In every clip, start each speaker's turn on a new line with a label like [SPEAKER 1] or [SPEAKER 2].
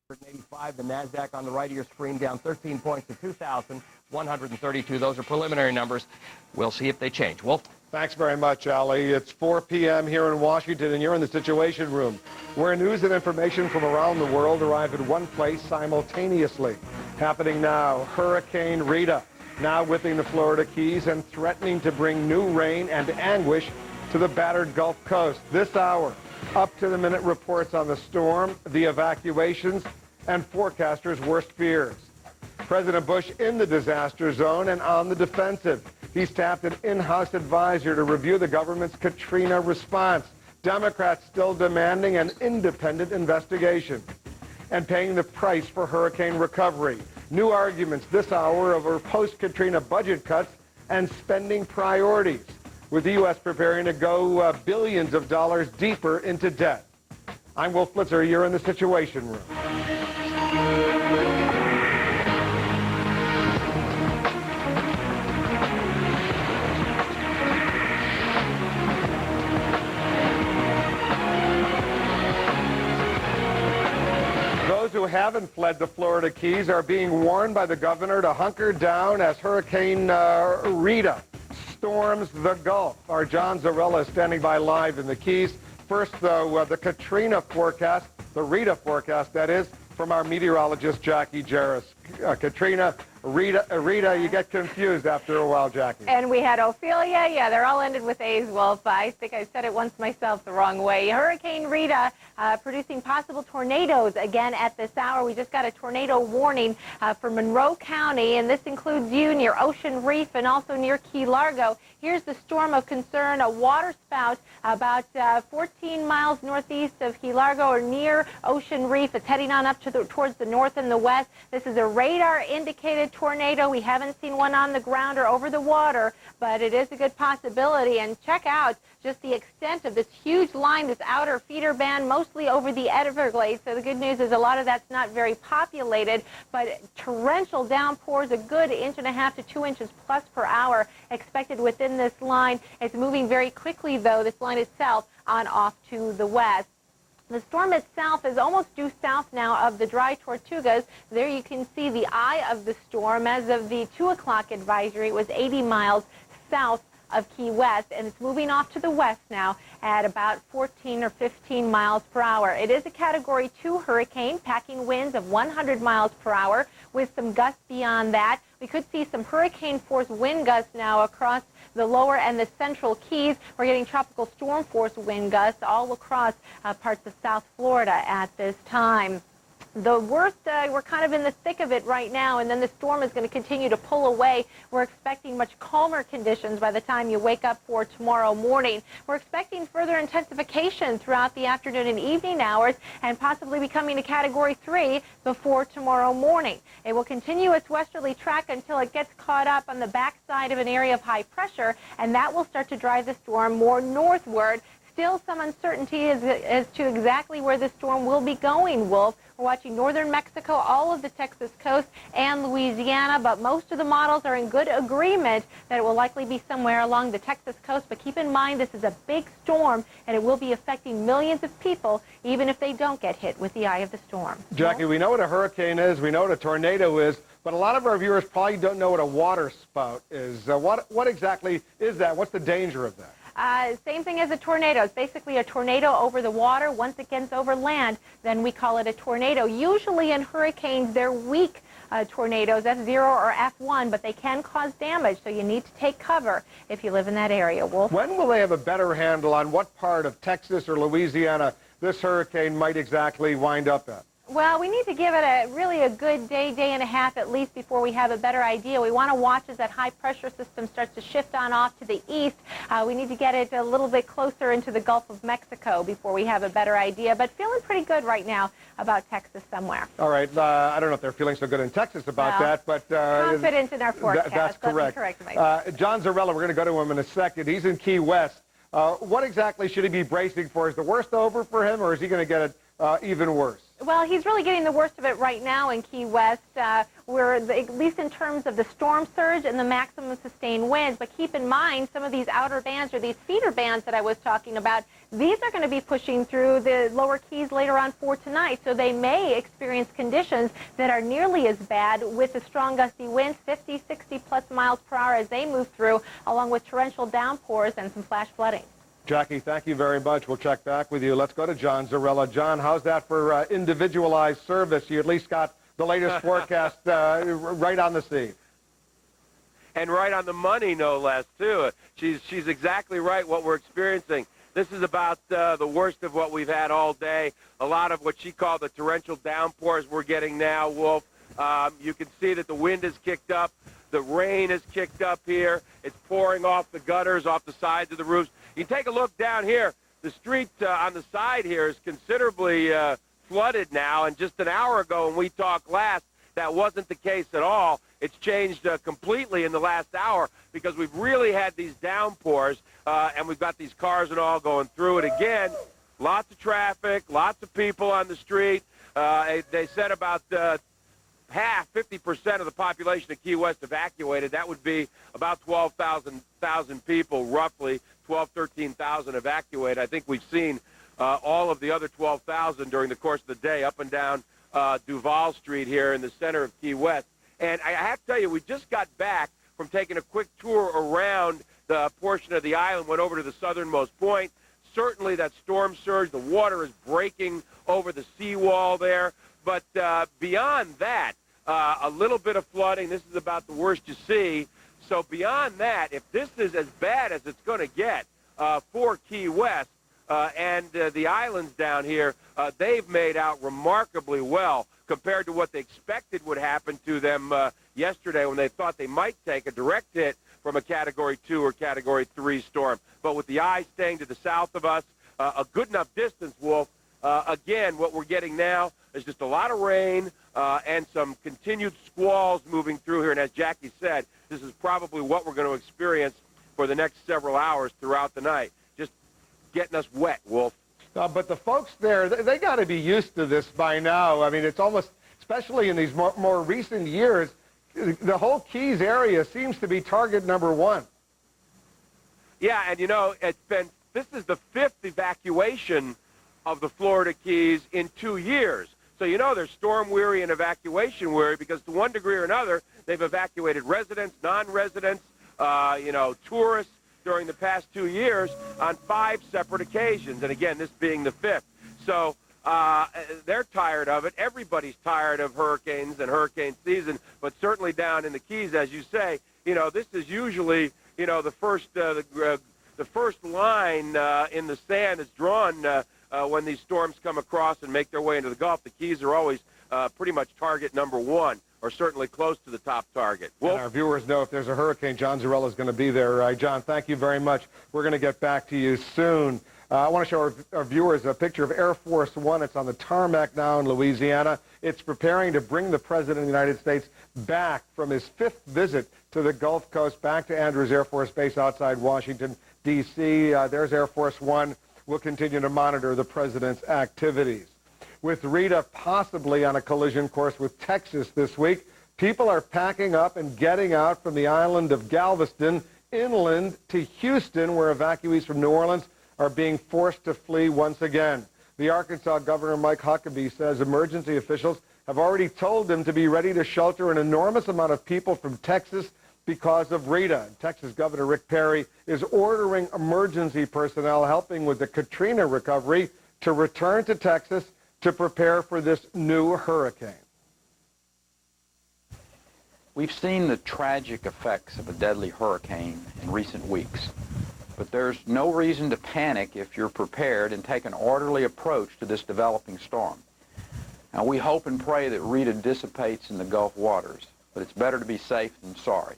[SPEAKER 1] 185. The NASDAQ on the right of your screen down 13 points to 2,132. Those are preliminary numbers. We'll see if they change. Wolf?
[SPEAKER 2] Thanks very much, Ali. It's 4 p.m. here in Washington, and you're in the Situation Room, where news and information from around the world arrive at one place simultaneously. Happening now, Hurricane Rita, now whipping the Florida Keys and threatening to bring new rain and anguish to the battered Gulf Coast. This hour, up-to-the-minute reports on the storm, the evacuations, and forecasters' worst fears. President Bush in the disaster zone and on the defensive. He's tapped an in-house advisor to review the government's Katrina response. Democrats still demanding an independent investigation and paying the price for hurricane recovery. New arguments this hour over post-Katrina budget cuts and spending priorities, with the U.S. preparing to go billions of dollars deeper into debt. I'm Wolf Blitzer. You're in the Situation Room. Those who haven't fled the Florida Keys are being warned by the governor to hunker down as Hurricane Rita storms the Gulf. Our John Zarrella is standing by live in the Keys. First, though, the Katrina forecast, the Rita forecast, that is, from our meteorologist, Jackie Jarris. Katrina, Rita, you get confused after a while, Jackie.
[SPEAKER 3] And we had Ophelia. Yeah, they're all ended with A's, Wolf. I think I said it once myself the wrong way. Hurricane Rita producing possible tornadoes again at this hour. We just got a tornado warning for Monroe County, and this includes you near Ocean Reef and also near Key Largo. Here's the storm of concern, a water spout about 14 miles northeast of Key Largo or near Ocean Reef. It's heading on up to towards the north and the west. This is a radar-indicated tornado. We haven't seen one on the ground or over the water, but it is a good possibility. And check out just the extent of this huge line, this outer feeder band, mostly over the Everglades. So the good news is a lot of that's not very populated, but torrential downpours, a good 1.5 to 2 inches plus per hour expected within this line. It's moving very quickly, though, this line itself, on off to the west. The storm itself is almost due south now of the dry Tortugas. There you can see the eye of the storm. As of the 2 o'clock advisory, it was 80 miles south of Key West, and it's moving off to the west now at about 14 or 15 miles per hour. It is a Category 2 hurricane, packing winds of 100 miles per hour with some gusts beyond that. We could see some hurricane force wind gusts now across the lower and the central Keys. We're getting tropical storm force wind gusts all across parts of South Florida at this time. The worst, we're kind of in the thick of it right now, and then the storm is going to continue to pull away. We're expecting much calmer conditions by the time you wake up for tomorrow morning. We're expecting further intensification throughout the afternoon and evening hours, and possibly becoming a Category 3 before tomorrow morning. It will continue its westerly track until it gets caught up on the backside of an area of high pressure, and that will start to drive the storm more northward. Still some uncertainty as to exactly where the storm will be going, Wolf. We're watching northern Mexico, all of the Texas coast, and Louisiana, but most of the models are in good agreement that it will likely be somewhere along the Texas coast. But keep in mind, this is a big storm, and it will be affecting millions of people, even if they don't get hit with the eye of the storm.
[SPEAKER 2] Jackie, we know what a hurricane is, we know what a tornado is, but a lot of our viewers probably don't know what a water spout is. What exactly is that? What's the danger of that?
[SPEAKER 3] Same thing as a tornado. It's basically a tornado over the water. Once it gets over land, then we call it a tornado. Usually in hurricanes, they're weak tornadoes, F0 or F1, but they can cause damage, so you need to take cover if you live in that area, Wolf.
[SPEAKER 2] When will they have a better handle on what part of Texas or Louisiana this hurricane might exactly wind up at?
[SPEAKER 3] Well, we need to give it really a good day, day and a half at least before we have a better idea. We want to watch as that high pressure system starts to shift on off to the east. We need to get it a little bit closer into the Gulf of Mexico before we have a better idea. But feeling pretty good right now about Texas somewhere.
[SPEAKER 2] All right. I don't know if they're feeling so good in Texas about that, but
[SPEAKER 3] confidence in our forecast.
[SPEAKER 2] That's correct. John Zarrella, we're going to go to him in a second. He's in Key West. What exactly should he be bracing for? Is the worst over for him, or is he going to get it even worse?
[SPEAKER 3] Well, he's really getting the worst of it right now in Key West. At least in terms of the storm surge and the maximum sustained winds. But keep in mind, some of these outer bands or these feeder bands that I was talking about, these are going to be pushing through the lower Keys later on for tonight. So they may experience conditions that are nearly as bad with the strong gusty winds, 50, 60-plus miles per hour as they move through, along with torrential downpours and some flash flooding.
[SPEAKER 2] Jackie, thank you very much. We'll check back with you. Let's go to John Zarella. John, how's that for individualized service? You at least got the latest forecast right on the scene.
[SPEAKER 4] And right on the money, no less, too. She's exactly right what we're experiencing. This is about the worst of what we've had all day. A lot of what she called the torrential downpours we're getting now, Wolf. You can see that the wind has kicked up. The rain has kicked up here. It's pouring off the gutters, off the sides of the roofs. You take a look down here. The street on the side here is considerably flooded now, and just an hour ago when we talked last, that wasn't the case at all. It's changed completely in the last hour because we've really had these downpours, and we've got these cars and all going through it again. Lots of traffic, lots of people on the street. They said about 50% of the population of Key West evacuated. That would be about 12,000 people, roughly 13,000 evacuated. I think we've seen all of the other 12,000 during the course of the day up and down Duval Street here in the center of Key West. And I have to tell you, we just got back from taking a quick tour around the portion of the island, went over to the southernmost point. Certainly that storm surge, the water is breaking over the seawall there. But beyond that, a little bit of flooding. This is about the worst you see. So beyond that, if this is as bad as it's going to get for Key West and the islands down here, they've made out remarkably well compared to what they expected would happen to them yesterday when they thought they might take a direct hit from a Category 2 or Category 3 storm. But with the eye staying to the south of us, a good enough distance, Wolf. Again, what we're getting now is just a lot of rain and some continued squalls moving through here. And as Jackie said, this is probably what we're going to experience for the next several hours throughout the night. Just getting us wet, Wolf.
[SPEAKER 2] But the folks there, they got to be used to this by now. I mean, it's almost, especially in these more recent years, the whole Keys area seems to be target number one.
[SPEAKER 4] Yeah, and you know, this is the fifth evacuation of the Florida Keys in 2 years. So you know they're storm weary and evacuation weary because to one degree or another, they've evacuated residents, non-residents, tourists during the past 2 years on 5 separate occasions. And again, this being the fifth. So they're tired of it. Everybody's tired of hurricanes and hurricane season, but certainly down in the Keys, as you say, this is usually, the first line in the sand is drawn when these storms come across and make their way into the Gulf. The Keys are always pretty much target number one, or certainly close to the top target.
[SPEAKER 2] And our viewers know if there's a hurricane, John Zarella is going to be there. John, thank you very much. We're going to get back to you soon. I want to show our viewers a picture of Air Force One. It's on the tarmac now in Louisiana. It's preparing to bring the President of the United States back from his 5th visit to the Gulf Coast, back to Andrews Air Force Base outside Washington, D.C. There's Air Force One. We'll continue to monitor the President's activities. With Rita possibly on a collision course with Texas this week, people are packing up and getting out from the island of Galveston inland to Houston, where evacuees from New Orleans are being forced to flee once again. The Arkansas Governor Mike Huckabee says emergency officials have already told him to be ready to shelter an enormous amount of people from Texas because of Rita. Texas Governor Rick Perry is ordering emergency personnel helping with the Katrina recovery to return to Texas to prepare for this new hurricane.
[SPEAKER 5] We've seen the tragic effects of a deadly hurricane in recent weeks, but there's no reason to panic if you're prepared and take an orderly approach to this developing storm. Now, we hope and pray that Rita dissipates in the Gulf waters, but it's better to be safe than sorry.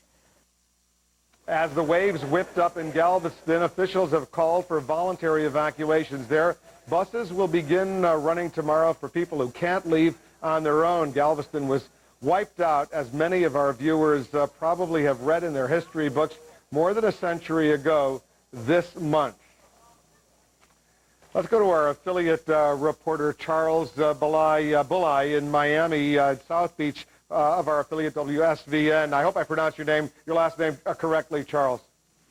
[SPEAKER 2] As the waves whipped up in Galveston, officials have called for voluntary evacuations there. Buses will begin running tomorrow for people who can't leave on their own. Galveston was wiped out, as many of our viewers probably have read in their history books, more than a century ago this month. Let's go to our affiliate reporter, Charles Bulai in Miami, South Beach, of our affiliate WSVN. I hope I pronounced your last name correctly, Charles.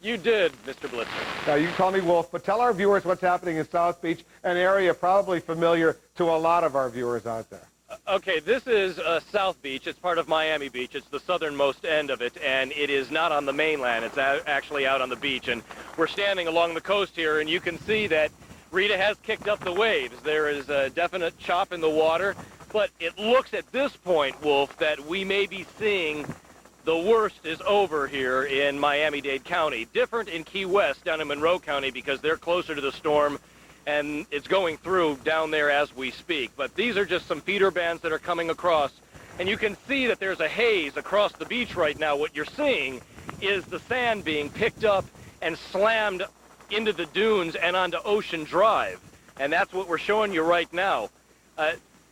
[SPEAKER 6] You did, Mr. Blitzer.
[SPEAKER 2] Now, you can call me Wolf, but tell our viewers what's happening in South Beach, an area probably familiar to a lot of our viewers out there.
[SPEAKER 6] Okay, this is South Beach. It's part of Miami Beach. It's the southernmost end of it, and it is not on the mainland. It's actually out on the beach, and we're standing along the coast here, and you can see that Rita has kicked up the waves. There is a definite chop in the water, but it looks at this point, Wolf, that we may be seeing the worst is over here in Miami-Dade County. Different in Key West down in Monroe County because they're closer to the storm, and it's going through down there as we speak. But these are just some feeder bands that are coming across, and you can see that there's a haze across the beach right now. What you're seeing is the sand being picked up and slammed into the dunes and onto Ocean Drive, and that's what we're showing you right now.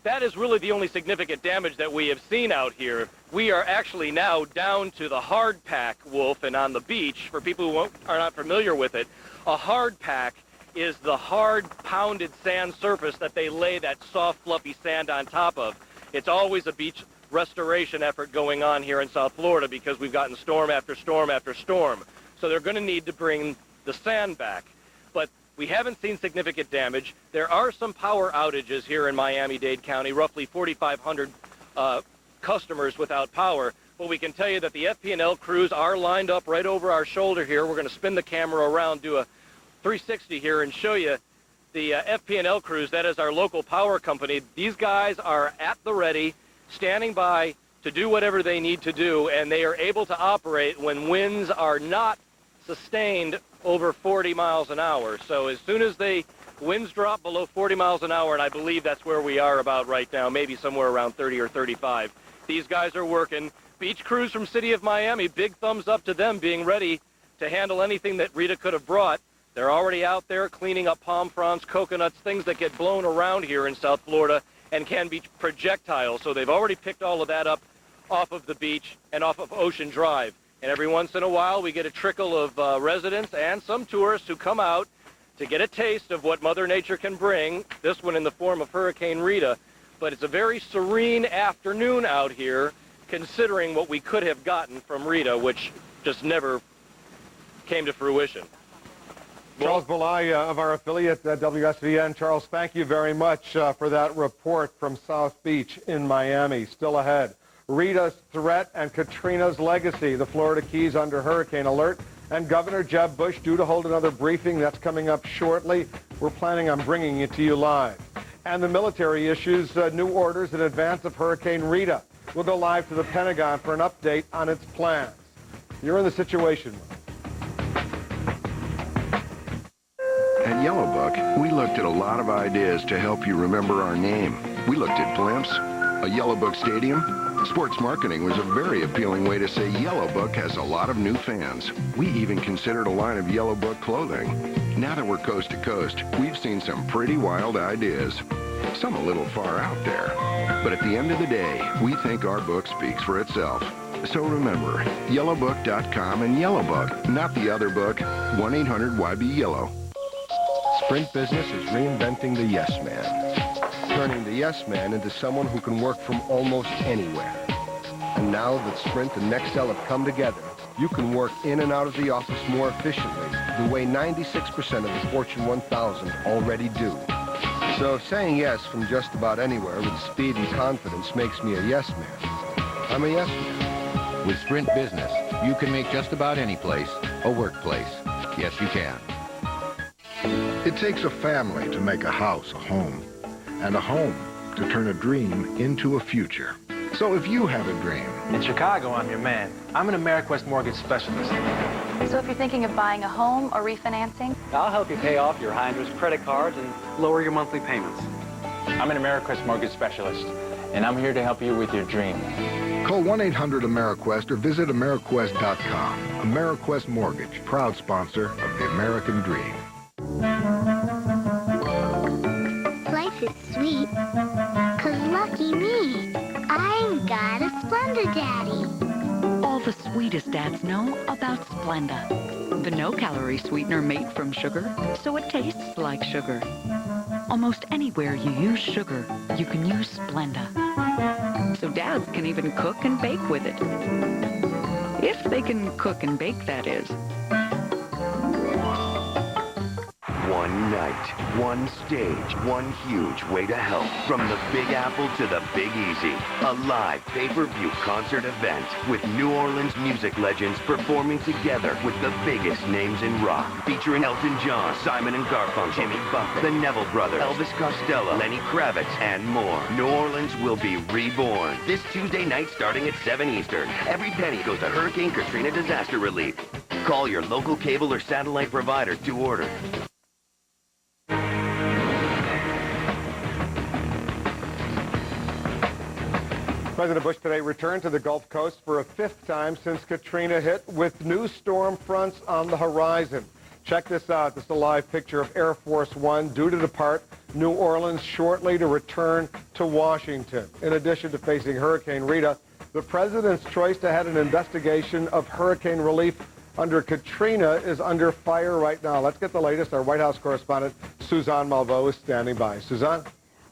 [SPEAKER 6] That is really the only significant damage that we have seen out here. We are actually now down to the hard pack, Wolf, and on the beach, for people who are not familiar with it, a hard pack is the hard pounded sand surface that they lay that soft, fluffy sand on top of. It's always a beach restoration effort going on here in South Florida because we've gotten storm after storm after storm. So they're going to need to bring the sand back. But we haven't seen significant damage. There are some power outages here in Miami-Dade County, roughly 4,500 customers without power. But we can tell you that the FP&L crews are lined up right over our shoulder here. We're going to spin the camera around, do a 360 here, and show you the FP&L crews. That is our local power company. These guys are at the ready, standing by to do whatever they need to do, and they are able to operate when winds are not sustained over 40 miles an hour. So as soon as winds drop below 40 miles an hour, and I believe that's where we are about right now, maybe somewhere around 30 or 35, these guys are working. Beach crews from City of Miami, big thumbs up to them being ready to handle anything that Rita could have brought. They're already out there cleaning up palm fronds, coconuts, things that get blown around here in South Florida and can be projectiles. So they've already picked all of that up off of the beach and off of Ocean Drive. And every once in a while, we get a trickle of residents and some tourists who come out to get a taste of what Mother Nature can bring, this one in the form of Hurricane Rita. But it's a very serene afternoon out here, considering what we could have gotten from Rita, which just never came to fruition.
[SPEAKER 2] Charles Bulai of our affiliate WSVN. Charles, thank you very much for that report from South Beach in Miami. Still ahead, Rita's threat and Katrina's legacy. The Florida Keys under hurricane alert, and Governor Jeb Bush due to hold another briefing. That's coming up shortly. We're planning on bringing it to you live. And the military issues new orders in advance of Hurricane Rita. We'll go live to the Pentagon for an update on its plans. You're in the Situation Room.
[SPEAKER 7] At Yellow Book, we looked at a lot of ideas to help you remember our name. We looked at blimps, a Yellow Book stadium. Sports marketing was a very appealing way to say Yellow Book has a lot of new fans. We even considered a line of Yellow Book clothing. Now that we're coast to coast, we've seen some pretty wild ideas. Some a little far out there. But at the end of the day, we think our book speaks for itself. So remember, yellowbook.com and Yellow Book, not the other book, 1-800-YB-YELLOW.
[SPEAKER 8] Sprint Business is reinventing the yes man, turning the yes man into someone who can work from almost anywhere. And now that Sprint and Nextel have come together, you can work in and out of the office more efficiently, the way 96% of the Fortune 1000 already do. So if saying yes from just about anywhere with speed and confidence makes me a yes man, I'm a yes man.
[SPEAKER 9] With Sprint Business, you can make just about any place a workplace. Yes, you can.
[SPEAKER 8] It takes a family to make a house a home, and a home to turn a dream into a future. So if you have a dream...
[SPEAKER 10] In Chicago, I'm your man. I'm an AmeriQuest mortgage specialist.
[SPEAKER 11] So if you're thinking of buying a home or refinancing?
[SPEAKER 10] I'll help you pay off your high-interest credit cards and lower your monthly payments. I'm an AmeriQuest mortgage specialist, and I'm here to help you with your dream.
[SPEAKER 8] Call 1-800-AmeriQuest or visit AmeriQuest.com. AmeriQuest Mortgage, proud sponsor of the American Dream.
[SPEAKER 12] Life is sweet, 'cause lucky me, I've got a Splenda Daddy.
[SPEAKER 13] All the sweetest dads know about Splenda, the no-calorie sweetener made from sugar, so it tastes like sugar. Almost anywhere you use sugar, you can use Splenda. So dads can even cook and bake with it. If they can cook and bake, that is.
[SPEAKER 14] One night, one stage, one huge way to help. From the Big Apple to the Big Easy. A live pay-per-view concert event with New Orleans music legends performing together with the biggest names in rock. Featuring Elton John, Simon and Garfunkel, Jimmy Buffett, the Neville Brothers, Elvis Costello, Lenny Kravitz, and more. New Orleans will be reborn. This Tuesday night starting at 7 Eastern. Every penny goes to Hurricane Katrina disaster relief. Call your local cable or satellite provider to order.
[SPEAKER 2] President Bush today returned to the Gulf Coast for a 5th time since Katrina hit, with new storm fronts on the horizon. Check this out. This is a live picture of Air Force One due to depart New Orleans shortly to return to Washington. In addition to facing Hurricane Rita, the president's choice to head an investigation of hurricane relief under Katrina is under fire right now. Let's get the latest. Our White House correspondent, Suzanne Malveaux, is standing by. Suzanne?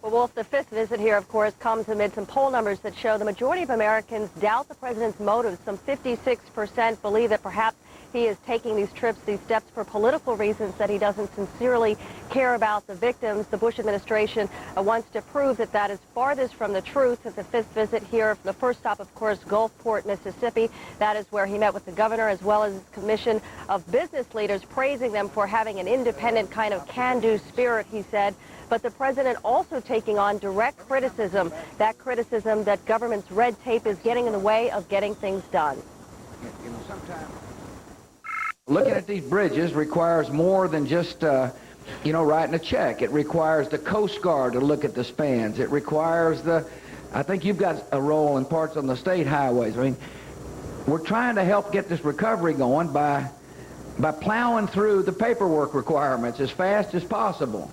[SPEAKER 15] Well, Wolf, the 5th visit here, of course, comes amid some poll numbers that show the majority of Americans doubt the president's motives. Some 56% believe that perhaps he is taking these trips, these steps for political reasons, that he doesn't sincerely care about the victims. The Bush administration wants to prove that that is farthest from the truth. At the 5th visit here, the first stop, of course, Gulfport, Mississippi. That is where he met with the governor as well as his commission of business leaders, praising them for having an independent kind of can-do spirit, he said. But the president also taking on direct criticism, that criticism that government's red tape is getting in the way of getting things done.
[SPEAKER 16] Looking at these bridges requires more than just, writing a check. It requires the Coast Guard to look at the spans. It requires I think you've got a role in parts on the state highways. I mean, we're trying to help get this recovery going by plowing through the paperwork requirements as fast as possible.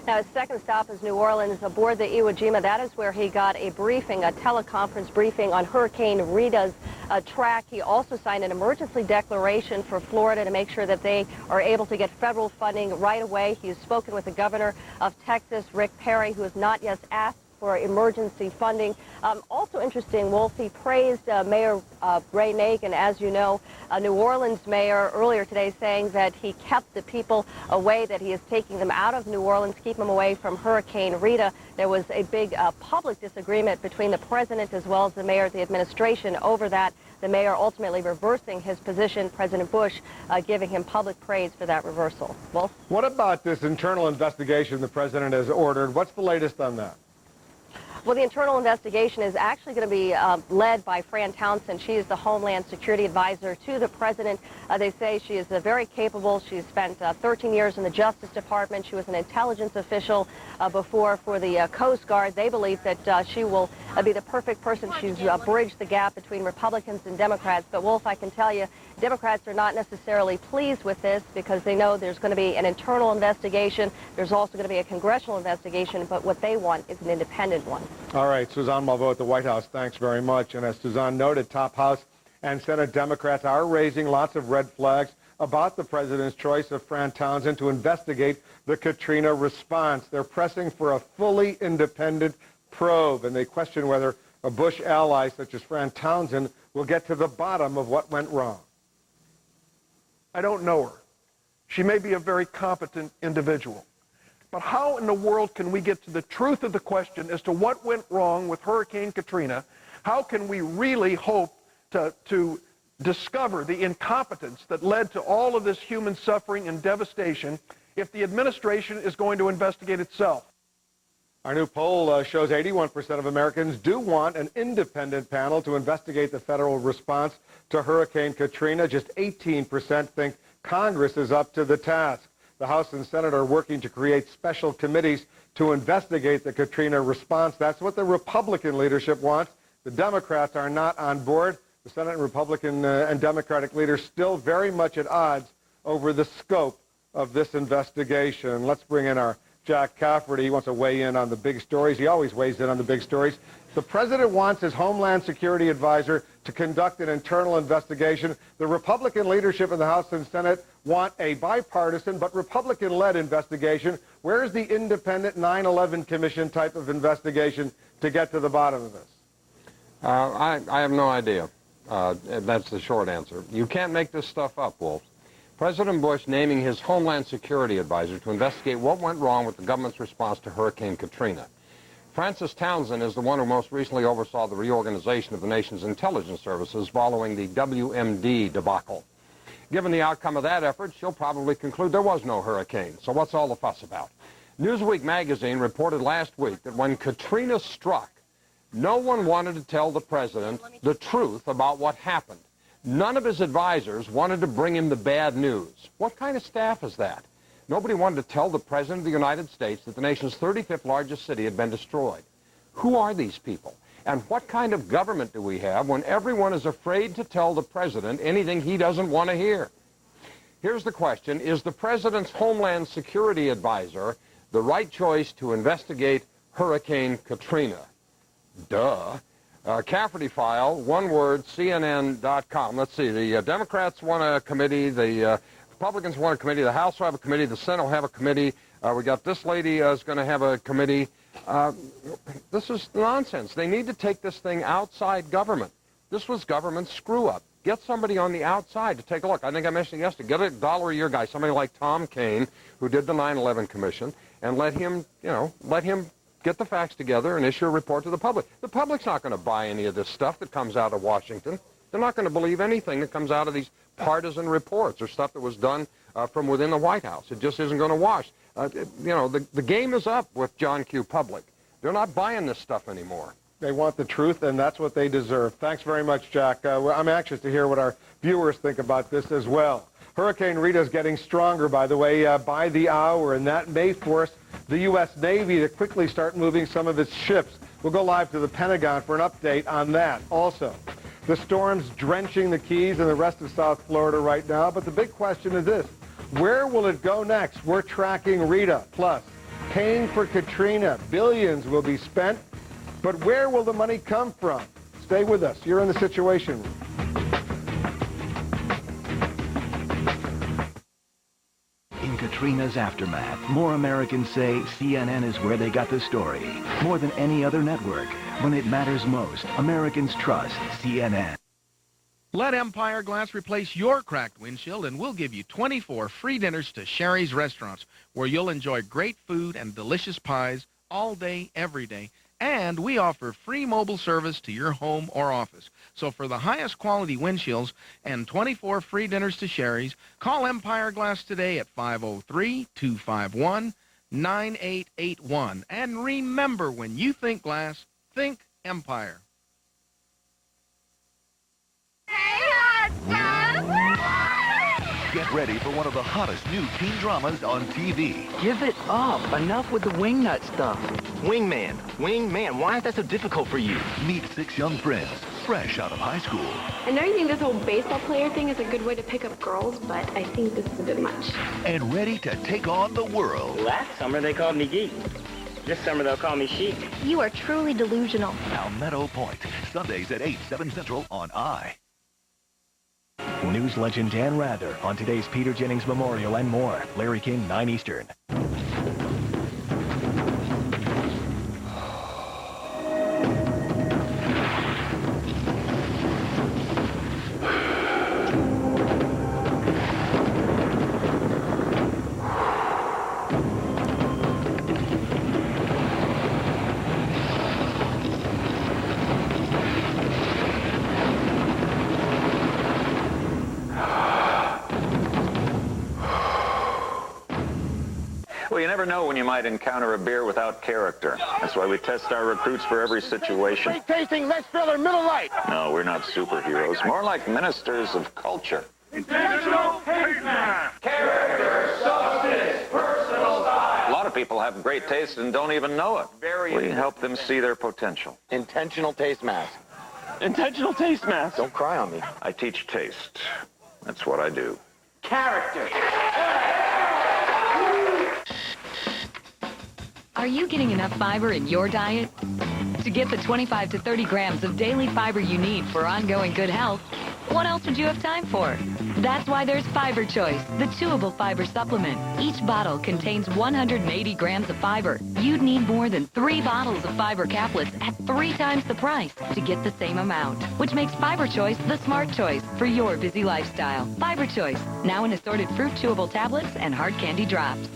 [SPEAKER 15] Now, his second stop is New Orleans aboard the Iwo Jima. That is where he got a briefing, a teleconference briefing on Hurricane Rita's track. He also signed an emergency declaration for Florida to make sure that they are able to get federal funding right away. He has spoken with the governor of Texas, Rick Perry, who has not yet asked for emergency funding. Also interesting, Wolf, he praised Mayor Ray Nagin, as you know, New Orleans mayor, earlier today, saying that he kept the people away, that he is taking them out of New Orleans, keep them away from Hurricane Rita. There was a big public disagreement between the president as well as the mayor of the administration over that. The mayor ultimately reversing his position, President Bush giving him public praise for that reversal. Wolf?
[SPEAKER 2] What about this internal investigation the president has ordered? What's the latest on that?
[SPEAKER 15] Well, the internal investigation is actually going to be led by Fran Townsend. She is the Homeland Security Advisor to the President. They say she is very capable. She's spent 13 years in the Justice Department. She was an intelligence official before for the Coast Guard. They believe that she will be the perfect person. She's bridged the gap between Republicans and Democrats. But, Wolf, I can tell you, Democrats are not necessarily pleased with this because they know there's going to be an internal investigation. There's also going to be a congressional investigation, but what they want is an independent one.
[SPEAKER 2] All right, Suzanne Malveaux at the White House, thanks very much. And as Suzanne noted, top House and Senate Democrats are raising lots of red flags about the president's choice of Fran Townsend to investigate the Katrina response. They're pressing for a fully independent probe, and they question whether a Bush ally such as Fran Townsend will get to the bottom of what went wrong.
[SPEAKER 17] I don't know her. She may be a very competent individual. But how in the world can we get to the truth of the question as to what went wrong with Hurricane Katrina? How can we really hope to discover the incompetence that led to all of this human suffering and devastation if the administration is going to investigate itself?
[SPEAKER 2] Our new poll shows 81% of Americans do want an independent panel to investigate the federal response to Hurricane Katrina. Just 18% think Congress is up to the task. The House and Senate are working to create special committees to investigate the Katrina response. That's what the Republican leadership wants. The Democrats are not on board. The Senate and Republican and Democratic leaders still very much at odds over the scope of this investigation. Let's bring in our Jack Cafferty. He wants to weigh in on the big stories. He always weighs in on the big stories. The president wants his Homeland Security advisor to conduct an internal investigation. The Republican leadership in the House and Senate want a bipartisan but Republican-led investigation. Where's the independent 9/11 Commission type of investigation to get to the bottom of this?
[SPEAKER 18] I have no idea. That's the short answer. You can't make this stuff up, Wolf. President Bush naming his Homeland Security advisor to investigate what went wrong with the government's response to Hurricane Katrina. Francis Townsend is the one who most recently oversaw the reorganization of the nation's intelligence services following the WMD debacle. Given the outcome of that effort, she'll probably conclude there was no hurricane. So what's all the fuss about? Newsweek magazine reported last week that when Katrina struck, no one wanted to tell the president the truth about what happened. None of his advisors wanted to bring him the bad news. What kind of staff is that? Nobody wanted to tell the President of the United States that the nation's 35th largest city had been destroyed. Who are these people? And what kind of government do we have when everyone is afraid to tell the President anything he doesn't want to hear? Here's the question. Is the President's Homeland Security advisor the right choice to investigate Hurricane Katrina? Duh. Cafferty file, one word, CNN.com. Let's see. The Democrats want a committee. The Republicans want a committee. The House will have a committee. The Senate will have a committee. We got this lady is going to have a committee. This is nonsense. They need to take this thing outside government. This was government screw-up. Get somebody on the outside to take a look. I think I mentioned it yesterday. Get a $1 a year guy, somebody like Tom Kane, who did the 9/11 Commission, and let him get the facts together and issue a report to the public. The public's not going to buy any of this stuff that comes out of Washington. They're not going to believe anything that comes out of these partisan reports or stuff that was done from within the White House. It just isn't going to wash. The game is up with John Q. Public. They're not buying this stuff anymore.
[SPEAKER 2] They want the truth, and that's what they deserve. Thanks very much, Jack. I'm anxious to hear what our viewers think about this as well. Hurricane Rita is getting stronger, by the way, by the hour, and that may force the U.S. Navy to quickly start moving some of its ships. We'll go live to the Pentagon for an update on that. Also, the storm's drenching the Keys and the rest of South Florida right now, but the big question is this. Where will it go next? We're tracking Rita, plus paying for Katrina. Billions will be spent, but where will the money come from? Stay with us. You're in the Situation Room.
[SPEAKER 19] In Katrina's aftermath, more Americans say CNN is where they got the story. More than any other network. When it matters most, Americans trust CNN.
[SPEAKER 20] Let Empire Glass replace your cracked windshield, and we'll give you 24 free dinners to Sherry's Restaurants, where you'll enjoy great food and delicious pies all day, every day. And we offer free mobile service to your home or office. So for the highest quality windshields and 24 free dinners to Sherry's, call Empire Glass today at 503-251-9881. And remember, when you think glass, think Empire.
[SPEAKER 21] Get ready for one of the hottest new teen dramas on TV.
[SPEAKER 22] Give it up. Enough with the wingnut stuff. Wingman. Wingman. Why is that so difficult for you?
[SPEAKER 21] Meet 6 young friends, fresh out of high school.
[SPEAKER 23] I know you think this whole baseball player thing is a good way to pick up girls, but I think this is a bit much.
[SPEAKER 21] And ready to take on the world.
[SPEAKER 24] Last summer they called me geek. This summer they'll call me chic.
[SPEAKER 12] You are truly delusional.
[SPEAKER 21] Palmetto Point. Sundays at 8, 7 Central on I.
[SPEAKER 19] News legend Dan Rather on today's Peter Jennings Memorial and more. Larry King, 9 Eastern.
[SPEAKER 5] Well, you never know when you might encounter a beer without character. That's why we test our recruits for every situation.
[SPEAKER 25] Great tasting, less filler, Miller Lite.
[SPEAKER 5] No, we're not superheroes. More like ministers of culture.
[SPEAKER 25] Intentional taste mask.
[SPEAKER 5] Character, substance, personal style. A lot of people have great taste and don't even know it. We help them see their potential.
[SPEAKER 22] Intentional taste mask.
[SPEAKER 5] Intentional taste mask.
[SPEAKER 22] Don't cry on me.
[SPEAKER 5] I teach taste. That's what I do.
[SPEAKER 22] Character.
[SPEAKER 13] I Are you getting enough fiber in your diet? To get the 25 to 30 grams of daily fiber you need for ongoing good health, what else would you have time for? That's why there's Fiber Choice, the chewable fiber supplement. Each bottle contains 180 grams of fiber. You'd need more than 3 bottles of fiber caplets at 3 times the price to get the same amount, which makes Fiber Choice the smart choice for your busy lifestyle. Fiber Choice, now in assorted fruit chewable tablets and hard candy drops.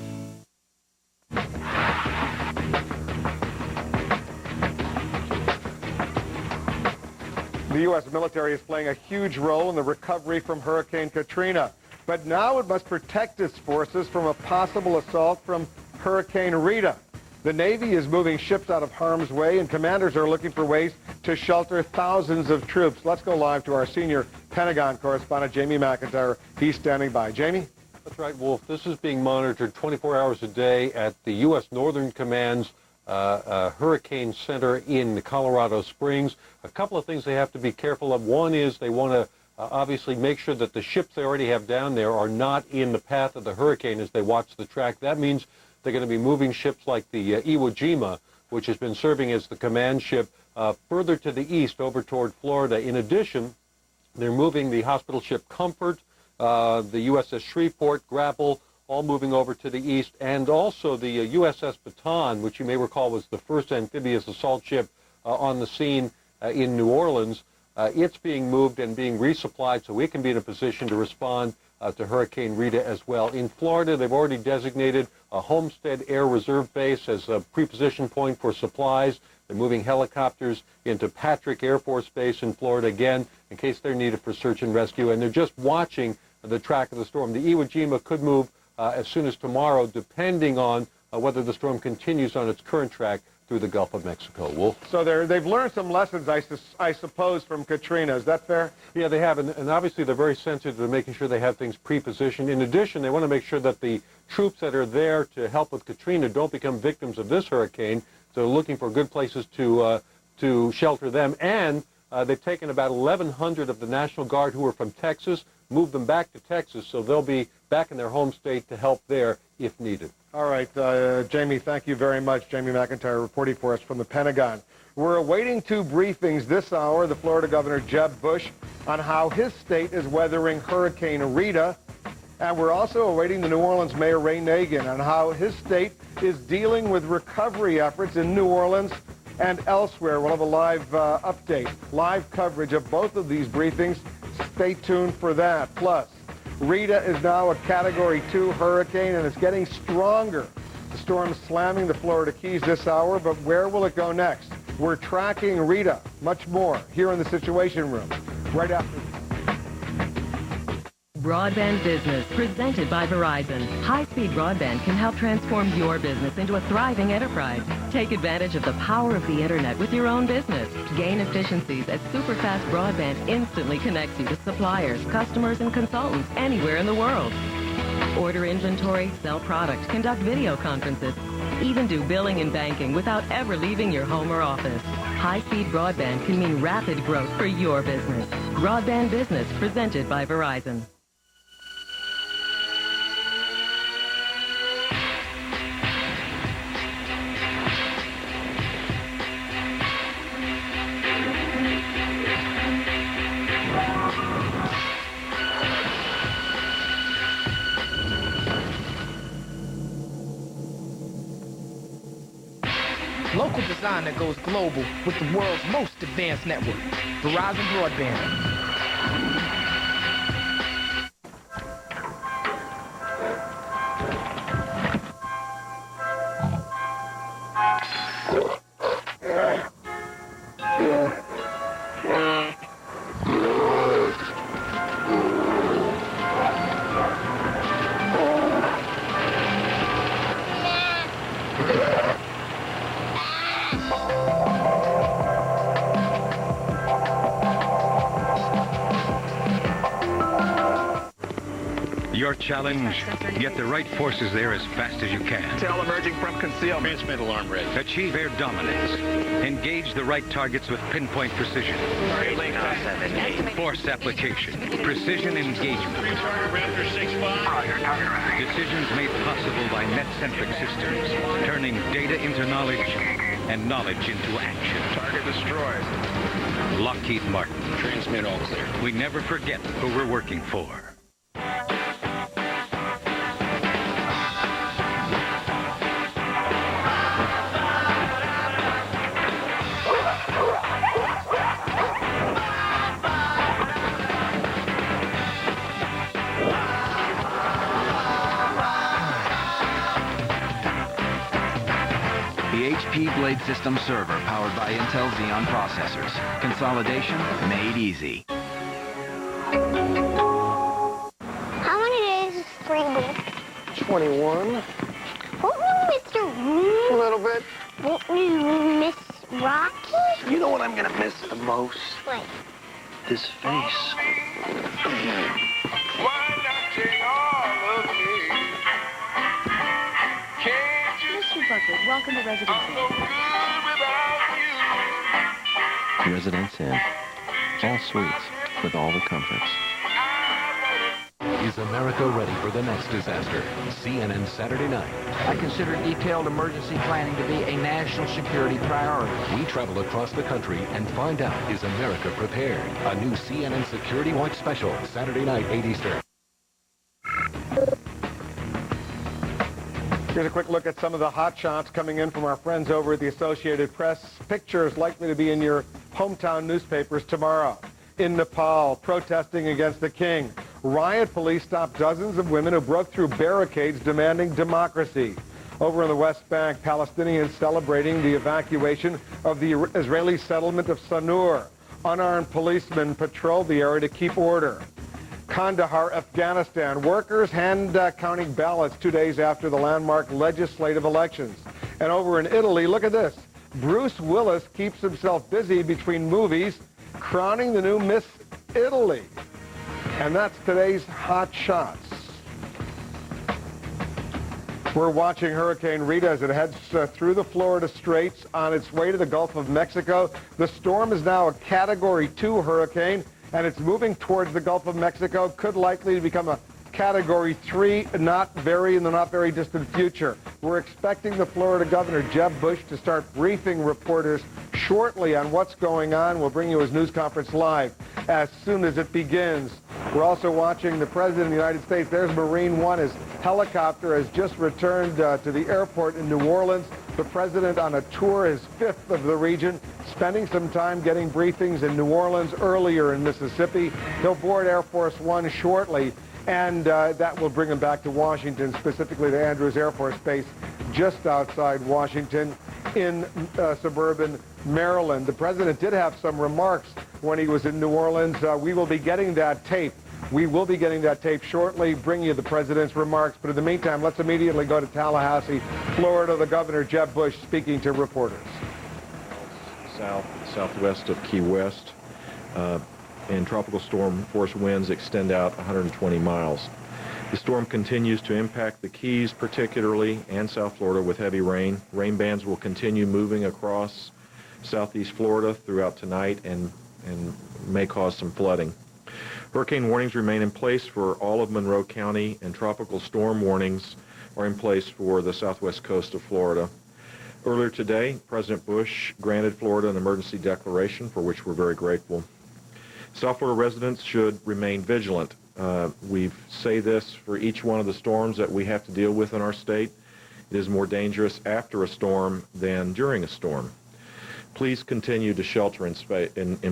[SPEAKER 2] The U.S. military is playing a huge role in the recovery from Hurricane Katrina, but now it must protect its forces from a possible assault from Hurricane Rita. The Navy is moving ships out of harm's way, and commanders are looking for ways to shelter thousands of troops. Let's go live to our senior Pentagon correspondent, Jamie McIntyre. He's standing by. Jamie?
[SPEAKER 18] That's right, Wolf. This is being monitored 24 hours a day at the U.S. Northern Command's Hurricane Center in Colorado Springs. A couple of things they have to be careful of. One is they want to obviously make sure that the ships they already have down there are not in the path of the hurricane as they watch the track. That means they're going to be moving ships like the Iwo Jima, which has been serving as the command ship, further to the east over toward Florida. In addition, they're moving the hospital ship Comfort, the USS Shreveport, Grapple, all moving over to the east, and also the USS Baton, which you may recall was the first amphibious assault ship on the scene in New Orleans. It's being moved and being resupplied so we can be in a position to respond to Hurricane Rita as well. In Florida, they've already designated a Homestead Air Reserve Base as a preposition point for supplies. They're moving helicopters into Patrick Air Force Base in Florida again in case they're needed for search and rescue, and they're just watching the track of the storm. The Iwo Jima could move as soon as tomorrow, depending on whether the storm continues on its current track through the Gulf of Mexico. Wolf?
[SPEAKER 2] So they've learned some lessons, I suppose, from Katrina. Is that fair?
[SPEAKER 18] Yeah, they have, and obviously they're very sensitive to making sure they have things pre-positioned. In addition, they want to make sure that the troops that are there to help with Katrina don't become victims of this hurricane. So they're looking for good places to shelter them. And they've taken about 1,100 of the National Guard who are from Texas, moved them back to Texas, so they'll be back in their home state to help there if needed.
[SPEAKER 2] All right, Jamie, thank you very much. Jamie McIntyre reporting for us from the Pentagon. We're awaiting 2 briefings this hour, the Florida Governor Jeb Bush on how his state is weathering Hurricane Rita, and we're also awaiting the New Orleans Mayor Ray Nagin on how his state is dealing with recovery efforts in New Orleans and elsewhere. We'll have a live update, live coverage of both of these briefings. Stay tuned for that. Plus, Rita is now a Category 2 hurricane, and it's getting stronger. The storm is slamming the Florida Keys this hour, but where will it go next? We're tracking Rita. Much more here in the Situation Room right after this.
[SPEAKER 1] Broadband Business, presented by Verizon. High-speed broadband can help transform your business into a thriving enterprise. Take advantage of the power of the internet with your own business. Gain efficiencies as super-fast broadband instantly connects you to suppliers, customers, and consultants anywhere in the world. Order inventory, sell products, conduct video conferences, even do billing and banking without ever leaving your home or office. High-speed broadband can mean rapid growth for your business. Broadband Business, presented by Verizon.
[SPEAKER 3] Local design that goes global with the world's most advanced network, Verizon Broadband.
[SPEAKER 4] your challenge? Get the right forces there as fast as you can.
[SPEAKER 24] Tail emerging from concealment.
[SPEAKER 4] Transmit alarm ready. Achieve air dominance. Engage the right targets with pinpoint precision. Force application. Precision engagement. Decisions made possible by net-centric systems, turning data into knowledge and knowledge into action.
[SPEAKER 24] Target destroyed.
[SPEAKER 4] Lockheed Martin. Transmit all clear. We never forget who we're working for.
[SPEAKER 6] The HP Blade System server powered by Intel Xeon processors. Consolidation made easy.
[SPEAKER 12] How many days is spring break?
[SPEAKER 17] 21.
[SPEAKER 12] Won't you miss your room?
[SPEAKER 17] A little bit.
[SPEAKER 12] Won't you miss Rocky?
[SPEAKER 17] You know what I'm going to miss the most?
[SPEAKER 12] What?
[SPEAKER 17] This face.
[SPEAKER 13] Mr. Buckley, welcome to Residence Inn.
[SPEAKER 7] Residence Inn. All suites with all the comforts.
[SPEAKER 21] Is America ready for the next disaster? CNN Saturday night.
[SPEAKER 16] I consider detailed emergency planning to be a national security priority.
[SPEAKER 21] We travel across the country and find out, is America prepared? A new CNN Security Watch special, Saturday night, 8 Eastern.
[SPEAKER 2] Here's a quick look at some of the hot shots coming in from our friends over at the Associated Press. Pictures likely to be in your hometown newspapers tomorrow. In Nepal, protesting against the king. Riot police stopped dozens of women who broke through barricades demanding democracy. Over in the West Bank, Palestinians celebrating the evacuation of the Israeli settlement of Sanur. Unarmed policemen patrolled the area to keep order. Kandahar, Afghanistan. Workers hand-counting ballots 2 days after the landmark legislative elections. And over in Italy, look at this. Bruce Willis keeps himself busy between movies, crowning the new Miss Italy. And that's today's hot shots. We're watching Hurricane Rita as it heads through the Florida Straits on its way to the Gulf of Mexico. The storm is now a Category 2 hurricane, and it's moving towards the Gulf of Mexico. Could likely become a Category 3 in the not very distant future. We're expecting the Florida Governor, Jeb Bush, to start briefing reporters shortly on what's going on. We'll bring you his news conference live as soon as it begins. We're also watching the President of the United States. There's Marine One. His helicopter has just returned to the airport in New Orleans. The President on a tour, his fifth of the region, spending some time getting briefings in New Orleans, earlier in Mississippi. He'll board Air Force One shortly, and that will bring him back to Washington, specifically to Andrews Air Force Base, just outside Washington in suburban Maryland. The President did have some remarks when he was in New Orleans. We will be getting that tape. We will be getting that tape shortly, bring you the President's remarks. But in the meantime, let's immediately go to Tallahassee, Florida. The Governor, Jeb Bush, speaking to reporters.
[SPEAKER 9] Southwest of Key West, and tropical storm force winds extend out 120 miles. The storm continues to impact the Keys particularly and South Florida with heavy rain. Rain bands will continue moving across southeast Florida throughout tonight and may cause some flooding. Hurricane warnings remain in place for all of Monroe County, and tropical storm warnings are in place for the southwest coast of Florida. Earlier today, President Bush granted Florida an emergency declaration, for which we're very grateful. South Florida residents should remain vigilant. We say this for each one of the storms that we have to deal with in our state. It is more dangerous after a storm than during a storm. Please continue to shelter in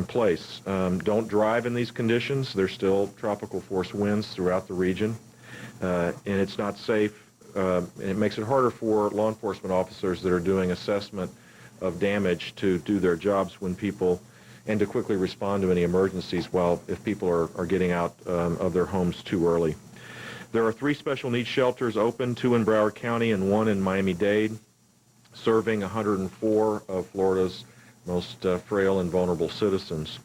[SPEAKER 9] place. Don't drive in these conditions. There's still tropical force winds throughout the region, and it's not safe. And it makes it harder for law enforcement officers that are doing assessment of damage to do their jobs when people, and to quickly respond to any emergencies if people are getting out of their homes too early. There are 3 special needs shelters open, 2 in Broward County and 1 in Miami-Dade, serving 104 of Florida's most frail and vulnerable citizens.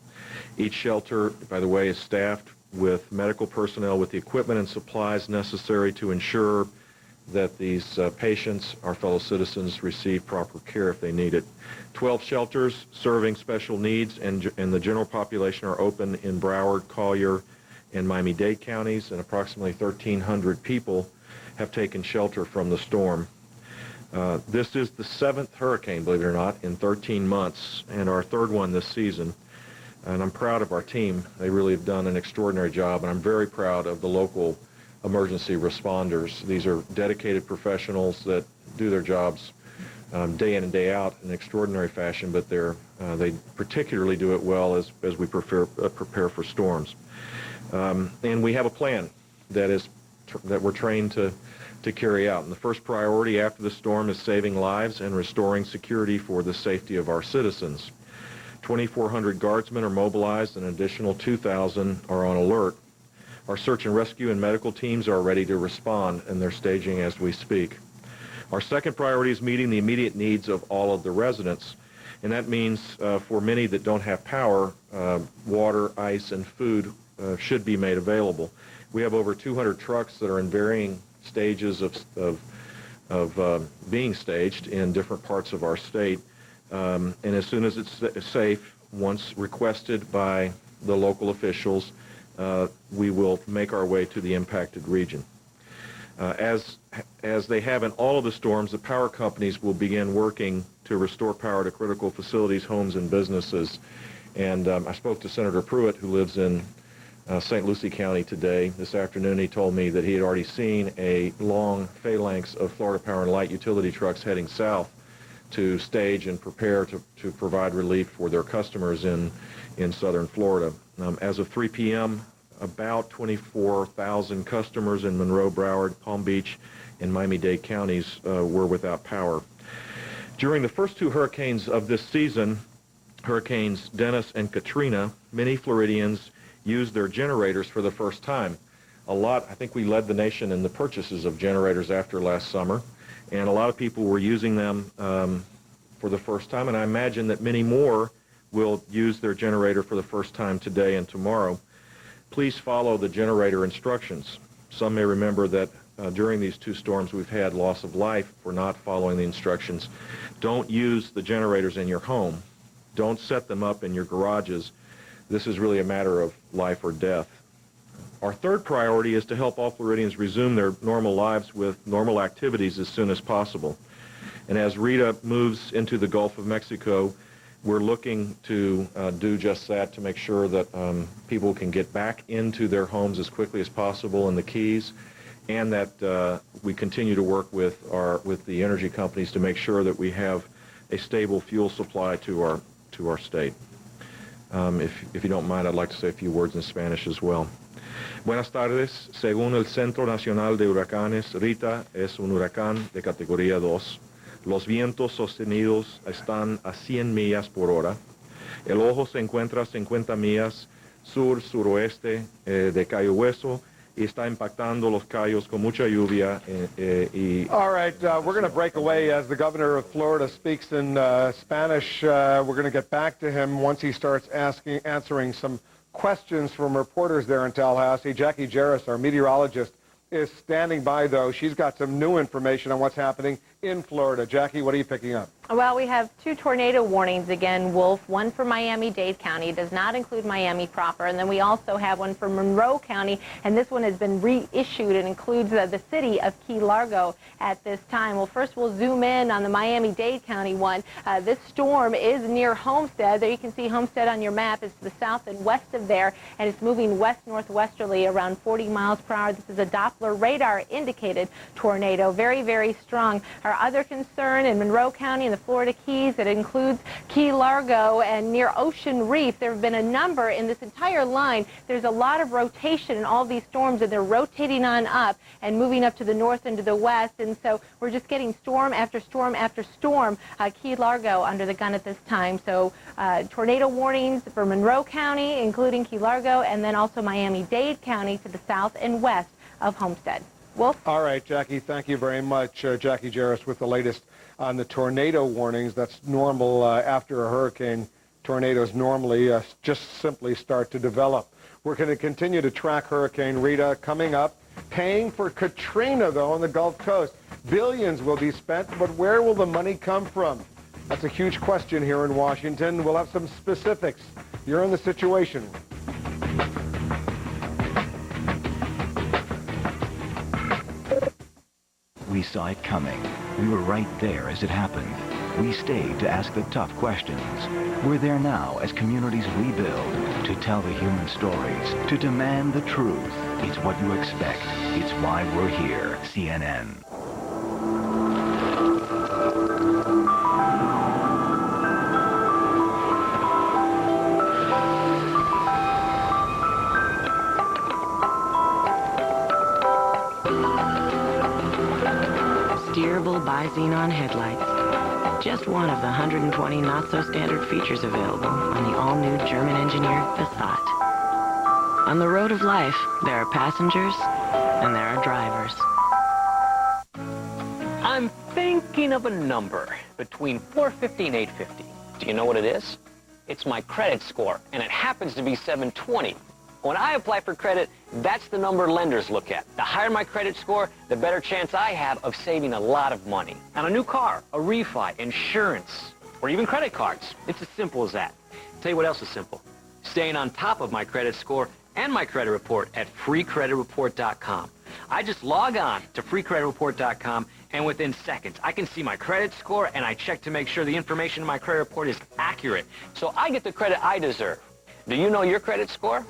[SPEAKER 9] Each shelter, by the way, is staffed with medical personnel with the equipment and supplies necessary to ensure that these patients, our fellow citizens, receive proper care if they need it. 12 shelters serving special needs and the general population are open in Broward, Collier, and Miami-Dade counties, and approximately 1,300 people have taken shelter from the storm. This is the 7th hurricane, believe it or not, in 13 months, and our 3rd one this season. And I'm proud of our team. They really have done an extraordinary job, and I'm very proud of the local emergency responders. These are dedicated professionals that do their jobs day in and day out in extraordinary fashion, but they particularly do it well as we prepare for storms. And we have a plan that we're trained to carry out. And the first priority after the storm is saving lives and restoring security for the safety of our citizens. 2,400 guardsmen are mobilized and an additional 2,000 are on alert. Our search and rescue and medical teams are ready to respond, and they're staging as we speak. Our second priority is meeting the immediate needs of all of the residents, and that means for many that don't have power, water, ice, and food should be made available. We have over 200 trucks that are in varying stages of being staged in different parts of our state, and as soon as it's safe, once requested by the local officials, we will make our way to the impacted region. As they have in all of the storms, the power companies will begin working to restore power to critical facilities, homes, and businesses. And I spoke to Senator Pruitt, who lives in St. Lucie County today. This afternoon he told me that he had already seen a long phalanx of Florida Power and Light utility trucks heading south to stage and prepare to provide relief for their customers in southern Florida. As of 3 p.m., about 24,000 customers in Monroe, Broward, Palm Beach, and Miami-Dade counties were without power. During the first 2 hurricanes of this season, Hurricanes Dennis and Katrina, many Floridians used their generators for the first time. I think we led the nation in the purchases of generators after last summer, and a lot of people were using them for the first time, and I imagine that many more will use their generator for the first time today and tomorrow. Please follow the generator instructions. Some may remember that during these 2 storms we've had loss of life for not following the instructions. Don't use the generators in your home. Don't set them up in your garages. This is really a matter of life or death. Our third priority is to help all Floridians resume their normal lives with normal activities as soon as possible. And as Rita moves into the Gulf of Mexico, we're looking to do just that, to make sure that people can get back into their homes as quickly as possible in the Keys, and that we continue to work with the energy companies to make sure that we have a stable fuel supply to our state. If you don't mind, I'd like to say a few words in Spanish as well. Buenas tardes. Según el Centro Nacional de Huracanes, Rita es un huracán de categoría 2. Los vientos sostenidos están a 100 millas por hora. El ojo se encuentra a 50 millas sur-suroeste de Cayo Hueso y está impactando los cayos con mucha lluvia.
[SPEAKER 2] All right, we're going to break away as the governor of Florida speaks in Spanish. We're going to get back to him once he starts answering some questions from reporters there in Tallahassee. Jackie Jarris, our meteorologist, is standing by, though. She's got some new information on what's happening in Florida. Jackie, what are you picking up?
[SPEAKER 8] Well, we have 2 tornado warnings again, Wolf. One for Miami-Dade County. It does not include Miami proper. And then we also have one for Monroe County, and this one has been reissued and includes the city of Key Largo at this time. Well, first we'll zoom in on the Miami-Dade County one. This storm is near Homestead. There you can see Homestead on your map. It's to the south and west of there, and it's moving west-northwesterly around 40 miles per hour. This is a Doppler radar indicated tornado. Very, very strong. Our other concern in Monroe County and the Florida Keys, it includes Key Largo and near Ocean Reef. There have been a number in this entire line. There's a lot of rotation in all these storms, and they're rotating on up and moving up to the north and to the west. And so we're just getting storm after storm after storm. Key Largo under the gun at this time. So tornado warnings for Monroe County, including Key Largo, and then also Miami-Dade County to the south and west of Homestead. Wolf?
[SPEAKER 2] All right, Jackie, thank you very much. Jackie Jarris with the latest on the tornado warnings. That's normal after a hurricane. Tornadoes normally just simply start to develop. We're going to continue to track Hurricane Rita coming up. Paying for Katrina, though, on the Gulf Coast. Billions will be spent, but where will the money come from? That's a huge question here in Washington. We'll have some specifics. You're in the Situation Room.
[SPEAKER 19] We saw it coming. We were right there as it happened. We stayed to ask the tough questions. We're there now as communities rebuild, to tell the human stories, to demand the truth. It's what you expect. It's why we're here. CNN.
[SPEAKER 1] Steerable bi-xenon headlights. Just one of the 120 not-so-standard features available on the all-new German-engineered Passat. On the road of life, there are passengers and there are drivers.
[SPEAKER 10] I'm thinking of a number between 450 and 850. Do you know what it is? It's my credit score, and it happens to be 720. When I apply for credit, that's the number lenders look at. The higher my credit score, the better chance I have of saving a lot of money. On a new car, a refi, insurance, or even credit cards. It's as simple as that. I'll tell you what else is simple. Staying on top of my credit score and my credit report at freecreditreport.com. I just log on to freecreditreport.com, and within seconds, I can see my credit score, and I check to make sure the information in my credit report is accurate. So I get the credit I deserve. Do you know your credit score?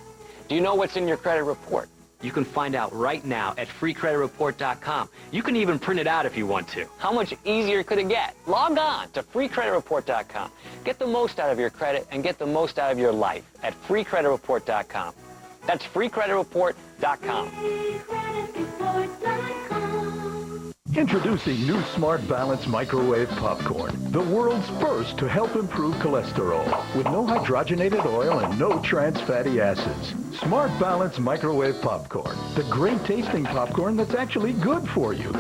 [SPEAKER 10] Do you know what's in your credit report? You can find out right now at freecreditreport.com. You can even print it out if you want to. How much easier could it get? Log on to freecreditreport.com. Get the most out of your credit and get the most out of your life at freecreditreport.com. That's freecreditreport.com.
[SPEAKER 11] Introducing new Smart Balance Microwave Popcorn, the world's first to help improve cholesterol, with no hydrogenated oil and no trans fatty acids. Smart Balance Microwave Popcorn, the great tasting popcorn that's actually good for you.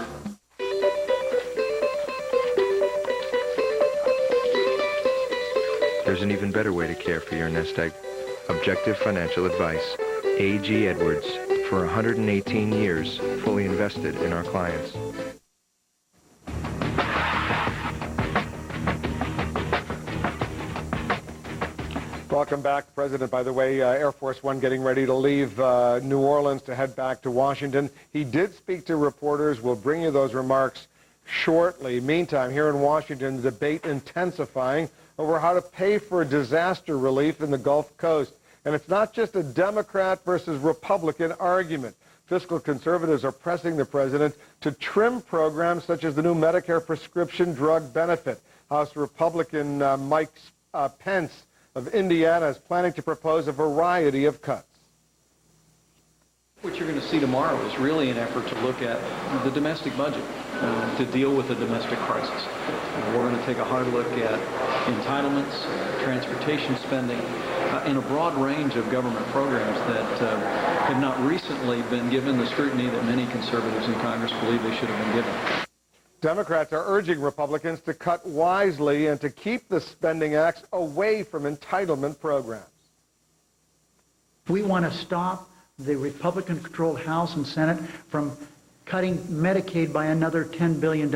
[SPEAKER 7] There's an even better way to care for your nest egg. Objective financial advice. A.G. Edwards, for 118 years, fully invested in our clients.
[SPEAKER 2] Welcome back, President. By the way, Air Force One getting ready to leave New Orleans to head back to Washington. He did speak to reporters. We'll bring you those remarks shortly. Meantime, here in Washington, the debate intensifying over how to pay for disaster relief in the Gulf Coast. And it's not just a Democrat versus Republican argument. Fiscal conservatives are pressing the president to trim programs such as the new Medicare prescription drug benefit. House Republican Mike Pence of Indiana is planning to propose a variety of cuts.
[SPEAKER 14] What you're going to see tomorrow is really an effort to look at the domestic budget to deal with the domestic crisis. We're going to take a hard look at entitlements, transportation spending, and a broad range of government programs that have not recently been given the scrutiny that many conservatives in Congress believe they should have been given.
[SPEAKER 2] Democrats are urging Republicans to cut wisely and to keep the spending acts away from entitlement programs.
[SPEAKER 15] We want to stop the Republican-controlled House and Senate from cutting Medicaid by another $10 billion.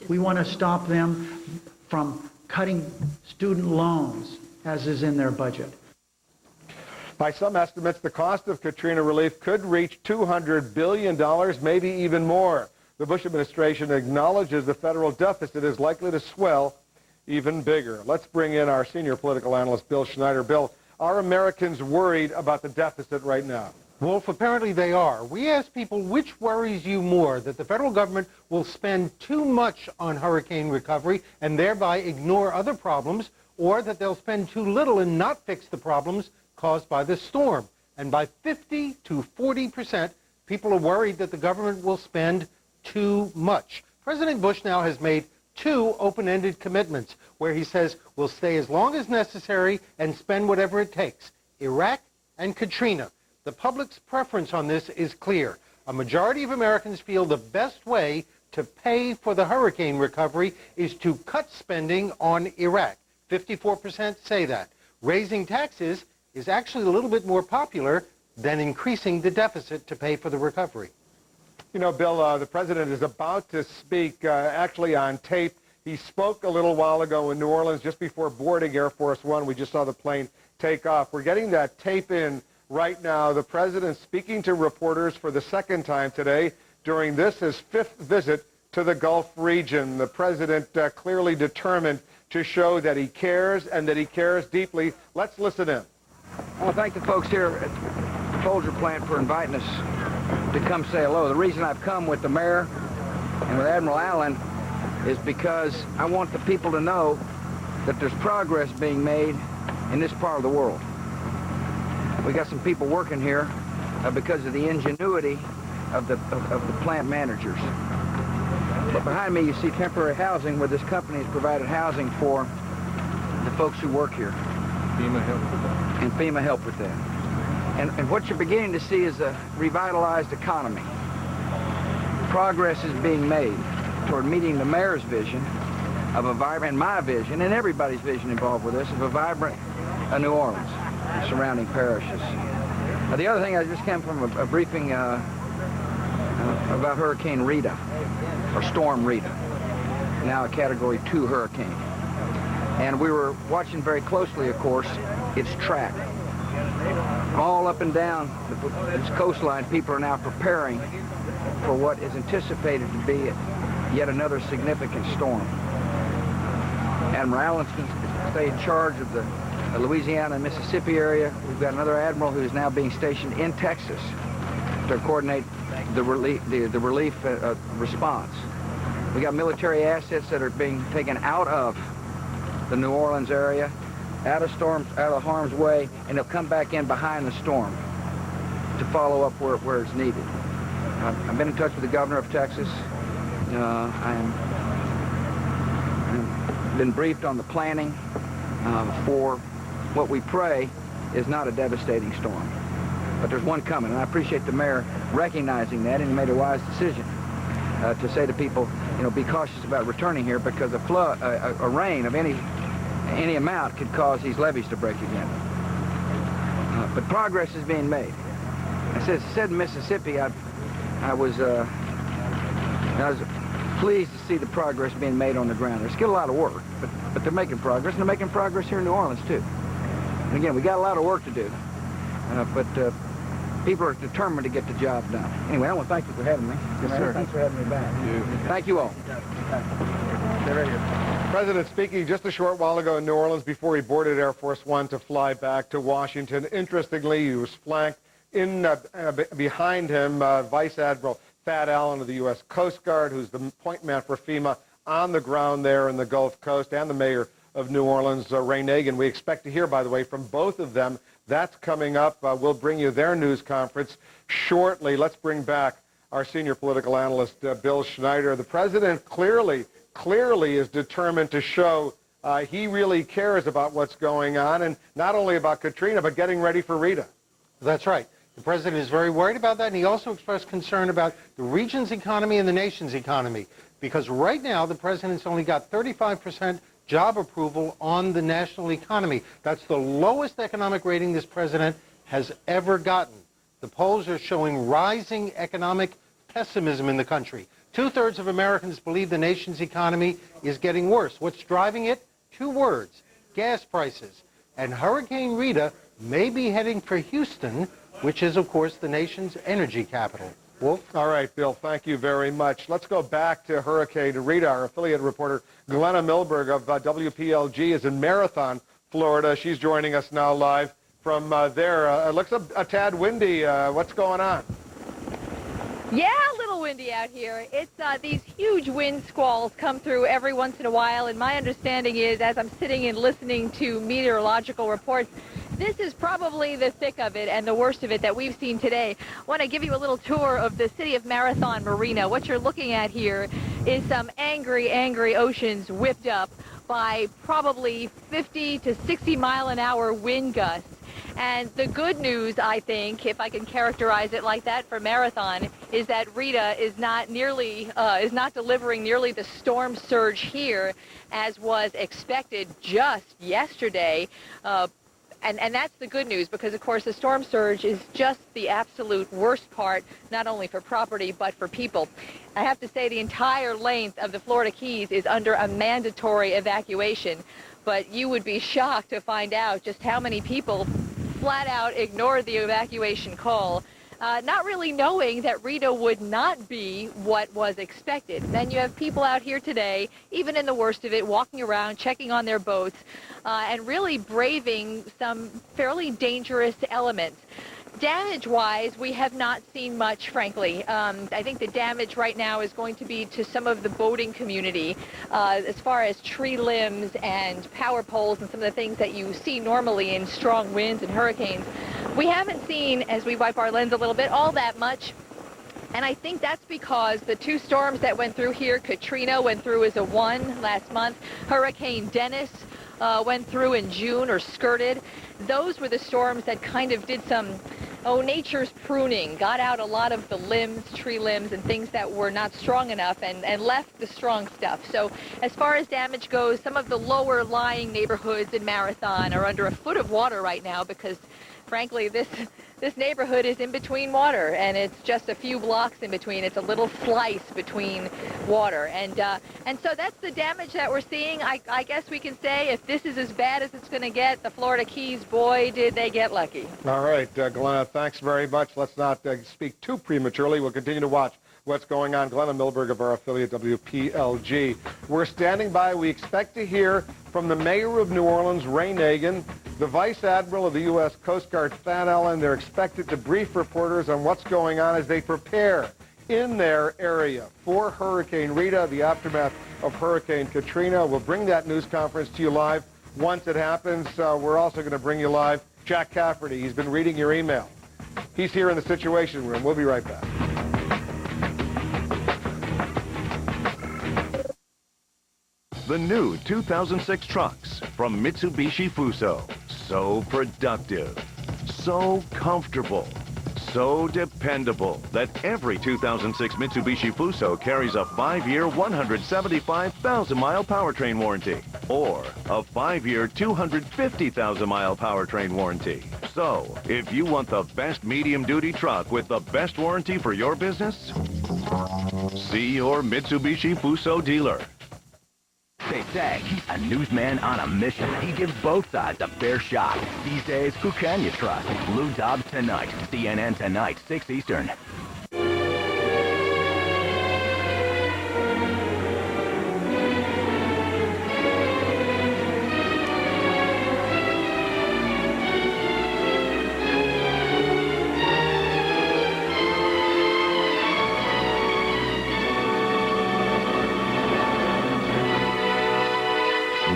[SPEAKER 15] We want to stop them from cutting student loans, as is in their budget.
[SPEAKER 2] By some estimates, the cost of Katrina relief could reach $200 billion, maybe even more. The Bush administration acknowledges the federal deficit is likely to swell even bigger. Let's bring in our senior political analyst, Bill Schneider. Bill, are Americans worried about the deficit right now?
[SPEAKER 20] Wolf, apparently they are. We asked people which worries you more, that the federal government will spend too much on hurricane recovery and thereby ignore other problems, or that they'll spend too little and not fix the problems caused by the storm. And by 50 to 40%, people are worried that the government will spend too much. President Bush now has made two open-ended commitments where he says we'll stay as long as necessary and spend whatever it takes. Iraq and Katrina. The public's preference on this is clear. A majority of Americans feel the best way to pay for the hurricane recovery is to cut spending on Iraq. 54% say that. Raising taxes is actually a little bit more popular than increasing the deficit to pay for the recovery.
[SPEAKER 2] You know, Bill, the president is about to speak actually on tape. He spoke a little while ago in New Orleans just before boarding Air Force One. We just saw the plane take off. We're getting that tape in right now. The president speaking to reporters for the second time today during this, his 5th visit to the Gulf region. The president clearly determined to show that he cares and that he cares deeply. Let's listen in.
[SPEAKER 16] I want to thank the folks here at the Folger plant for inviting us to come say hello. The reason I've come with the mayor and with Admiral Allen is because I want the people to know that there's progress being made in this part of the world. We got some people working here because of the ingenuity of the plant managers. But behind me you see temporary housing where this company has provided housing for the folks who work here.
[SPEAKER 9] FEMA helped with that.
[SPEAKER 16] And FEMA helped with that. And what you're beginning to see is a revitalized economy. Progress is being made toward meeting the mayor's vision of a vibrant, and my vision, and everybody's vision involved with this, of a vibrant New Orleans and surrounding parishes. The other thing, I just came from a briefing about Hurricane Rita, or Storm Rita, now a Category 2 hurricane. And we were watching very closely, of course, its track. All up and down its coastline, people are now preparing for what is anticipated to be yet another significant storm. Admiral Allen's going to stay in charge of the Louisiana and Mississippi area. We've got another admiral who is now being stationed in Texas to coordinate the relief response. We got military assets that are being taken out of the New Orleans area, out of harm's way, and they'll come back in behind the storm to follow up where it's needed. I've been in touch with the governor of Texas. I've been briefed on the planning for what we pray is not a devastating storm. But there's one coming, and I appreciate the mayor recognizing that, and he made a wise decision to say to people, you know, be cautious about returning here because a rain of any amount could cause these levees to break again. But progress is being made. I said in Mississippi, I was pleased to see the progress being made on the ground. There's still a lot of work, but they're making progress, and they're making progress here in New Orleans, too. And again, we got a lot of work to do, but people are determined to get the job done. Anyway, I want to thank you for having me.
[SPEAKER 2] Yes, sir.
[SPEAKER 16] Thanks for having me back. Thank you all.
[SPEAKER 2] President speaking just a short while ago in New Orleans before he boarded Air Force One to fly back to Washington. Interestingly, he was flanked behind him, Vice Admiral Thad Allen of the U.S. Coast Guard, who's the point man for FEMA on the ground there in the Gulf Coast, and the mayor of New Orleans, Ray Nagin. We expect to hear, by the way, from both of them. That's coming up. We'll bring you their news conference shortly. Let's bring back our senior political analyst, Bill Schneider. The president clearly is determined to show he really cares about what's going on, and not only about Katrina, but getting ready for Rita.
[SPEAKER 20] That's right. The president is very worried about that, and he also expressed concern about the region's economy and the nation's economy, because right now the president's only got 35% job approval on the national economy. That's the lowest economic rating this president has ever gotten. The polls are showing rising economic pessimism in the country. 2/3 of Americans believe the nation's economy is getting worse. What's driving it? 2 words: gas prices. And Hurricane Rita may be heading for Houston, which is, of course, the nation's energy capital. Wolf?
[SPEAKER 2] All right, Bill, thank you very much. Let's go back to Hurricane Rita. Our affiliate reporter, Glenna Milberg of WPLG, is in Marathon, Florida. She's joining us now live from there. It looks a tad windy. What's going on?
[SPEAKER 5] Yeah, a little windy out here. It's these huge wind squalls come through every once in a while, and my understanding is, as I'm sitting and listening to meteorological reports, this is probably the thick of it and the worst of it that we've seen today. I want to give you a little tour of the city of Marathon Marina. What you're looking at here is some angry, angry oceans whipped up by probably 50 to 60 mile an hour wind gusts. And the good news, I think, if I can characterize it like that for Marathon, is that Rita is not delivering nearly the storm surge here as was expected just yesterday. And that's the good news, because, of course, the storm surge is just the absolute worst part, not only for property but for people. I have to say the entire length of the Florida Keys is under a mandatory evacuation, but you would be shocked to find out just how many people flat out ignored the evacuation call, not really knowing that Rita would not be what was expected. Then you have people out here today, even in the worst of it, walking around, checking on their boats, and really braving some fairly dangerous elements. Damage-wise, we have not seen much, frankly. I think the damage right now is going to be to some of the boating community, as far as tree limbs and power poles and some of the things that you see normally in strong winds and hurricanes. We haven't seen, as we wipe our lens a little bit, all that much. And I think that's because the two storms that went through here, Katrina went through as a 1 last month, Hurricane Dennis went through in June, or skirted. Those were the storms that kind of did some, nature's pruning, got out a lot of the limbs, tree limbs, and things that were not strong enough, and left the strong stuff. So as far as damage goes, some of the lower lying neighborhoods in Marathon are under a foot of water right now because, frankly, this neighborhood is in between water, and it's just a few blocks in between. It's a little slice between water, and so that's the damage that we're seeing. I guess we can say, if this is as bad as it's going to get, the Florida Keys, boy, did they get lucky.
[SPEAKER 2] All right, Glenna, thanks very much. Let's not speak too prematurely. We'll continue to watch what's going on. Glenna Milberg of our affiliate WPLG. We're standing by. We expect to hear from the mayor of New Orleans, Ray Nagin, the Vice Admiral of the U.S. Coast Guard, Fat Ellen. They're expected to brief reporters on what's going on as they prepare in their area for Hurricane Rita, the aftermath of Hurricane Katrina. We'll bring that news conference to you live once it happens. We're also going to bring you live Jack Cafferty. He's been reading your email. He's here in the Situation Room. We'll be right back.
[SPEAKER 3] The new 2006 trucks from Mitsubishi Fuso. So productive, so comfortable, so dependable that every 2006 Mitsubishi Fuso carries a 5-year, 175,000-mile powertrain warranty or a 5-year, 250,000-mile powertrain warranty. So, if you want the best medium-duty truck with the best warranty for your business, see your Mitsubishi Fuso dealer.
[SPEAKER 18] They say he's a newsman on a mission. He gives both sides a fair shot. These days, who can you trust? Lou Dobbs tonight. CNN tonight, 6 Eastern.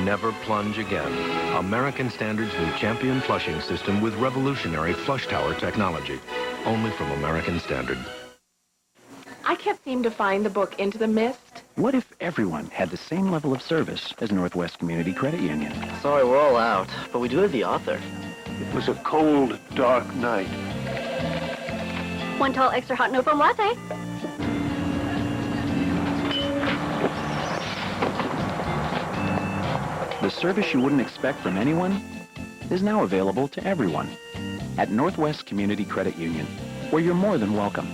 [SPEAKER 7] Never plunge again. American Standard's new Champion flushing system with revolutionary flush tower technology. Only from American Standard.
[SPEAKER 22] I can't seem to find the book Into the Mist.
[SPEAKER 23] What if everyone had the same level of service as Northwest Community Credit Union?
[SPEAKER 25] Sorry, we're all out, but we do have the author.
[SPEAKER 26] It was a cold, dark night.
[SPEAKER 12] 1 tall extra hot no foam latte.
[SPEAKER 23] The service you wouldn't expect from anyone is now available to everyone at Northwest Community Credit Union, where you're more than welcome.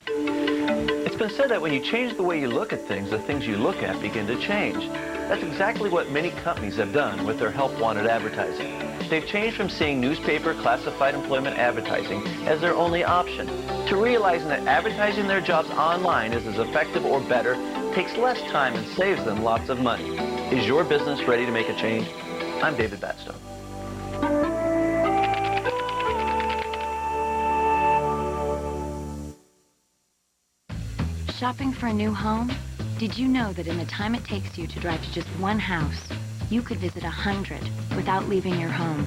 [SPEAKER 27] It's been said that when you change the way you look at things, the things you look at begin to change. That's exactly what many companies have done with their help wanted advertising. They've changed from seeing newspaper classified employment advertising as their only option to realizing that advertising their jobs online is as effective or better, takes less time, and saves them lots of money. Is your business ready to make a change? I'm David Batstone.
[SPEAKER 13] Shopping for a new home? Did you know that in the time it takes you to drive to just one house, you could visit 100 without leaving your home?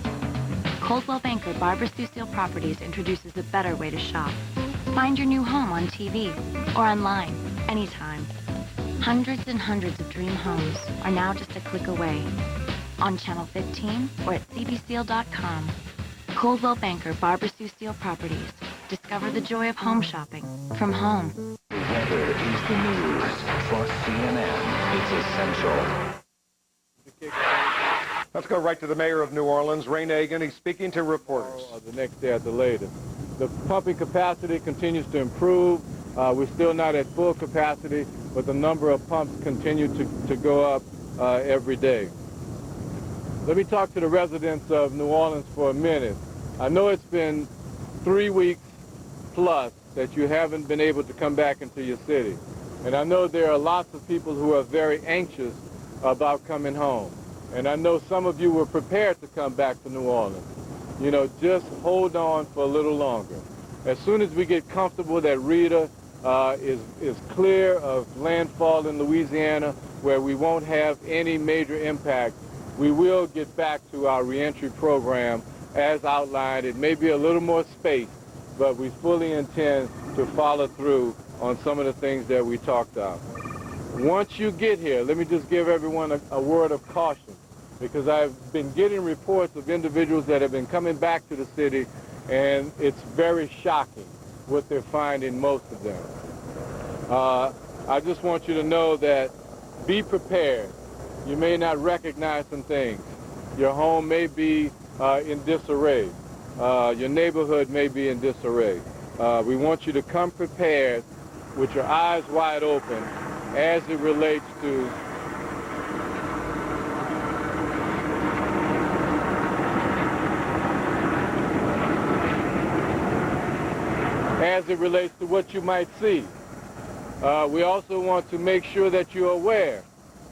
[SPEAKER 13] Coldwell Banker Barbara Sue Steele Properties introduces a better way to shop. Find your new home on TV or online, anytime. Hundreds and hundreds of dream homes are now just a click away. On Channel 15 or at cbsteel.com. Coldwell Banker Barbara Sue Steele Properties. Discover the joy of home shopping from home.
[SPEAKER 19] Weather is the news. For CNN, it's essential.
[SPEAKER 2] Let's go right to the mayor of New Orleans, Ray Nagin. He's speaking to reporters.
[SPEAKER 1] The next day at the latest. The pumping capacity continues to improve. We're still not at full capacity, but the number of pumps continue to go up every day. Let me talk to the residents of New Orleans for a minute. I know it's been 3 weeks plus that you haven't been able to come back into your city. And I know there are lots of people who are very anxious about coming home. And I know some of you were prepared to come back to New Orleans. You know, just hold on for a little longer. As soon as we get comfortable that Rita is clear of landfall in Louisiana, where we won't have any major impact, we will get back to our reentry program as outlined. It may be a little more space, but we fully intend to follow through on some of the things that we talked about. Once you get here, let me just give everyone a word of caution, because I've been getting reports of individuals that have been coming back to the city, and it's very shocking what they're finding, most of them. I just want you to know that be prepared. You may not recognize some things. Your home may be in disarray. Your neighborhood may be in disarray. We want you to come prepared with your eyes wide open as it relates to what you might see. We also want to make sure that you're aware.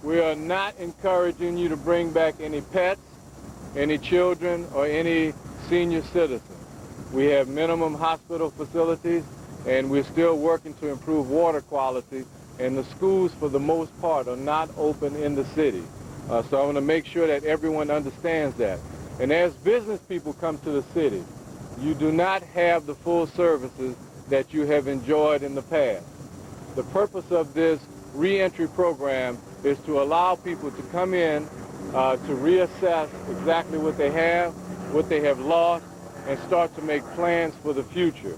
[SPEAKER 1] We are not encouraging you to bring back any pets, any children, or any senior citizens. We have minimum hospital facilities, and we're still working to improve water quality, and the schools, for the most part, are not open in the city. So I want to make sure that everyone understands that. And as business people come to the city, you do not have the full services that you have enjoyed in the past. The purpose of this reentry program is to allow people to come in, to reassess exactly what they have lost, and start to make plans for the future.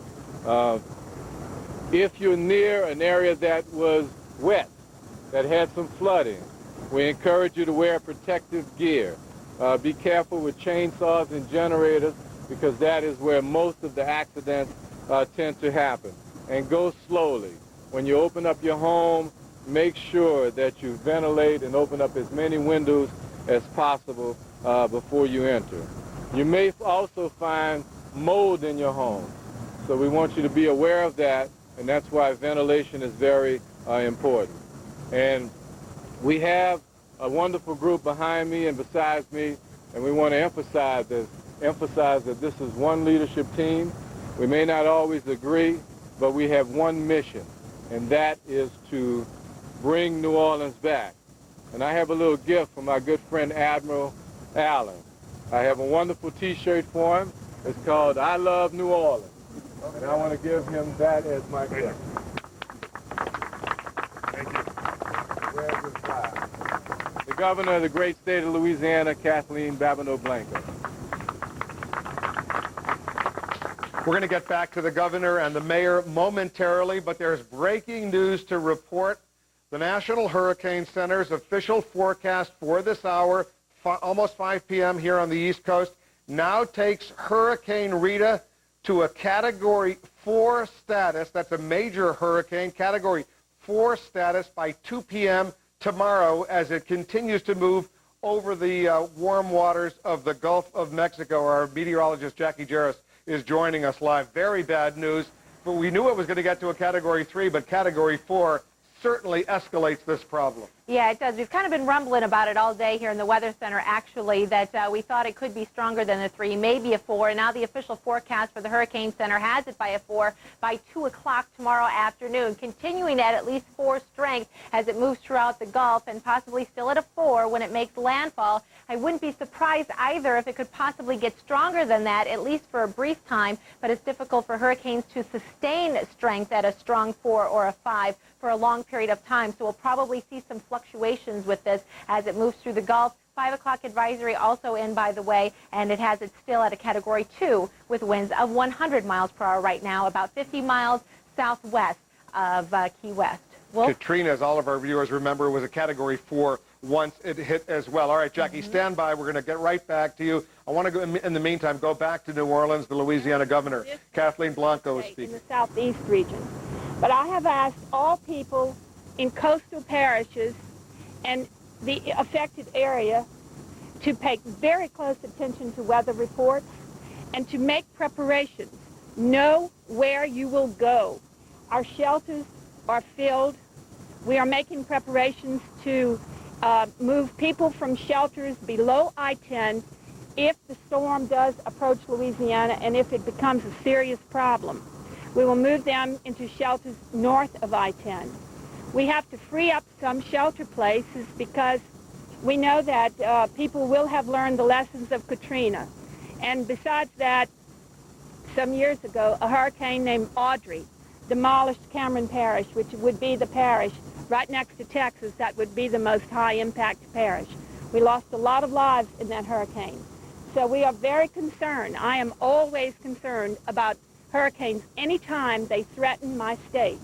[SPEAKER 1] If you're near an area that was wet, that had some flooding, we encourage you to wear protective gear. Be careful with chainsaws and generators, because that is where most of the accidents tend to happen. And go slowly. When you open up your home, make sure that you ventilate and open up as many windows as possible before you enter. You may also find mold in your home, so we want you to be aware of that, and that's why ventilation is very important. And we have a wonderful group behind me and besides me, and we want to emphasize that this is one leadership team. We may not always agree, but we have one mission, and that is to bring New Orleans back. And I have a little gift from my good friend Admiral Allen. I have a wonderful T-shirt for him. It's called I Love New Orleans. And I want to give him that as my gift. Thank you. Where's his file? The governor of the great state of Louisiana, Kathleen Babineau-Blanco.
[SPEAKER 2] We're going to get back to the governor and the mayor momentarily, but there's breaking news to report. The National Hurricane Center's official forecast for this hour, almost 5 p.m. here on the East Coast, now takes Hurricane Rita to a Category 4 status. That's a major hurricane, Category 4 status by 2 p.m. tomorrow as it continues to move over the warm waters of the Gulf of Mexico. Our meteorologist, Jackie Jarris, is joining us live. Very bad news. But we knew it was going to get to a Category 3, but Category 4 certainly escalates this problem.
[SPEAKER 5] Yeah, it does. We've kind of been rumbling about it all day here in the Weather Center, actually, that we thought it could be stronger than a 3, maybe a 4. And now the official forecast for the Hurricane Center has it by a 4 by 2 o'clock tomorrow afternoon, continuing at least 4 strength as it moves throughout the Gulf, and possibly still at a 4 when it makes landfall. I wouldn't be surprised either if it could possibly get stronger than that, at least for a brief time, but it's difficult for hurricanes to sustain strength at a strong 4 or a 5 for a long period of time. So we'll probably see some fluctuations with this as it moves through the Gulf. 5 o'clock advisory also in, by the way, and it has it still at a Category 2 with winds of 100 miles per hour right now, about 50 miles southwest of Key West. Wolf?
[SPEAKER 2] Katrina, as all of our viewers remember, was a Category 4 once it hit as well. All right, Jackie, stand by. We're going to get right back to you. I want to, go, in the meantime, go back to New Orleans. The Louisiana governor, Kathleen Blanco, is speaking.
[SPEAKER 4] In the southeast region. But I have asked all people in coastal parishes and the affected area to pay very close attention to weather reports and to make preparations. Know where you will go. Our shelters are filled. We are making preparations to move people from shelters below I-10 if the storm does approach Louisiana and if it becomes a serious problem. We will move them into shelters north of I-10. We have to free up some shelter places because we know that people will have learned the lessons of Katrina. And besides that, some years ago, a hurricane named Audrey demolished Cameron Parish, which would be the parish right next to Texas that would be the most high-impact parish. We lost a lot of lives in that hurricane. So we are very concerned. I am always concerned about hurricanes anytime they threaten my state.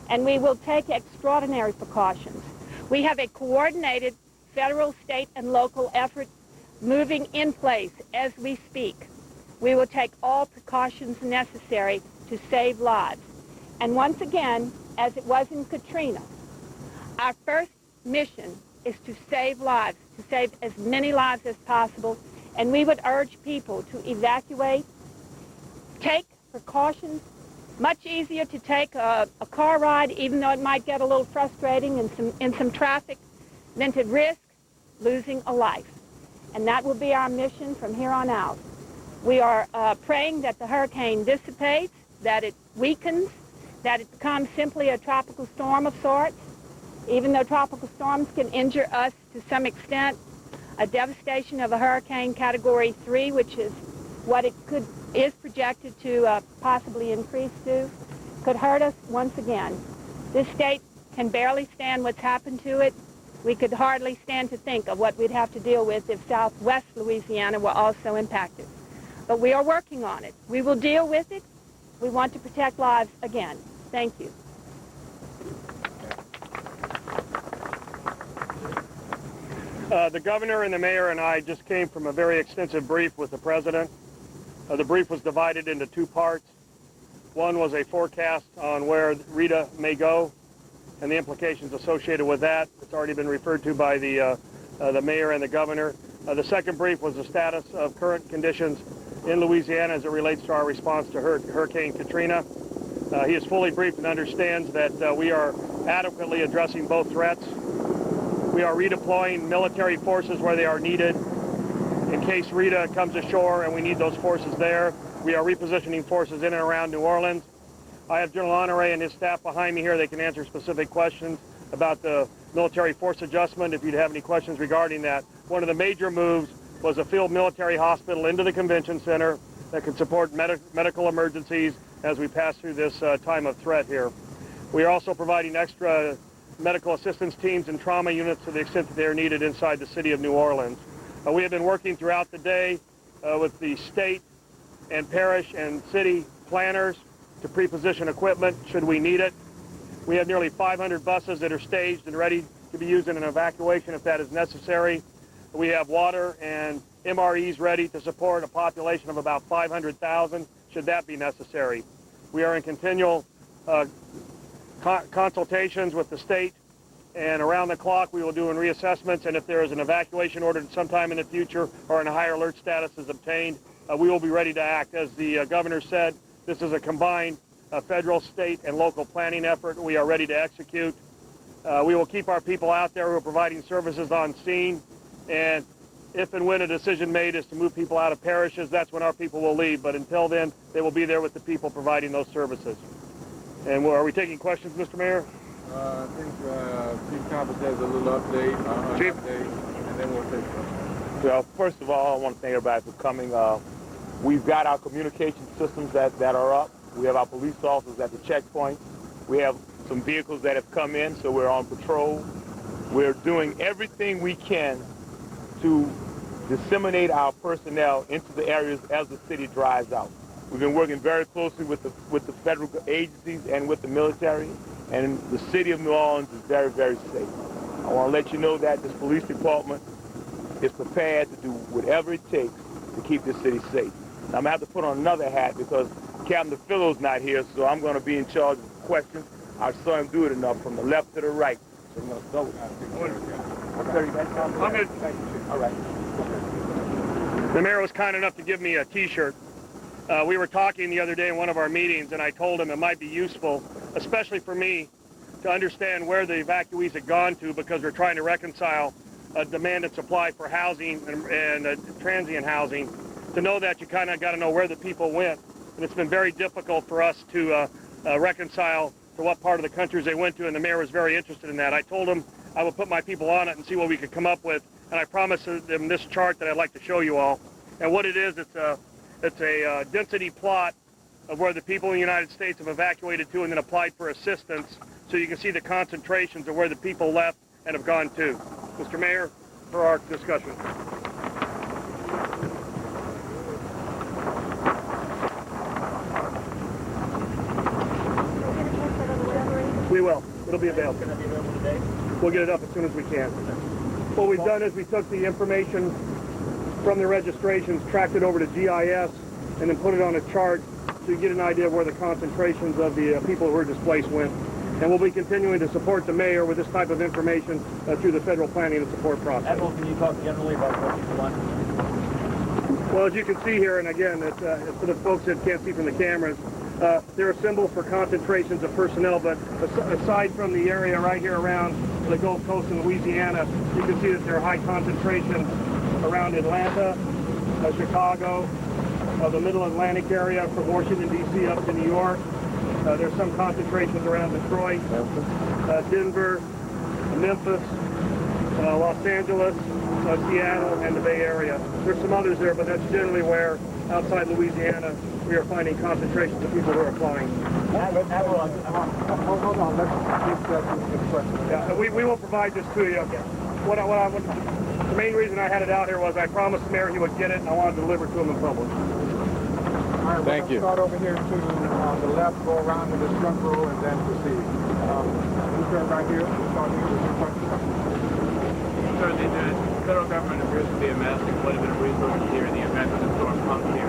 [SPEAKER 4] And we will take extraordinary precautions. We have a coordinated federal, state, and local effort moving in place as we speak. We will take all precautions necessary to save lives. And once again, as it was in Katrina, our first mission is to save lives, to save as many lives as possible. And we would urge people to evacuate, take precautions. Much easier to take a car ride, even though it might get a little frustrating in some traffic, than to risk losing a life. And that will be our mission from here on out. We are praying that the hurricane dissipates, that it weakens, that it becomes simply a tropical storm of sorts. Even though tropical storms can injure us to some extent, a devastation of a hurricane category 3, which is what it is projected to possibly increase to, could hurt us once again. This state can barely stand what's happened to it. We could hardly stand to think of what we'd have to deal with if southwest Louisiana were also impacted. But we are working on it. We will deal with it. We want to protect lives again. Thank you.
[SPEAKER 6] The governor and the mayor and I just came from a very extensive brief with the president. The brief was divided into two parts. One was a forecast on where Rita may go and the implications associated with that. It's already been referred to by the mayor and the governor. The second brief was the status of current conditions in Louisiana as it relates to our response to Hurricane Katrina. He is fully briefed and understands that we are adequately addressing both threats. We are redeploying military forces where they are needed. In case Rita comes ashore and we need those forces there, we are repositioning forces in and around New Orleans. I have General Honore and his staff behind me here. They can answer specific questions about the military force adjustment if you'd have any questions regarding that. One of the major moves was a field military hospital into the convention center that can support medical emergencies as we pass through this time of threat here. We are also providing extra medical assistance teams and trauma units to the extent that they are needed inside the city of New Orleans. We have been working throughout the day with the state and parish and city planners to pre-position equipment should we need it. We have nearly 500 buses that are staged and ready to be used in an evacuation if that is necessary. We have water and MREs ready to support a population of about 500,000 should that be necessary. We are in continual consultations with the state, and around the clock we will do reassessments, and if there is an evacuation ordered sometime in the future or a higher alert status is obtained, we will be ready to act. As the governor said, this is a combined federal, state, and local planning effort. We are ready to execute. We will keep our people out there who are providing services on scene, and if and when a decision made is to move people out of parishes, that's when our people will leave. But until then, they will be there with the people providing those services. And are we taking questions, Mr. Mayor?
[SPEAKER 1] I think Chief Compass has a little update,
[SPEAKER 8] Chief.
[SPEAKER 1] and then we'll take questions.
[SPEAKER 8] Well, first of all, I want to thank everybody for coming. We've got our communication systems that are up. We have our police officers at the checkpoint. We have some vehicles that have come in, so we're on patrol. We're doing everything we can to disseminate our personnel into the areas as the city dries out. We've been working very closely with the federal agencies and with the military, and the city of New Orleans is very, very safe. I want to let you know that this police department is prepared to do whatever it takes to keep this city safe. Now, I'm going to have to put on another hat because Captain DeFillo's not here, so I'm going to be in charge of the questions. I saw him do it enough from the left to the right. So I'm going to start with All right.
[SPEAKER 6] The mayor was kind enough to give me a T-shirt. We were talking the other day in one of our meetings, and I told him it might be useful, especially for me, to understand where the evacuees had gone to, because we're trying to reconcile demand and supply for housing and transient housing. To know that, you kind of got to know where the people went. And it's been very difficult for us to reconcile to what part of the countries they went to, and the mayor was very interested in that. I told him I would put my people on it and see what we could come up with, and I promised them this chart that I'd like to show you all. And what it is, it's a density plot of where the people in the United States have evacuated to and then applied for assistance, so you can see the concentrations of where the people left and have gone to. Mr. Mayor, for our discussion. We will. It'll be available. It's going to be available today? We'll get it up as soon as we can. What we've done is we took the information from the registrations, tracked it over to GIS, and then put it on a chart so you get an idea of where the concentrations of the people who were displaced went. And we'll be continuing to support the mayor with this type of information through the federal planning and support process.
[SPEAKER 10] Admiral, can you talk generally about what you want?
[SPEAKER 6] Well, as you can see here, and again, it's for the folks that can't see from the cameras, there are symbols for concentrations of personnel, but aside from the area right here around the Gulf Coast in Louisiana, you can see that there are high concentrations around Atlanta, Chicago, the Middle Atlantic area from Washington, D.C. up to New York. There's some concentrations around Detroit, Denver, Memphis, Los Angeles, Seattle, and the Bay Area. There's some others there, but that's generally where, outside Louisiana, we are finding concentrations of people who are applying.
[SPEAKER 10] Hold on, let's this question.
[SPEAKER 6] Yeah, we will provide this to you. The main reason I had it out here was I promised the mayor he would get it, and I wanted to deliver it to him in public.
[SPEAKER 10] All right,
[SPEAKER 1] Thank you.
[SPEAKER 10] Start over here to the left, go around to the front row, and then proceed. You turn right here. Start here with your question.
[SPEAKER 11] Certainly, the federal government appears to be amassing quite a bit of resources here in the event that the storm comes here.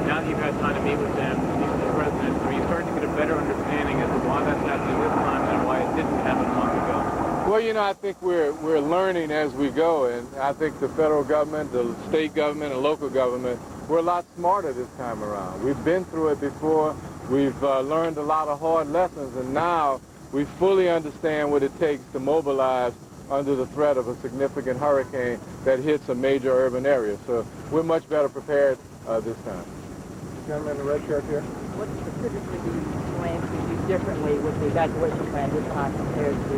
[SPEAKER 11] Now that you've had time to meet with them, meet with the president, are you starting to get a better understanding as to why that's happening this time and why it didn't happen a month ago?
[SPEAKER 1] Well, you know, I think we're learning as we go, and I think the federal government, the state government, and local government, we're a lot smarter this time around. We've been through it before. We've learned a lot of hard lessons, and now we fully understand what it takes to mobilize under the threat of a significant hurricane that hits a major urban area. So we're much better prepared this time.
[SPEAKER 10] Gentleman in the red shirt here.
[SPEAKER 14] What specifically do you plan to do differently with the evacuation plan this time compared to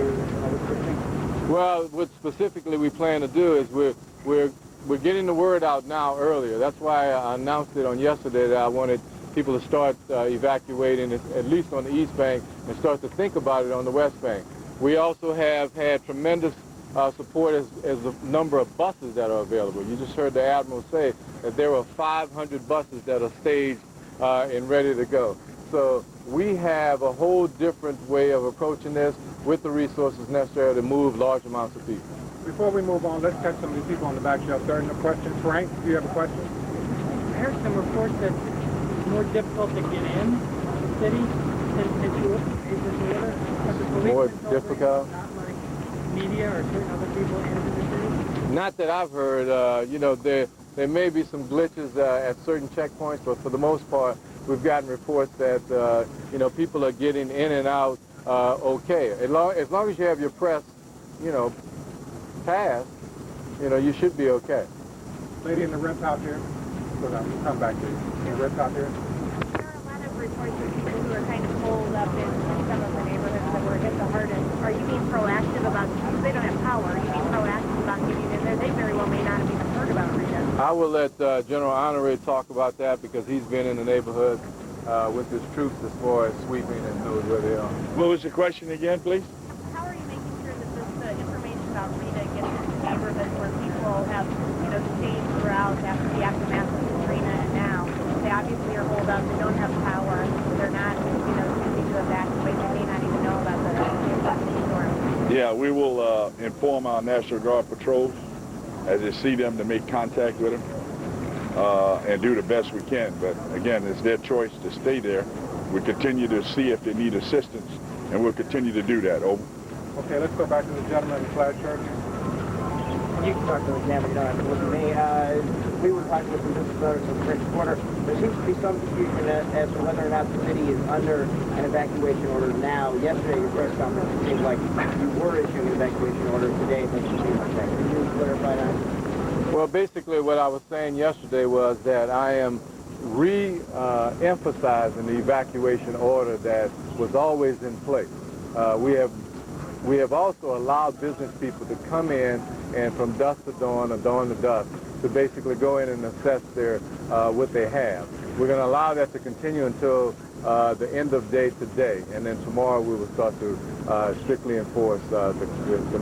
[SPEAKER 14] with
[SPEAKER 1] Well, what specifically we plan to do is we're getting the word out now earlier. That's why I announced it on yesterday that I wanted people to start evacuating at least on the East Bank and start to think about it on the West Bank. We also have had tremendous support as the number of buses that are available. You just heard the Admiral say that there were 500 buses that are staged and ready to go. So we have a whole different way of approaching this with the resources necessary to move large amounts of people.
[SPEAKER 10] Before we move on, let's catch some of these people on the back shelf. Starting the questions. Frank, do you have a question?
[SPEAKER 15] I heard some reports that it's more difficult to get in the city than to
[SPEAKER 1] More difficult?
[SPEAKER 15] not like media or certain other people into the city?
[SPEAKER 1] Not that I've heard. You know, there may be some glitches at certain checkpoints, but for the most part, we've gotten reports that, you know, people are getting in and out okay. As long as you have your press, you know, pass, you know, you should be okay.
[SPEAKER 10] Lady in the red top here. Come back to you. In the red top here.
[SPEAKER 17] There are a lot of reports of people who are kind of holed up in some of the neighborhoods that were hit the hardest. Are you being proactive about, because they don't have power, are you being proactive about getting in there? They very well may not have even heard about Rita.
[SPEAKER 1] I will let General Honore talk about that because he's been in the neighborhood with his troops as far as sweeping and knows where they are.
[SPEAKER 8] What was the question again, please?
[SPEAKER 17] How are you making sure that the information about Rita gets into neighborhoods where people have, you know, stayed throughout after the aftermath of Katrina and now? They obviously are holed up, they don't have power, they're not, you know, choosing to evacuate, they may not even know about the impact of the storm.
[SPEAKER 8] Yeah,
[SPEAKER 3] Yeah, we will inform our National Guard patrols as they see them to make contact with them and do the best we can. But again, it's their choice to stay there. We continue to see if they need assistance, and we'll continue to do that. Over.
[SPEAKER 10] Okay, let's go back to the gentleman in the plaid shirt.
[SPEAKER 9] You can talk to the camera, you don't have to look at me. We were talking with some business owners in the French Quarter. There seems to be some confusion as to whether or not the city is under an evacuation order now. Yesterday, your press conference, it seemed like you were issuing an evacuation order. Today, it doesn't seem like that. Can you clarify that?
[SPEAKER 1] Well, basically what I was saying yesterday was that I am re-emphasizing the evacuation order that was always in place. We have also allowed business people to come in and from dusk to dawn or dawn to dusk to basically go in and assess their what they have. We're going to allow that to continue until the end of day today, and then tomorrow we will start to strictly enforce the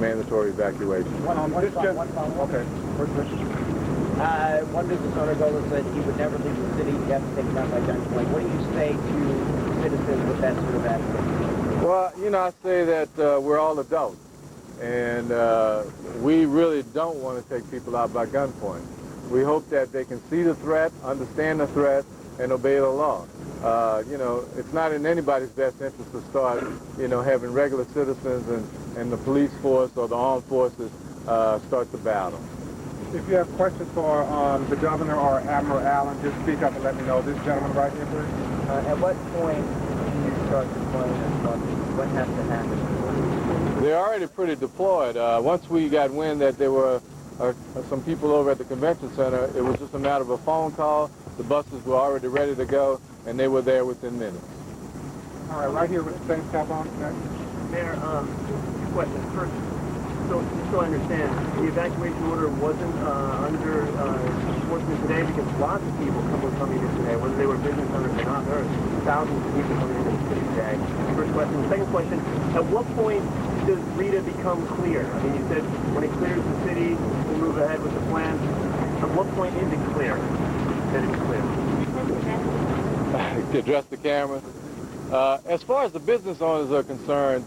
[SPEAKER 1] mandatory evacuation.
[SPEAKER 10] Okay.
[SPEAKER 9] One business owner told us that he would never leave the city. You have to take him out by gunpoint. What do you say to citizens with that sort of attitude?
[SPEAKER 1] Well, you know, I say that we're all adults, and we really don't want to take people out by gunpoint. We hope that they can see the threat, understand the threat, and obey the law. You know, it's not in anybody's best interest to start, you know, having regular citizens and the police force or the armed forces start the battle.
[SPEAKER 10] If you have questions for the governor or Admiral Allen, just speak up and let me know. This gentleman right here, please.
[SPEAKER 9] At what point do you start deploying this money? What has to happen?
[SPEAKER 1] They're already pretty deployed. Once we got wind that there were some people over at the convention center, it was just a matter of a phone call. The buses were already ready to go, and they were there within minutes.
[SPEAKER 10] All right, right here with the same cap on. Okay.
[SPEAKER 6] Mayor, two questions. First, so I understand, the evacuation order wasn't under enforcement today because lots of people were coming in today, whether they were business owners or not. There are thousands of people coming into the city today. First question. The second question, at what point does Rita become clear? I mean, you said when it clears the city, we'll move ahead with the plan. At what point is it clear that it's clear?
[SPEAKER 1] To address the camera. As far as the business owners are concerned,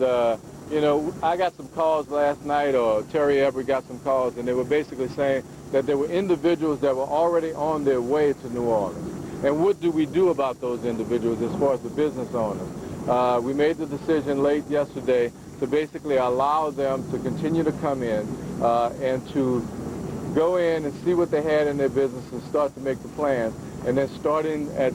[SPEAKER 1] you know, I got some calls last night, or Terry Everett got some calls, and they were basically saying that there were individuals that were already on their way to New Orleans. And what do we do about those individuals as far as the business owners? We made the decision late yesterday to basically allow them to continue to come in and to go in and see what they had in their business and start to make the plans. And then starting at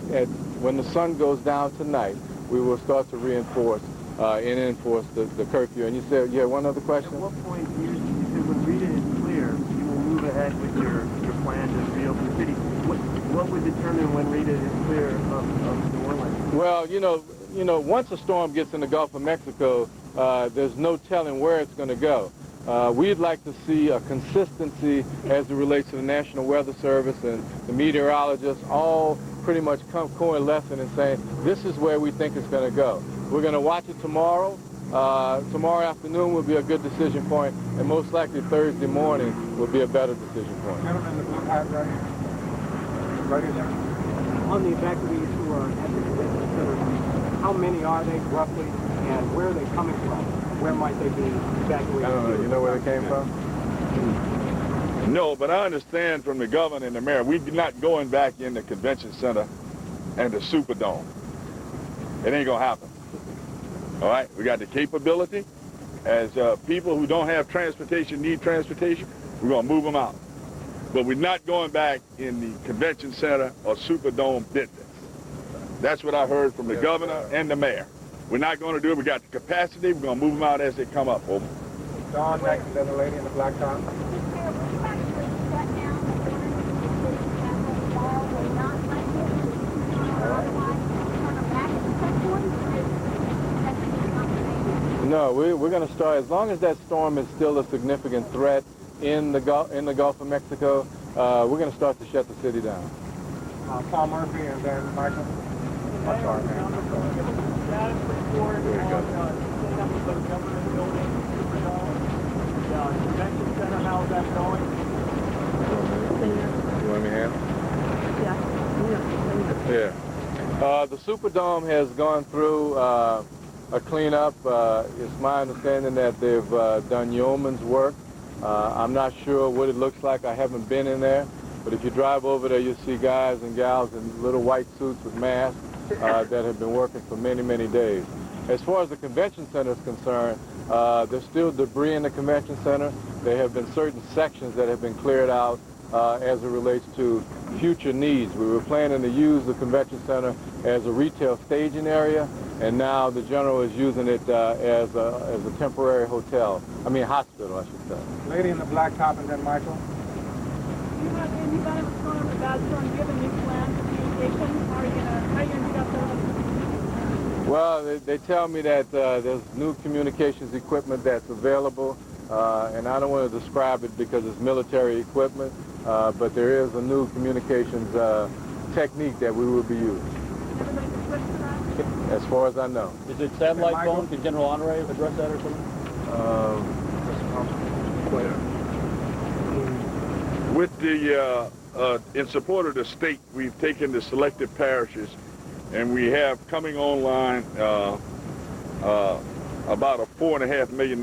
[SPEAKER 1] when the sun goes down tonight, we will start to reinforce and enforce the curfew. And you said, yeah, one other question?
[SPEAKER 6] At what point, you said when Rita is clear, you will move ahead with your plan to reopen the city. What would determine when Rita is clear of New Orleans?
[SPEAKER 1] Well, you know, once a storm gets in the Gulf of Mexico, there's no telling where it's going to go. We'd like to see a consistency as it relates to the National Weather Service and the meteorologists all pretty much come coalescing and saying, this is where we think it's going to go. We're going to watch it tomorrow. Tomorrow afternoon will be a good decision point, and most likely Thursday morning will be a better decision point.
[SPEAKER 10] On the evacuees who are at the convention center, how many are they roughly, and where are they coming from? Where might they be evacuated?
[SPEAKER 1] I don't know. You know where they came from?
[SPEAKER 3] No, but I understand from the governor and the mayor, we're not going back in the convention center and the Superdome. It ain't going to happen. All right? We got the capability. As people who don't have transportation need transportation, we're going to move them out. But we're not going back in the convention center or Superdome business. That's what I heard from the governor and the mayor. We're not going to do it. We got the capacity. We're going to move them out as they come up. Over.
[SPEAKER 10] Dawn next, then the lady in the black top.
[SPEAKER 1] No, we're going to start, as long as that storm is still a significant threat in the Gulf of Mexico, we're going to start to shut the city down.
[SPEAKER 10] Paul Murphy and then Michael. I'm sorry, man.
[SPEAKER 11] Status report on setting up the government building, Superdome, convention center, how's that going?
[SPEAKER 1] You want me to handle? Yeah. The Superdome has gone through a cleanup. It's my understanding that they've done yeoman's work. I'm not sure what it looks like. I haven't been in there. But if you drive over there, you'll see guys and gals in little white suits with masks that have been working for many, many days. As far as the convention center is concerned, there's still debris in the convention center. There have been certain sections that have been cleared out as it relates to future needs. We were planning to use the convention center as a retail staging area, and now the general is using it as a temporary hotel. I mean hospital, I should say.
[SPEAKER 10] Lady in the black top and then Michael.
[SPEAKER 4] Do you have anybody what's going on with Dobbs? Do you have a new plan for communication? How are you going to do that for?
[SPEAKER 1] Well, they tell me that there's new communications equipment that's available, and I don't want to describe it because it's military equipment, but there is a new communications technique that we will be using. As far as I know.
[SPEAKER 7] Is it satellite phone? Can General Honore address that or something?
[SPEAKER 3] With the, in support of the state, we've taken the selected parishes, and we have coming online about a $4.5 million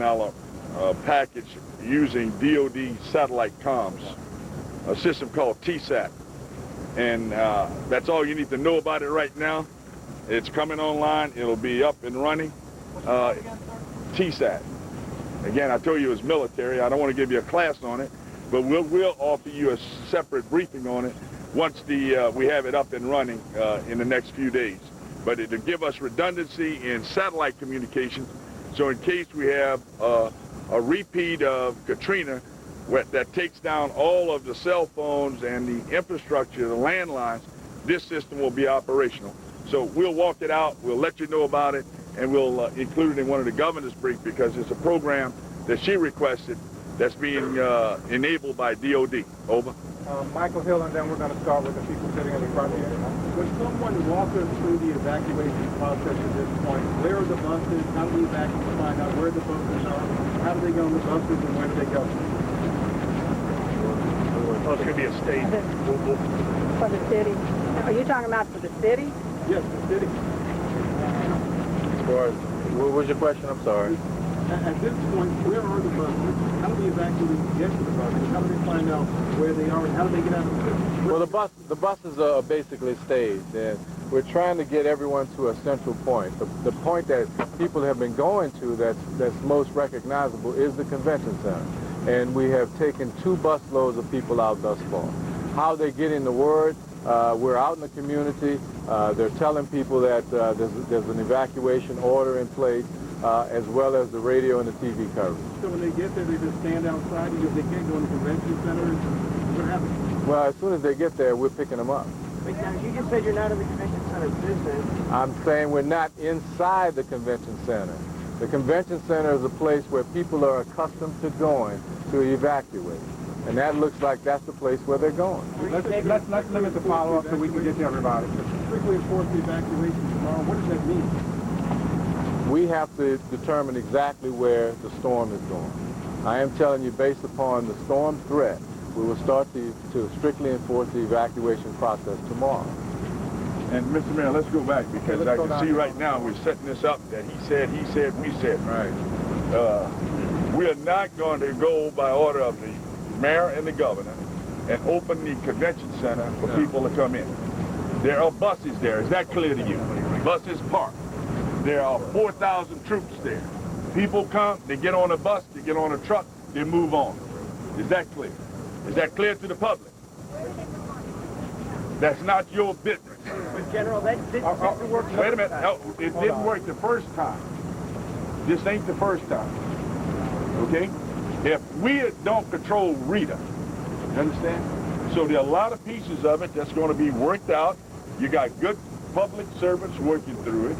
[SPEAKER 3] package using DoD satellite comms, a system called TSAT. And that's all you need to know about it right now. It's coming online. It'll be up and running. TSAT. Again, I told you it's military. I don't want to give you a class on it, but we'll offer you a separate briefing on it once we have it up and running in the next few days. But it'll give us redundancy in satellite communications, so in case we have a repeat of Katrina that takes down all of the cell phones and the infrastructure, the landlines, this system will be operational. So we'll walk it out, we'll let you know about it, and we'll include it in one of the governor's briefs because it's a program that she requested that's being enabled by DoD. Over.
[SPEAKER 10] Michael Hill, and then we're going to start with the people sitting in the front here.
[SPEAKER 16] Would someone walk us through the evacuation process at this point? Where are the buses? How do we evacuate? Find out where the buses are? How do they get on the buses and where do they go?
[SPEAKER 6] Oh, it's going to be a state.
[SPEAKER 4] For the city. Are you talking about for the city?
[SPEAKER 16] Yes, the city.
[SPEAKER 1] As far as, what was your question? I'm sorry.
[SPEAKER 16] At this point, where are the buses? How do we evacuate get to the buses? How do they find out where they are and how do they get out of the city?
[SPEAKER 1] Well, the buses are basically staged, and we're trying to get everyone to a central point. The point that people have been going to that's most recognizable is the convention center. And we have taken 2 bus loads of people out thus far. How they're getting the word, we're out in the community. They're telling people that there's an evacuation order in place, as well as the radio and the TV coverage.
[SPEAKER 16] So when they get there, they just stand outside because they can't go in the convention center? What happens?
[SPEAKER 1] Well, as soon as they get there, we're picking them up.
[SPEAKER 9] Wait, now, you just said you're not in the convention center business.
[SPEAKER 1] I'm saying we're not inside the convention center. The convention center is a place where people are accustomed to going to evacuate. And that looks like that's the place where they're going.
[SPEAKER 10] Let's limit the follow-up so we can get to everybody.
[SPEAKER 16] Strictly enforce the evacuation tomorrow. What does that mean?
[SPEAKER 1] We have to determine exactly where the storm is going. I am telling you, based upon the storm threat, we will start to strictly enforce the evacuation process tomorrow.
[SPEAKER 3] And Mr. Mayor, let's go back because I can see right now we're setting this up that he said, we said.
[SPEAKER 1] Right.
[SPEAKER 3] We are not going to go by order of the mayor and the governor and open the convention center for people to come in. There are buses there. Is that clear to you? Buses parked. There are 4,000 troops there. People come, they get on a bus, they get on a truck, they move on. Is that clear? Is that clear to the public? That's not your business.
[SPEAKER 9] But General, that didn't work.
[SPEAKER 3] Wait a minute. No, it didn't work the first time. This ain't the first time. Okay? If we don't control Rita, you understand? So there are a lot of pieces of it that's going to be worked out. You got good public servants working through it.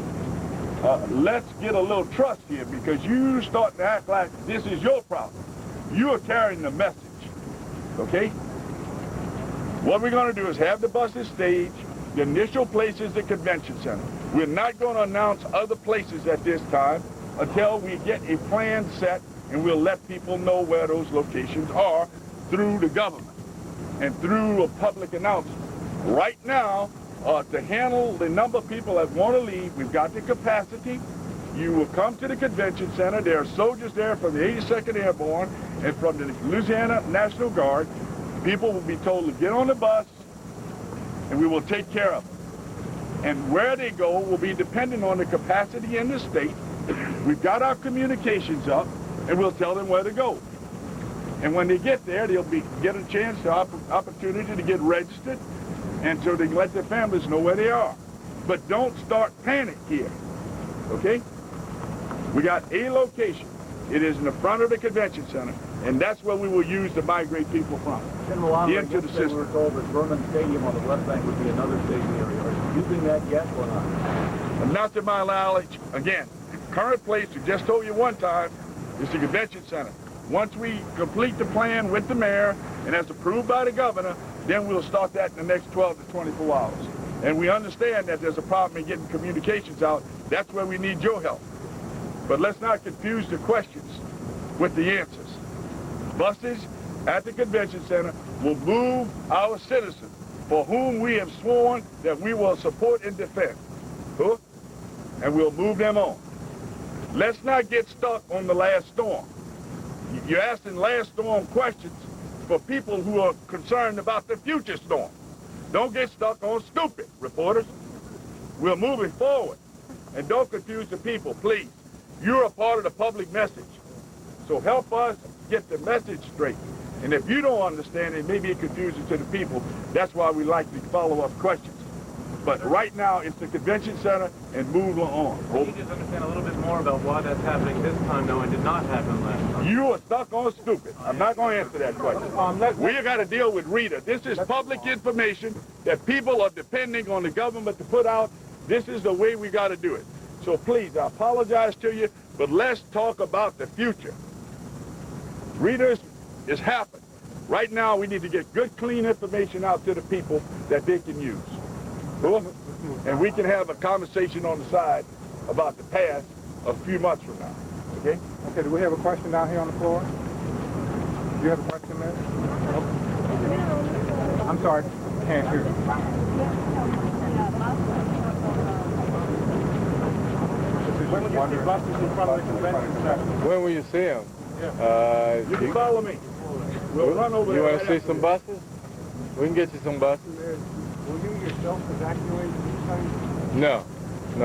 [SPEAKER 3] Let's get a little trust here because you starting to act like this is your problem. You are carrying the message. Okay? What we're going to do is have the buses staged. The initial place is the convention center. We're not going to announce other places at this time until we get a plan set, and we'll let people know where those locations are through the government and through a public announcement. Right now, to handle the number of people that want to leave, we've got the capacity. You will come to the convention center. There are soldiers there from the 82nd Airborne and from the Louisiana National Guard. People will be told to get on the bus, and we will take care of them. And where they go will be dependent on the capacity in the state. We've got our communications up, and we'll tell them where to go. And when they get there, they'll get a chance, opportunity to get registered, and so they can let their families know where they are. But don't start panic here, okay? We got a location. It is in the front of the convention center, and that's where we will use to migrate people from.
[SPEAKER 7] General Honor,
[SPEAKER 3] into the system.
[SPEAKER 7] we were told that Berman Stadium on the west bank would be another staging area. Are you using that yet or not?
[SPEAKER 3] Not to my knowledge. Again, current place, we just told you one time, is the convention center. Once we complete the plan with the mayor and as approved by the governor, then we'll start that in the next 12 to 24 hours. And we understand that there's a problem in getting communications out. That's where we need your help. But let's not confuse the questions with the answers. Buses at the convention center will move our citizens for whom we have sworn that we will support and defend. And we'll move them on. Let's not get stuck on the last storm. You're asking last storm questions for people who are concerned about the future storm. Don't get stuck on stupid, reporters. We're moving forward. And don't confuse the people, please. You're a part of the public message. So help us get the message straight. And if you don't understand it, maybe it confuses to the people. That's why we like the follow-up questions. But right now, it's the convention center and move on.
[SPEAKER 11] Can you just understand a little bit more about why that's happening this time, though, and did not happen last time?
[SPEAKER 3] You are stuck on stupid. I'm not going to answer that question. We got to deal with Rita. This is public information that people are depending on the government to put out. This is the way we got to do it. So please, I apologize to you, but let's talk about the future. Rita is happening. Right now, we need to get good, clean information out to the people that they can use. And we can have a conversation on the side about the past a few months from now. Okay?
[SPEAKER 10] Okay, do we have a question down here on the floor? Do you have a question there? I'm sorry, can't hear you.
[SPEAKER 16] When will you see buses in front of the convention center?
[SPEAKER 1] When will you see them?
[SPEAKER 3] You can follow me. We'll run over there.
[SPEAKER 1] You want to see some buses? We can get you some buses.
[SPEAKER 10] Will you yourself evacuate these things?
[SPEAKER 1] No,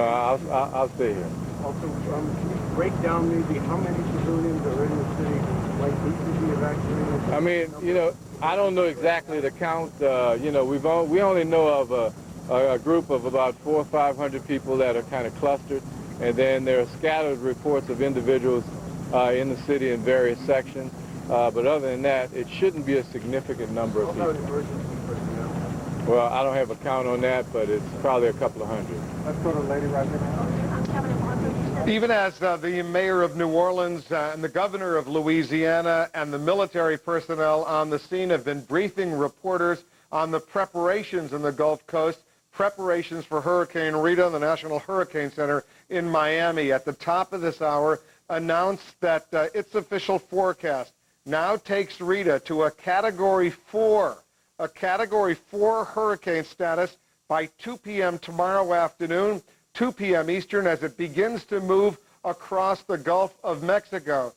[SPEAKER 1] I'll stay here.
[SPEAKER 10] Also, can you break down maybe how many civilians are in the city like these to be evacuated?
[SPEAKER 1] I mean, you know, I don't know exactly the count. You know, we only know of a group of about 400 or 500 people that are kind of clustered, and then there are scattered reports of individuals in the city in various sections. But other than that, it shouldn't be a significant number of people. Well, I don't have a count on that, but it's probably a couple of hundred.
[SPEAKER 10] Let's go to the lady right there.
[SPEAKER 2] Even as the mayor of New Orleans and the governor of Louisiana and the military personnel on the scene have been briefing reporters on the preparations in the Gulf Coast, preparations for Hurricane Rita, the National Hurricane Center in Miami at the top of this hour announced that its official forecast now takes Rita to a Category 4 hurricane status by 2 p.m. tomorrow afternoon, 2 p.m. Eastern, as it begins to move across the Gulf of Mexico.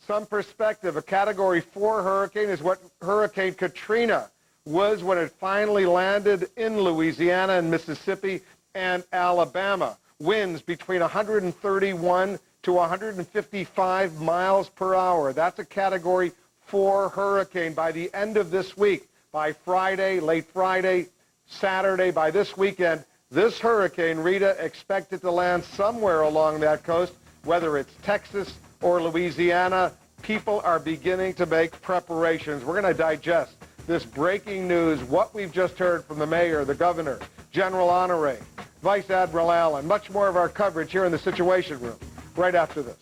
[SPEAKER 2] Some perspective, a Category 4 hurricane is what Hurricane Katrina was when it finally landed in Louisiana and Mississippi and Alabama. Winds between 131 to 155 miles per hour. That's a Category 4 hurricane by the end of this week. By Friday, late Friday, Saturday, by this weekend, this hurricane, Rita, expected to land somewhere along that coast, whether it's Texas or Louisiana. People are beginning to make preparations. We're going to digest this breaking news, what we've just heard from the mayor, the governor, General Honore, Vice Admiral Allen, much more of our coverage here in the Situation Room right after this.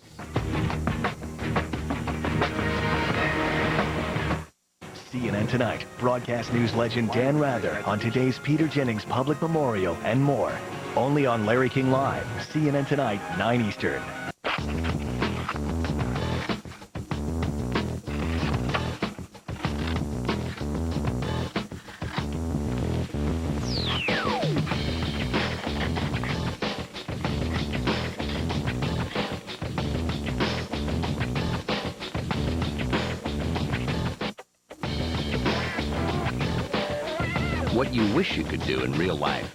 [SPEAKER 19] CNN Tonight, broadcast news legend Dan Rather on today's Peter Jennings Public Memorial and more. Only on Larry King Live, CNN Tonight, 9 Eastern.
[SPEAKER 18] What you wish you could do in real life,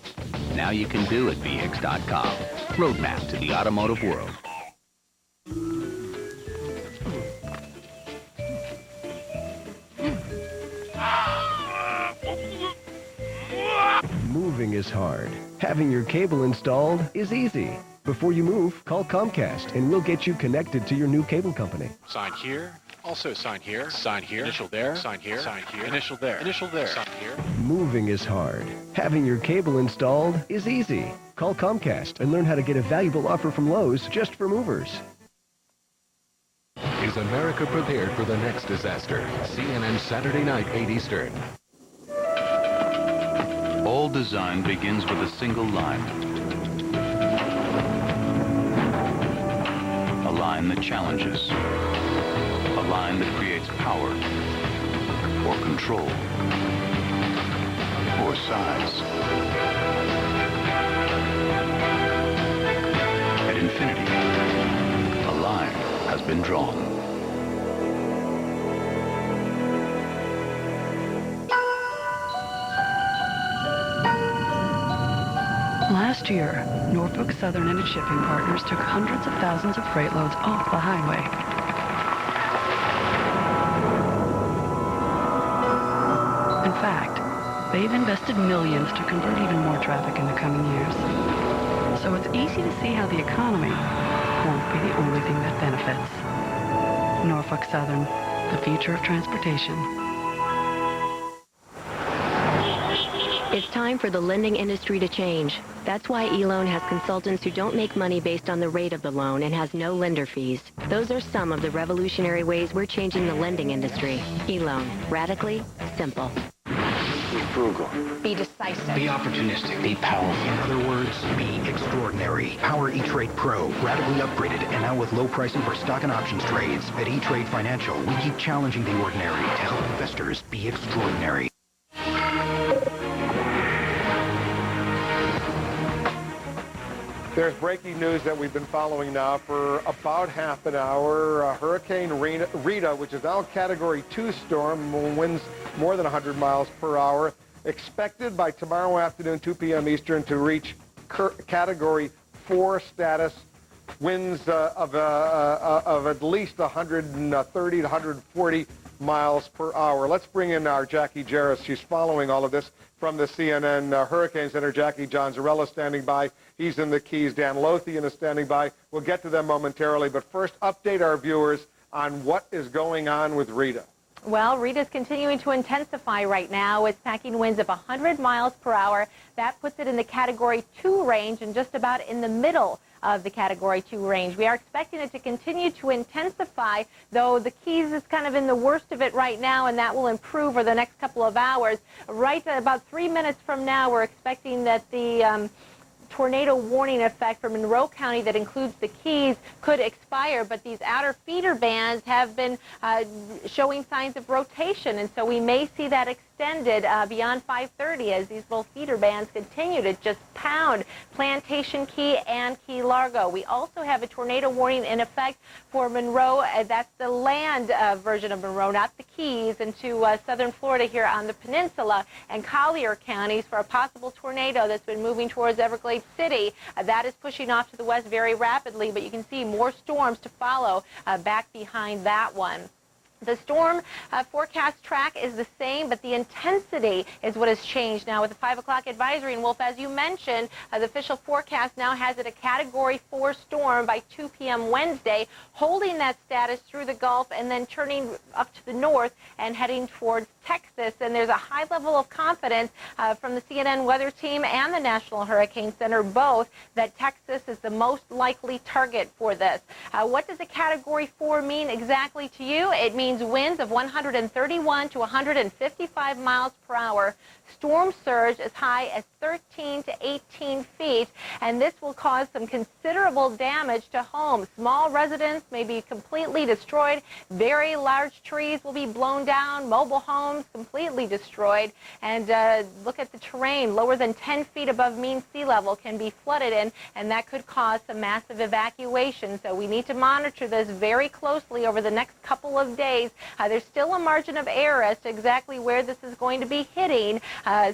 [SPEAKER 18] now you can do at VX.com. Roadmap to the automotive world.
[SPEAKER 20] Moving is hard. Having your cable installed is easy. Before you move, call Comcast and we'll get you connected to your new cable company.
[SPEAKER 21] Sign here. Also sign here. Sign here. Initial there. Sign here. Sign here. Initial there. Initial there. Sign here.
[SPEAKER 20] Moving is hard. Having your cable installed is easy. Call Comcast and learn how to get a valuable offer from Lowe's just for movers.
[SPEAKER 22] Is America prepared for the next disaster? CNN Saturday night, 8 Eastern.
[SPEAKER 23] All design begins with a single line. A line that challenges. A line that creates power, or control, or size. At Infinity, a line has been drawn.
[SPEAKER 24] Last year, Norfolk Southern and its shipping partners took hundreds of thousands of freight loads off the highway. In fact, they've invested millions to convert even more traffic in the coming years. So it's easy to see how the economy won't be the only thing that benefits. Norfolk Southern, the future of transportation.
[SPEAKER 25] It's time for the lending industry to change. That's why eLoan has consultants who don't make money based on the rate of the loan and has no lender fees. Those are some of the revolutionary ways we're changing the lending industry. eLoan. Radically simple.
[SPEAKER 26] Be frugal.
[SPEAKER 25] Be decisive.
[SPEAKER 26] Be opportunistic. Be powerful. In other words, be extraordinary. Power E-Trade Pro, radically upgraded, and now with low pricing for stock and options trades. At E-Trade Financial, we keep challenging the ordinary to help investors be extraordinary.
[SPEAKER 2] There's breaking news that we've been following now for about half an hour. Hurricane Rita, which is now a Category 2 storm, winds more than 100 miles per hour. Expected by tomorrow afternoon, 2 p.m. Eastern, to reach Category 4 status. Winds of at least 130 to 140 miles per hour. Let's bring in our Jackie Jarris. She's following all of this from the CNN Hurricane Center. Jackie, John Zarella standing by. He's in the Keys. Dan Lothian is standing by. We'll get to them momentarily, but first update our viewers on what is going on with Rita.
[SPEAKER 5] Well, Rita's continuing to intensify right now. It's packing winds of 100 miles per hour. That puts it in the Category 2 range and just about in the middle of the Category 2 range. We are expecting it to continue to intensify, though the Keys is kind of in the worst of it right now, and that will improve over the next couple of hours. Right about 3 minutes from now, we're expecting that the tornado warning effect for Monroe County that includes the Keys could expire, but these outer feeder bands have been showing signs of rotation, and so we may see that extended beyond 5:30 as these little feeder bands continue to just pound Plantation Key and Key Largo. We also have a tornado warning in effect for Monroe. That's the land version of Monroe, not the Keys, into southern Florida here on the peninsula and Collier counties for a possible tornado that's been moving towards Everglades City. That is pushing off to the west very rapidly, but you can see more storms to follow back behind that one. The storm forecast track is the same, but the intensity is what has changed now with the 5 o'clock advisory. And, Wolf, as you mentioned, the official forecast now has it a Category 4 storm by 2 p.m. Wednesday, holding that status through the Gulf and then turning up to the north and heading towards Texas. And there's a high level of confidence from the CNN weather team and the National Hurricane Center, both, that Texas is the most likely target for this. What does a Category 4 mean exactly to you? It means winds of 131 to 155 miles per hour, storm surge as high as 13 to 18 feet, and this will cause some considerable damage to homes. Small residents may be completely destroyed. Very large trees will be blown down. Mobile homes completely destroyed. And look at the terrain. Lower than 10 feet above mean sea level can be flooded in, and that could cause some massive evacuation. So we need to monitor this very closely over the next couple of days days. There's still a margin of error as to exactly where this is going to be hitting.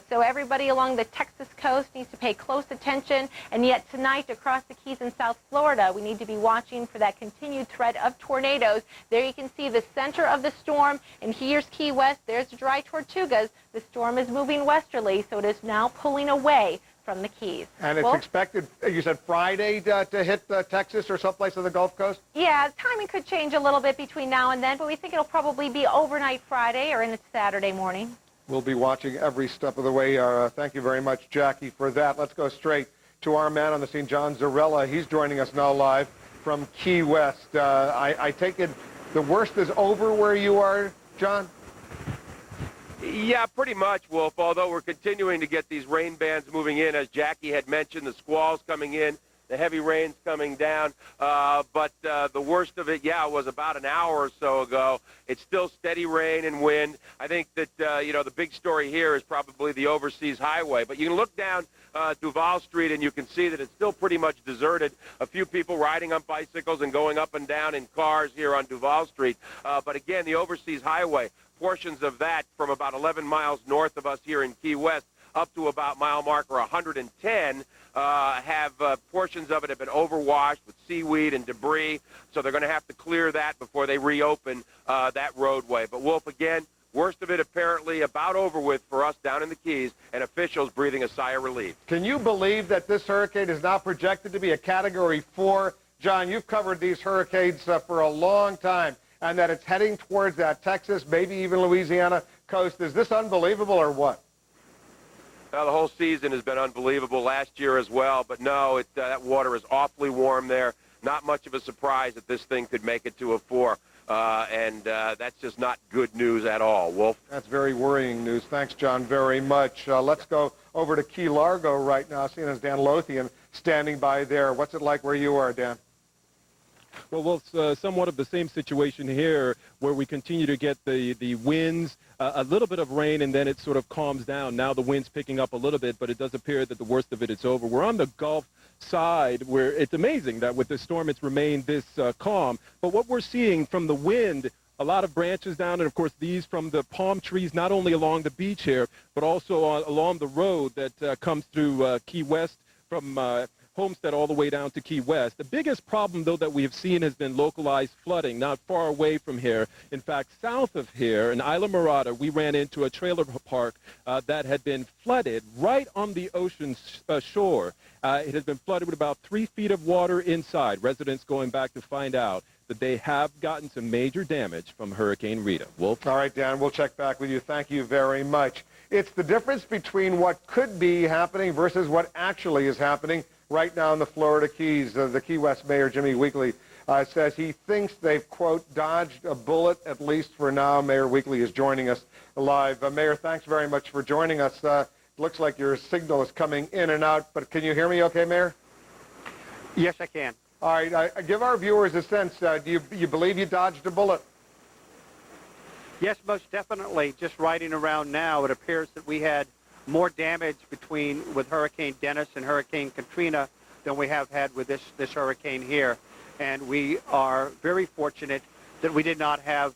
[SPEAKER 5] So everybody along the Texas coast needs to pay close attention. And yet tonight across the Keys in South Florida, we need to be watching for that continued threat of tornadoes. There you can see the center of the storm, and here's Key West. There's the dry Tortugas. The storm is moving westerly, so it is now pulling away from the Keys.
[SPEAKER 2] And it's expected, you said Friday to hit Texas or someplace on the Gulf Coast?
[SPEAKER 5] Yeah, timing could change a little bit between now and then, but we think it'll probably be overnight Friday or into Saturday morning.
[SPEAKER 2] We'll be watching every step of the way. Thank you very much, Jackie, for that. Let's go straight to our man on the scene, John Zarella. He's joining us now live from Key West. I take it the worst is over where you are, John?
[SPEAKER 8] Yeah, pretty much, Wolf, although we're continuing to get these rain bands moving in. As Jackie had mentioned, the squalls coming in, the heavy rains coming down. But the worst of it, yeah, was about an hour or so ago. It's still steady rain and wind. I think that, the big story here is probably the overseas highway. But you can look down Duval Street, and you can see that it's still pretty much deserted. A few people riding on bicycles and going up and down in cars here on Duval Street. But again, the overseas highway, portions of that from about 11 miles north of us here in Key West up to about mile marker 110 have portions of it have been overwashed with seaweed and debris. So they're going to have to clear that before they reopen that roadway. But, Wolf, again, worst of it apparently about over with for us down in the Keys, and officials breathing a sigh of relief.
[SPEAKER 2] Can you believe that this hurricane is now projected to be a Category 4? John, you've covered these hurricanes for a long time, and that it's heading towards that Texas, maybe even Louisiana coast. Is this unbelievable or what?
[SPEAKER 8] Well, the whole season has been unbelievable, last year as well. But no, that water is awfully warm there. Not much of a surprise that this thing could make it to a 4. And that's just not good news at all, Wolf.
[SPEAKER 2] That's very worrying news. Thanks, John, very much. Let's go over to Key Largo right now, seeing as Dan Lothian standing by there. What's it like where you are, Dan?
[SPEAKER 12] Well, it's somewhat of the same situation here, where we continue to get the winds, a little bit of rain, and then it sort of calms down. Now the wind's picking up a little bit, but it does appear that the worst of it is over. We're on the Gulf side, where it's amazing that with the storm it's remained this calm. But what we're seeing from the wind, a lot of branches down, and of course these from the palm trees, not only along the beach here, but also along the road that comes through Key West from Homestead all the way down to Key West. The biggest problem, though, that we have seen has been localized flooding, not far away from here. In fact, south of here in Isla Mirada, we ran into a trailer park that had been flooded right on the ocean shore. It has been flooded with about 3 feet of water inside. Residents going back to find out that they have gotten some major damage from Hurricane Rita. Wolf?
[SPEAKER 2] All right, Dan, we'll check back with you. Thank you very much. It's the difference between what could be happening versus what actually is happening right now in the Florida Keys. The Key West Mayor, Jimmy Weekley, says he thinks they've, quote, dodged a bullet, at least for now. Mayor Weekley is joining us live. Mayor, thanks very much for joining us. Looks like your signal is coming in and out, but can you hear me okay, Mayor?
[SPEAKER 13] Yes, I can.
[SPEAKER 2] All right, give our viewers a sense. Do you believe you dodged a bullet?
[SPEAKER 13] Yes, most definitely. Just riding around now, it appears that we had more damage with Hurricane Dennis and Hurricane Katrina than we have had with this hurricane here. And we are very fortunate that we did not have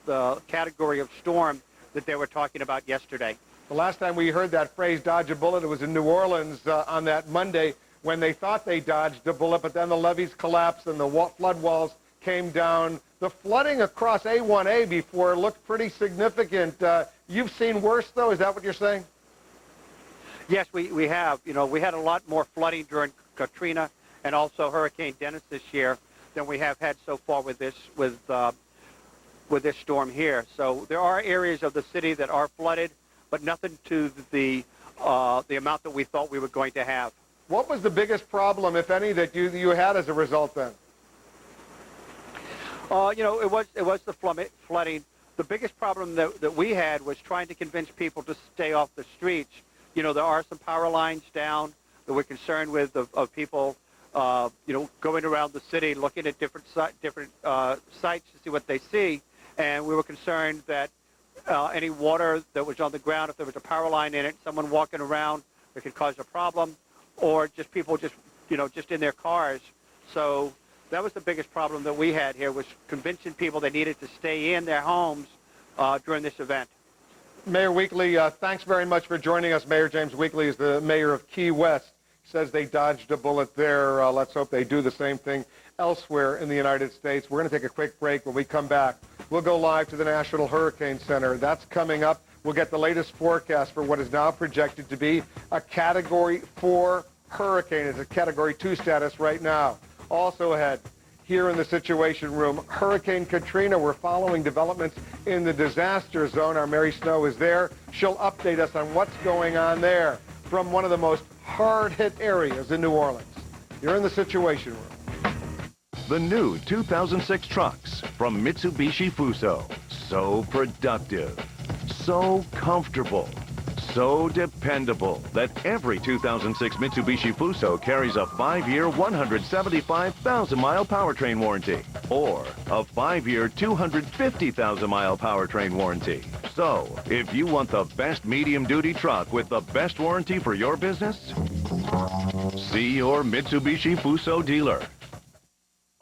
[SPEAKER 13] the category of storm that they were talking about yesterday.
[SPEAKER 2] The last time we heard that phrase, dodge a bullet, it was in New Orleans on that Monday when they thought they dodged a bullet, but then the levees collapsed and the flood walls came down. The flooding across A1A before looked pretty significant. You've seen worse, though? Is that what you're saying?
[SPEAKER 13] Yes, we have. You know, we had a lot more flooding during Katrina and also Hurricane Dennis this year than we have had so far with this storm here. So there are areas of the city that are flooded, but nothing to the amount that we thought we were going to have.
[SPEAKER 2] What was the biggest problem, if any, that you had as a result then?
[SPEAKER 13] It was the flooding. The biggest problem that we had was trying to convince people to stay off the streets. You know, there are some power lines down that we're concerned with of people, going around the city looking at different sites to see what they see. And we were concerned that any water that was on the ground, if there was a power line in it, someone walking around, it could cause a problem, or just people just in their cars. So That was the biggest problem that we had here, was convincing people they needed to stay in their homes during this event.
[SPEAKER 2] Mayor Weekly, thanks very much for joining us. Mayor James Weekly is the mayor of Key West. He says they dodged a bullet there. Let's hope they do the same thing elsewhere in the United States. We're going to take a quick break. When we come back, we'll go live to the National Hurricane Center. That's coming up. We'll get the latest forecast for what is now projected to be a Category 4 hurricane. It's a Category 2 status right now. Also ahead, here in the Situation Room, Hurricane Katrina. We're following developments in the disaster zone. Our Mary Snow is there. She'll update us on what's going on there from one of the most hard-hit areas in New Orleans. You're in the Situation Room.
[SPEAKER 4] The new 2006 trucks from Mitsubishi Fuso. So productive, so comfortable, so dependable that every 2006 Mitsubishi Fuso carries a 5-year, 175,000-mile powertrain warranty or a 5-year, 250,000-mile powertrain warranty. So, if you want the best medium-duty truck with the best warranty for your business, see your Mitsubishi Fuso dealer.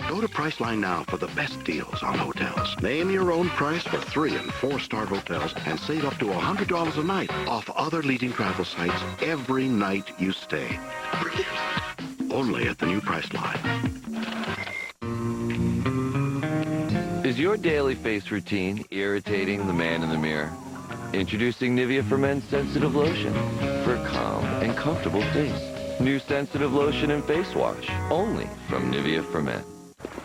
[SPEAKER 6] Go to Priceline now for the best deals on hotels. Name your own price for 3- and 4-star hotels and save up to $100 a night off other leading travel sites every night you stay. Only at the new Priceline.
[SPEAKER 9] Is your daily face routine irritating the man in the mirror? Introducing Nivea for Men's Sensitive Lotion for a calm and comfortable face. New sensitive lotion and face wash, only from Nivea for Men.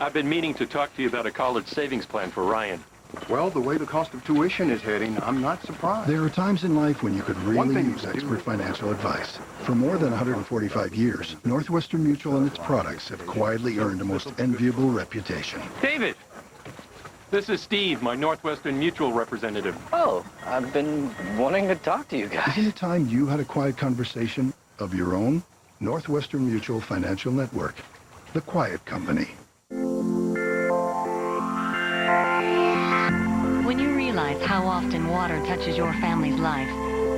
[SPEAKER 14] I've been meaning to talk to you about a college savings plan for Ryan.
[SPEAKER 15] Well, the way the cost of tuition is heading, I'm not surprised.
[SPEAKER 17] There are times in life when you could really use expert financial advice. For more than 145 years, Northwestern Mutual and its products have quietly earned a most enviable reputation.
[SPEAKER 14] David! This is Steve, my Northwestern Mutual representative.
[SPEAKER 27] Oh, I've been wanting to talk to you guys.
[SPEAKER 17] Isn't it time you had a quiet conversation of your own? Northwestern Mutual Financial Network. The Quiet Company.
[SPEAKER 25] When you realize how often water touches your family's life,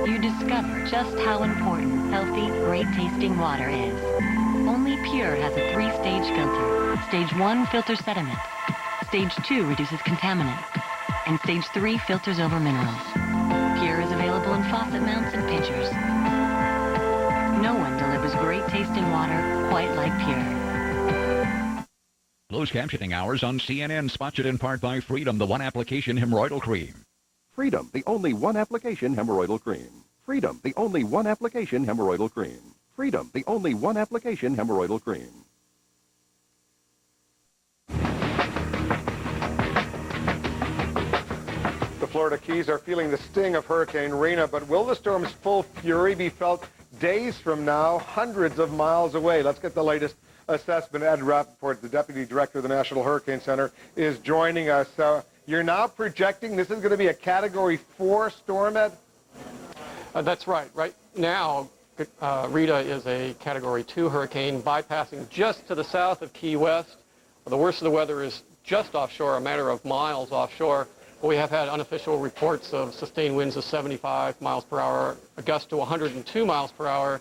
[SPEAKER 25] you discover just how important healthy, great-tasting water is. Only Pure has a 3-stage filter. Stage 1 filters sediment. Stage 2 reduces contaminant. And Stage 3 filters over minerals. Pure is available in faucet mounts and pitchers. No one delivers great-tasting water quite like Pure.
[SPEAKER 28] Closed captioning hours on CNN, sponsored in part by Freedom, the one-application hemorrhoidal cream.
[SPEAKER 29] Freedom, the only one-application hemorrhoidal cream. Freedom, the only one-application hemorrhoidal cream. Freedom, the only one-application hemorrhoidal cream.
[SPEAKER 2] The Florida Keys are feeling the sting of Hurricane Rita, but will the storm's full fury be felt days from now, hundreds of miles away? Let's get the latest assessment. Ed Rappaport, the Deputy Director of the National Hurricane Center, is joining us. You're now projecting this is going to be a Category 4 storm, Ed?
[SPEAKER 30] That's right. Right now, Rita is a Category 2 hurricane bypassing just to the south of Key West. The worst of the weather is just offshore, a matter of miles offshore. We have had unofficial reports of sustained winds of 75 miles per hour, a gust to 102 miles per hour.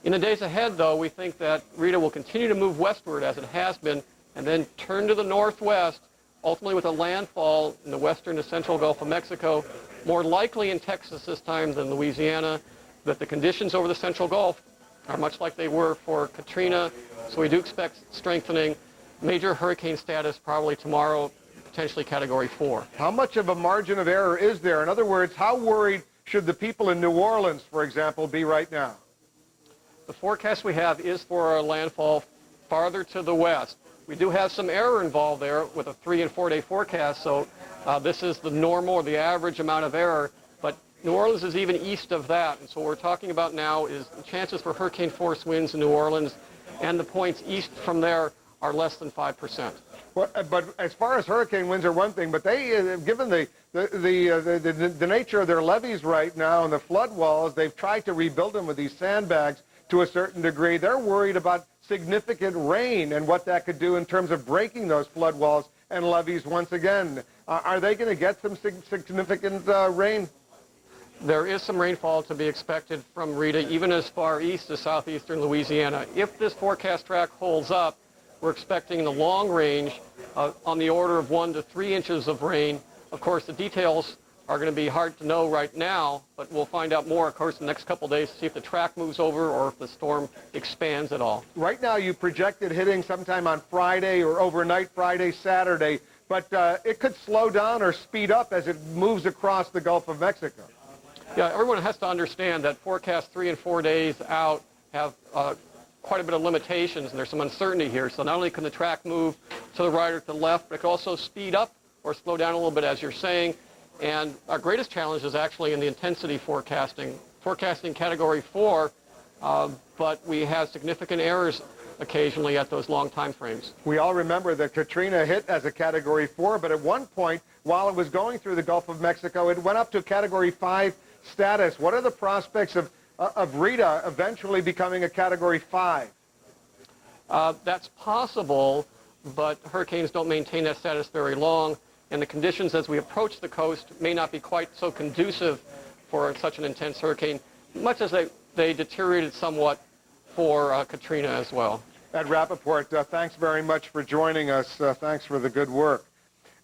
[SPEAKER 30] In the days ahead, though, we think that Rita will continue to move westward as it has been and then turn to the northwest, ultimately with a landfall in the western to central Gulf of Mexico, more likely in Texas this time than Louisiana, that the conditions over the central Gulf are much like they were for Katrina, so we do expect strengthening. Major hurricane status probably tomorrow, potentially Category 4.
[SPEAKER 2] How much of a margin of error is there? In other words, how worried should the people in New Orleans, for example, be right now?
[SPEAKER 30] The forecast we have is for a landfall farther to the west. We do have some error involved there with a 3- and 4-day forecast, so this is the normal or the average amount of error, but New Orleans is even east of that, and so what we're talking about now is the chances for hurricane force winds in New Orleans, and the points east from there are less than 5%.
[SPEAKER 2] Well, but as far as hurricane winds are one thing, but they, given the nature of their levees right now and the flood walls, they've tried to rebuild them with these sandbags to a certain degree. They're worried about significant rain and what that could do in terms of breaking those flood walls and levees once again. Are they going to get some significant rain?
[SPEAKER 30] There is some rainfall to be expected from Rita, even as far east as southeastern Louisiana. If this forecast track holds up, we're expecting in the long range on the order of 1 to 3 inches of rain. Of course, the details are going to be hard to know right now, but we'll find out more, of course, in the next couple of days to see if the track moves over or if the storm expands at all.
[SPEAKER 2] Right now, you projected hitting sometime on Friday or overnight Friday, Saturday, but it could slow down or speed up as it moves across the Gulf of Mexico.
[SPEAKER 30] Yeah, everyone has to understand that forecasts 3 and 4 days out have quite a bit of limitations, and there's some uncertainty here. So not only can the track move to the right or to the left, but it can also speed up or slow down a little bit, as you're saying. And our greatest challenge is actually in the intensity forecasting Category 4, but we have significant errors occasionally at those long time frames.
[SPEAKER 2] We all remember that Katrina hit as a Category 4, but at one point, while it was going through the Gulf of Mexico, it went up to Category 5 status. What are the prospects of Rita eventually becoming a Category 5?
[SPEAKER 30] That's possible, but hurricanes don't maintain that status very long, and the conditions as we approach the coast may not be quite so conducive for such an intense hurricane, much as they deteriorated somewhat for Katrina as well.
[SPEAKER 2] Ed Rappaport, thanks very much for joining us. Thanks for the good work.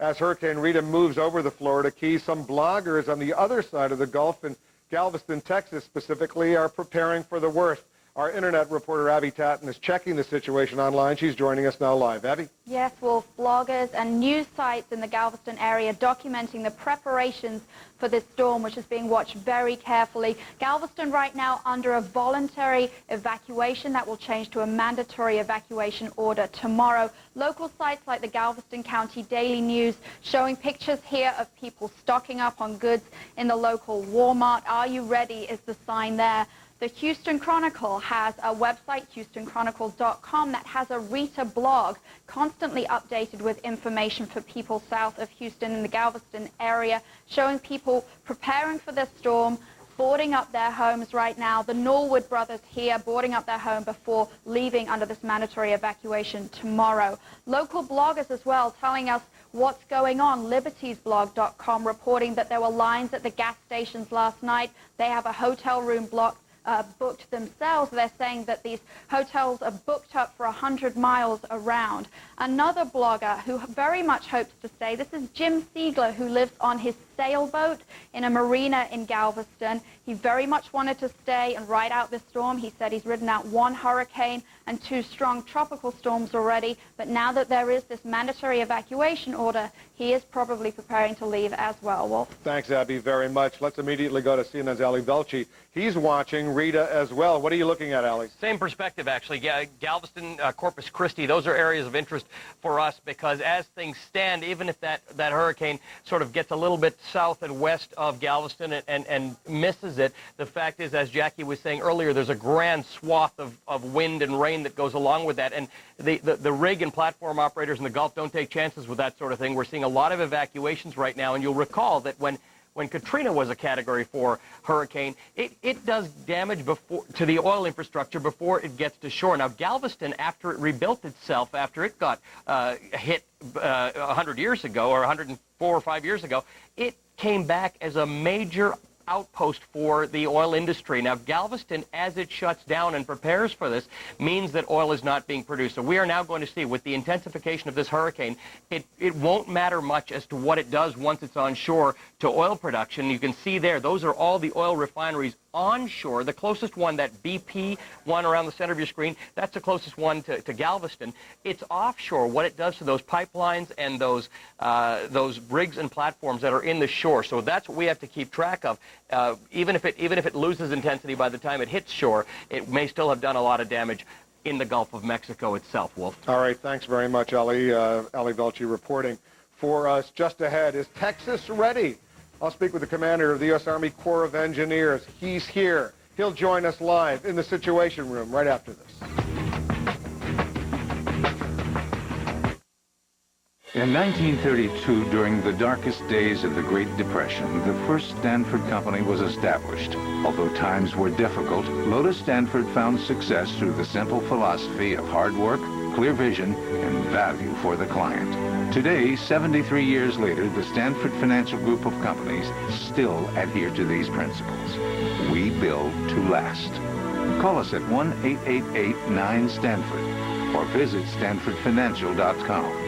[SPEAKER 2] As Hurricane Rita moves over the Florida Keys, some bloggers on the other side of the Gulf in Galveston, Texas specifically, are preparing for the worst. Our internet reporter, Abby Tatton, is checking the situation online. She's joining us now live. Abby?
[SPEAKER 1] Yes, Wolf, bloggers and news sites in the Galveston area documenting the preparations for this storm, which is being watched very carefully. Galveston right now under a voluntary evacuation that will change to a mandatory evacuation order tomorrow. Local sites like the Galveston County Daily News showing pictures here of people stocking up on goods in the local Walmart. Are you ready is the sign there. The Houston Chronicle has a website, HoustonChronicles.com, that has a Rita blog constantly updated with information for people south of Houston in the Galveston area, showing people preparing for this storm, boarding up their homes right now. The Norwood brothers here boarding up their home before leaving under this mandatory evacuation tomorrow. Local bloggers as well telling us what's going on. Libertiesblog.com reporting that there were lines at the gas stations last night. They have a hotel room booked themselves. They're saying that these hotels are booked up for 100 miles around. Another blogger who very much hopes to stay, this is Jim Siegler, who lives on his sailboat in a marina in Galveston. He very much wanted to stay and ride out this storm. He said he's ridden out 1 hurricane and 2 strong tropical storms already, but now that there is this mandatory evacuation order, he is probably preparing to leave as well. Wolf?
[SPEAKER 2] Thanks, Abby, very much. Let's immediately go to CNN's Ali Velci. He's watching Rita as well. What are you looking at, Ali?
[SPEAKER 3] Same perspective, actually. Galveston, Corpus Christi, those are areas of interest for us because as things stand, even if that hurricane sort of gets a little bit south and west of Galveston and misses it, the fact is, as Jackie was saying earlier, there's a grand swath of wind and rain that goes along with that. And the rig and platform operators in the Gulf don't take chances with that sort of thing. We're seeing a lot of evacuations right now, and you'll recall that when Katrina was a Category 4 hurricane, it does damage to the oil infrastructure before it gets to shore. Now, Galveston, after it rebuilt itself, after it got hit 100 years ago or 104 or 5 years ago, it came back as a major outpost for the oil industry. Now, Galveston, as it shuts down and prepares for this, means that oil is not being produced. So we are now going to see, with the intensification of this hurricane, it won't matter much as to what it does once it's on shore to oil production. You can see there, those are all the oil refineries onshore. The closest one, that BP one around the center of your screen, that's the closest one to Galveston. It's offshore. What it does to those pipelines and those rigs and platforms that are in the shore. So that's what we have to keep track of. Even if it loses intensity by the time it hits shore, it may still have done a lot of damage in the Gulf of Mexico itself, Wolf.
[SPEAKER 2] All right, thanks very much, Ali. Ali Velci reporting for us. Just ahead, is Texas ready? I'll speak with the commander of the U.S. Army Corps of Engineers. He's here. He'll join us live in the Situation Room right after this.
[SPEAKER 7] In 1932, during the darkest days of the Great Depression, the first Stanford company was established. Although times were difficult, Lotus Stanford found success through the simple philosophy of hard work, clear vision, and value for the client. Today, 73 years later, the Stanford Financial Group of companies still adhere to these principles. We build to last. Call us at 1-888-9-STANFORD or visit StanfordFinancial.com.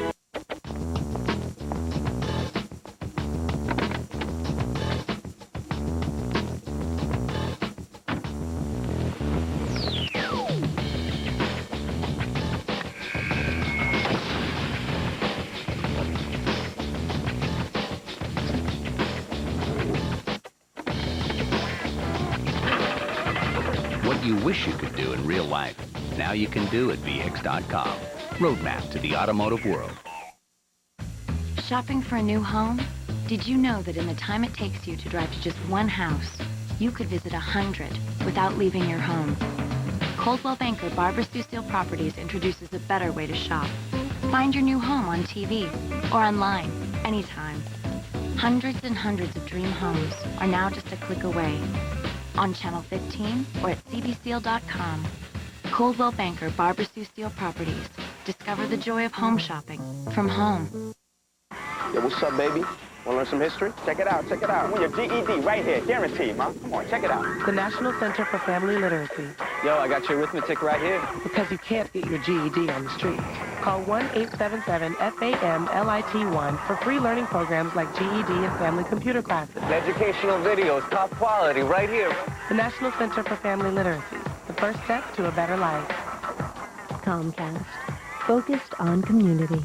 [SPEAKER 10] What you wish you could do in real life, now you can do at VX.com. Roadmap to the automotive world.
[SPEAKER 25] Shopping for a new home? Did you know that in the time it takes you to drive to just one house, you could visit 100 without leaving your home? Coldwell Banker Barbara Sue Steele Properties introduces a better way to shop. Find your new home on TV or online, anytime. Hundreds and hundreds of dream homes are now just a click away. On Channel 15 or at cbsteel.com. Coldwell Banker Barbara Sue Steele Properties. Discover the joy of home shopping from home.
[SPEAKER 11] Yo, what's up, baby? Want to learn some history? Check it out, check it out. I want your GED right here, guaranteed, Mom. Come on, check it out.
[SPEAKER 16] The National Center for Family Literacy.
[SPEAKER 11] Yo, I got your arithmetic right here.
[SPEAKER 16] Because you can't get your GED on the street. Call 1-877-FAMLIT1 for free learning programs like GED and family computer classes.
[SPEAKER 11] Educational videos, top quality, right here.
[SPEAKER 16] The National Center for Family Literacy. The first step to a better life.
[SPEAKER 25] Comcast. Focused on community.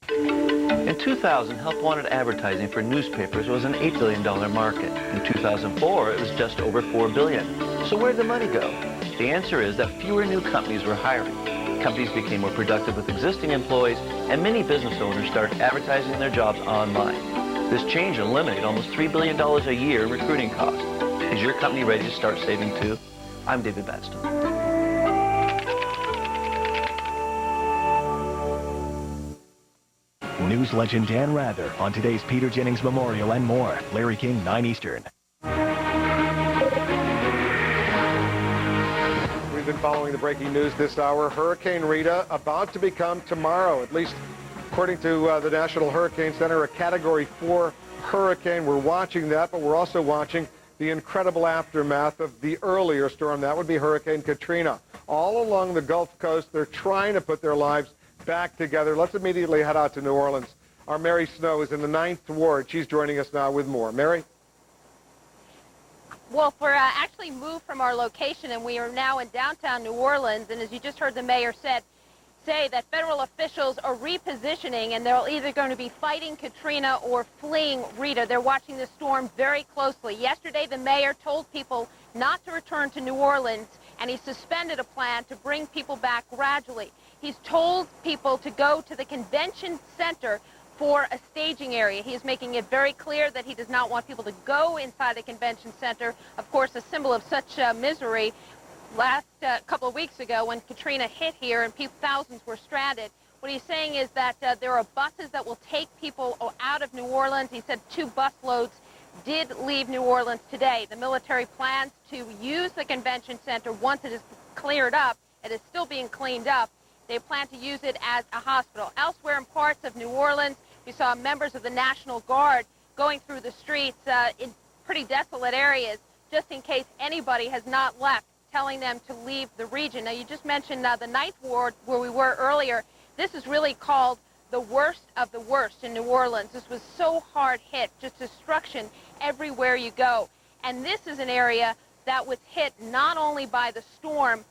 [SPEAKER 18] In 2000, help-wanted advertising for newspapers was an $8 billion market. In 2004, it was just over $4 billion. So where'd the money go? The answer is that fewer new companies were hiring. Companies became more productive with existing employees, and many business owners started advertising their jobs online. This change eliminated almost $3 billion a year in recruiting costs. Is your company ready to start saving too? I'm David Baston.
[SPEAKER 19] News legend Dan Rather on today's Peter Jennings Memorial and more. Larry King, 9 Eastern.
[SPEAKER 2] We've been following the breaking news this hour. Hurricane Rita about to become tomorrow, at least according to the National Hurricane Center, a Category 4 hurricane. We're watching that, but we're also watching the incredible aftermath of the earlier storm. That would be Hurricane Katrina. All along the Gulf Coast, they're trying to put their lives back together. Let's immediately head out to New Orleans. Our Mary Snow is in the 9th Ward. She's joining us now with more. Mary?
[SPEAKER 20] Well, we're actually moved from our location, and we are now in downtown New Orleans. And as you just heard the mayor say that federal officials are repositioning, and they're either going to be fighting Katrina or fleeing Rita. They're watching the storm very closely. Yesterday, the mayor told people not to return to New Orleans, and he suspended a plan to bring people back gradually. He's told people to go to the convention center for a staging area. He is making it very clear that he does not want people to go inside the convention center. Of course, a symbol of such misery last couple of weeks ago when Katrina hit here and thousands were stranded. What he's saying is that there are buses that will take people out of New Orleans. He said 2 bus loads did leave New Orleans today. The military plans to use the convention center once it is cleared up. It is still being cleaned up. They plan to use it as a hospital. Elsewhere in parts of New Orleans, we saw members of the National Guard going through the streets in pretty desolate areas, just in case anybody has not left, telling them to leave the region. Now, you just mentioned the 9th Ward, where we were earlier. This is really called the worst of the worst in New Orleans. This was so hard hit, just destruction everywhere you go. And this is an area that was hit not only by the storm,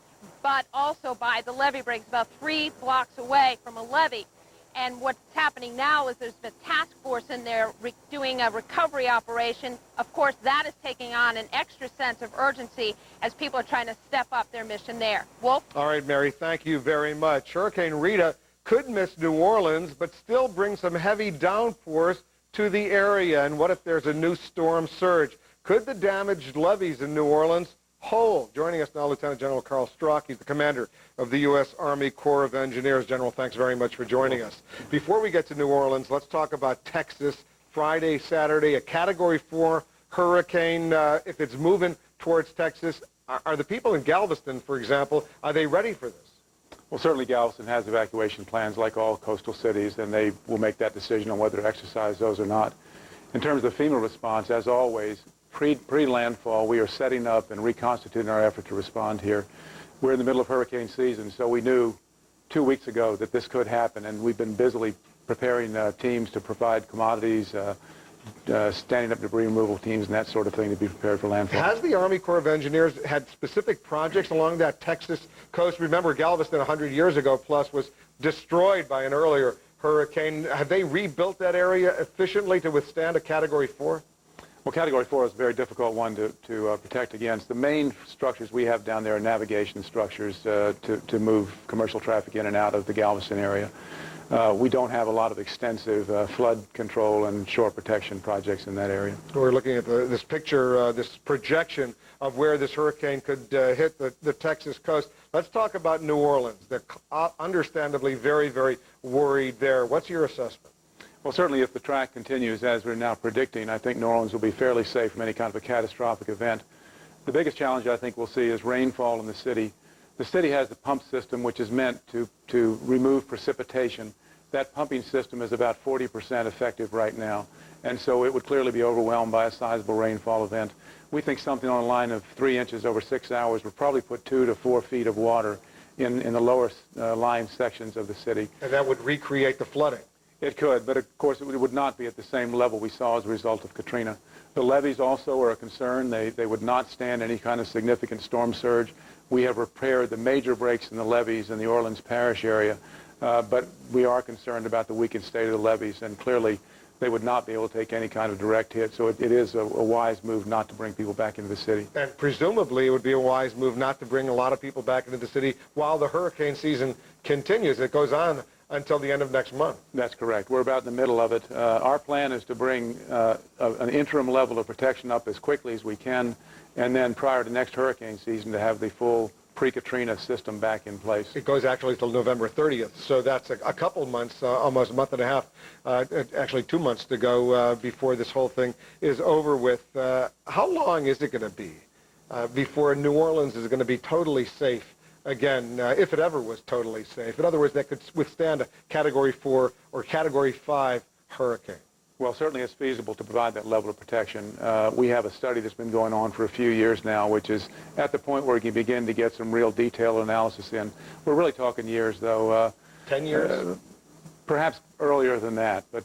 [SPEAKER 20] but also by the levee breaks, about 3 blocks away from a levee. And what's happening now is there's a task force in there doing a recovery operation. Of course, that is taking on an extra sense of urgency as people are trying to step up their mission there. Wolf?
[SPEAKER 2] All right, Mary, thank you very much. Hurricane Rita could miss New Orleans, but still bring some heavy downpours to the area. And what if there's a new storm surge? Could the damaged levees in New Orleans hold? Joining us now, Lieutenant General Carl Strzok. He's the commander of the U.S. Army Corps of Engineers. General, thanks very much for joining us. Before we get to New Orleans, let's talk about Texas. Friday, Saturday, a Category 4 hurricane. If it's moving towards Texas, are the people in Galveston, for example, are they ready for this?
[SPEAKER 21] Well, certainly Galveston has evacuation plans like all coastal cities, and they will make that decision on whether to exercise those or not. In terms of FEMA response, as always, pre-landfall, we are setting up and reconstituting our effort to respond here. we're in the middle of hurricane season, so we knew 2 weeks ago that this could happen, and we've been busily preparing teams to provide commodities, standing up debris removal teams and that sort of thing to be prepared for landfall.
[SPEAKER 2] Has the Army Corps of Engineers had specific projects along that Texas coast? Remember, Galveston 100 years ago plus was destroyed by an earlier hurricane. Have they rebuilt that area efficiently to withstand a Category 4?
[SPEAKER 21] Well, Category 4 is a very difficult one to protect against. The main structures we have down there are navigation structures to move commercial traffic in and out of the Galveston area. We don't have a lot of extensive flood control and shore protection projects in that area.
[SPEAKER 2] We're looking at this picture, this projection of where this hurricane could hit the Texas coast. Let's talk about New Orleans. They're understandably very, very worried there. What's your assessment?
[SPEAKER 21] Well, certainly if the track continues as we're now predicting, I think New Orleans will be fairly safe from any kind of a catastrophic event. The biggest challenge I think we'll see is rainfall in the city. The city has the pump system which is meant to remove precipitation. That pumping system is about 40% effective right now, and so it would clearly be overwhelmed by a sizable rainfall event. We think something on a line of 3 inches over 6 hours would probably put 2 to 4 feet of water in the lower lying sections of the city.
[SPEAKER 2] And that would recreate the flooding.
[SPEAKER 21] It could, but of course it would not be at the same level we saw as a result of Katrina. The levees also are a concern. They would not stand any kind of significant storm surge. We have repaired the major breaks in the levees in the Orleans Parish area, but we are concerned about the weakened state of the levees, and clearly they would not be able to take any kind of direct hit, so it is a wise move not to bring people back into the city.
[SPEAKER 2] And presumably it would be a wise move not to bring a lot of people back into the city while the hurricane season continues. It goes on until the end of next month.
[SPEAKER 21] That's correct. We're about in the middle of it. Our plan is to bring an interim level of protection up as quickly as we can, and then prior to next hurricane season to have the full pre-Katrina system back in place.
[SPEAKER 2] It goes actually till November 30th, so that's a couple months, almost a month and a half, actually 2 months to go before this whole thing is over with. How long is it going to be before New Orleans is going to be totally safe again, if it ever was totally safe? In other words, that could withstand a Category 4 or Category 5 hurricane.
[SPEAKER 21] Well, certainly it's feasible to provide that level of protection. We have a study that's been going on for a few years now, which is at the point where we can begin to get some real detailed analysis in. We're really talking years, though.
[SPEAKER 2] 10 years?
[SPEAKER 21] Perhaps earlier than that, but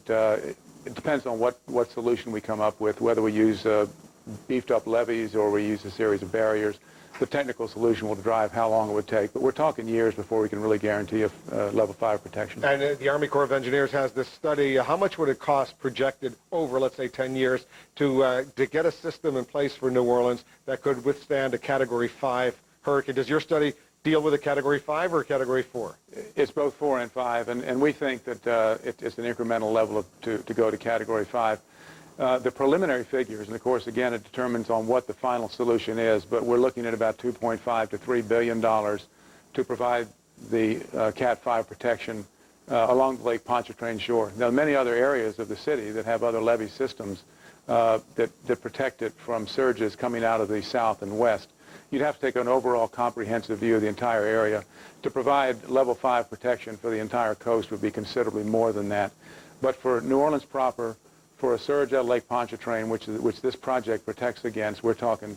[SPEAKER 21] it depends on what solution we come up with, whether we use beefed-up levees or we use a series of barriers. The technical solution will drive how long it would take, but we're talking years before we can really guarantee a level 5 protection.
[SPEAKER 2] And the Army Corps of Engineers has this study. How much would it cost projected over, let's say, 10 years to get a system in place for New Orleans that could withstand a Category 5 hurricane? Does your study deal with a Category 5 or a Category 4?
[SPEAKER 21] It's both 4 and 5, and we think that it's an incremental level to go to Category 5. The preliminary figures, and of course, again, it determines on what the final solution is, but we're looking at about $2.5 to $3 billion to provide the Cat 5 protection along the Lake Pontchartrain shore. Now, many other areas of the city that have other levee systems that protect it from surges coming out of the south and west. You'd have to take an overall comprehensive view of the entire area. To provide level 5 protection for the entire coast would be considerably more than that. But for New Orleans proper, for a surge at Lake Pontchartrain, which this project protects against, we're talking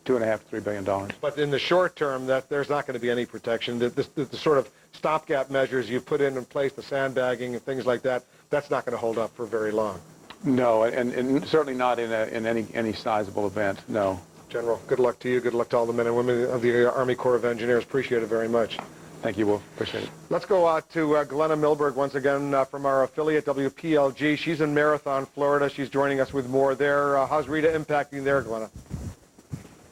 [SPEAKER 21] $2.5 to $3 billion.
[SPEAKER 2] But in the short term, there's not going to be any protection. The sort of stopgap measures you put in place, the sandbagging and things like that, that's not going to hold up for very long.
[SPEAKER 21] No, and certainly not in any sizable event, no.
[SPEAKER 2] General, good luck to you. Good luck to all the men and women of the Army Corps of Engineers. Appreciate it very much.
[SPEAKER 21] Thank you, Wolf. Appreciate it.
[SPEAKER 2] Let's go out to Glenna Milberg once again from our affiliate, WPLG. She's in Marathon, Florida. She's joining us with more there. How's Rita impacting there, Glenna?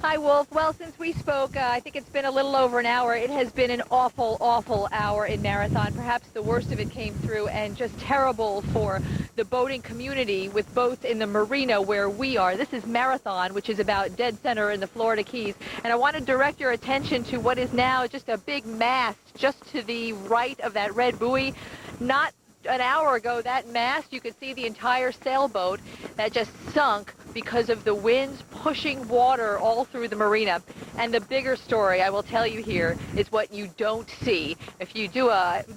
[SPEAKER 20] Hi, Wolf. Well, since we spoke, I think it's been a little over an hour. It has been an awful, awful hour in Marathon. Perhaps the worst of it came through, and just terrible for the boating community with boats in the marina where we are. This is Marathon, which is about dead center in the Florida Keys. And I want to direct your attention to what is now just a big mast just to the right of that red buoy. Not an hour ago, that mast, you could see the entire sailboat that just sunk because of the winds pushing water all through the marina. And the bigger story I will tell you here is what you don't see. If you do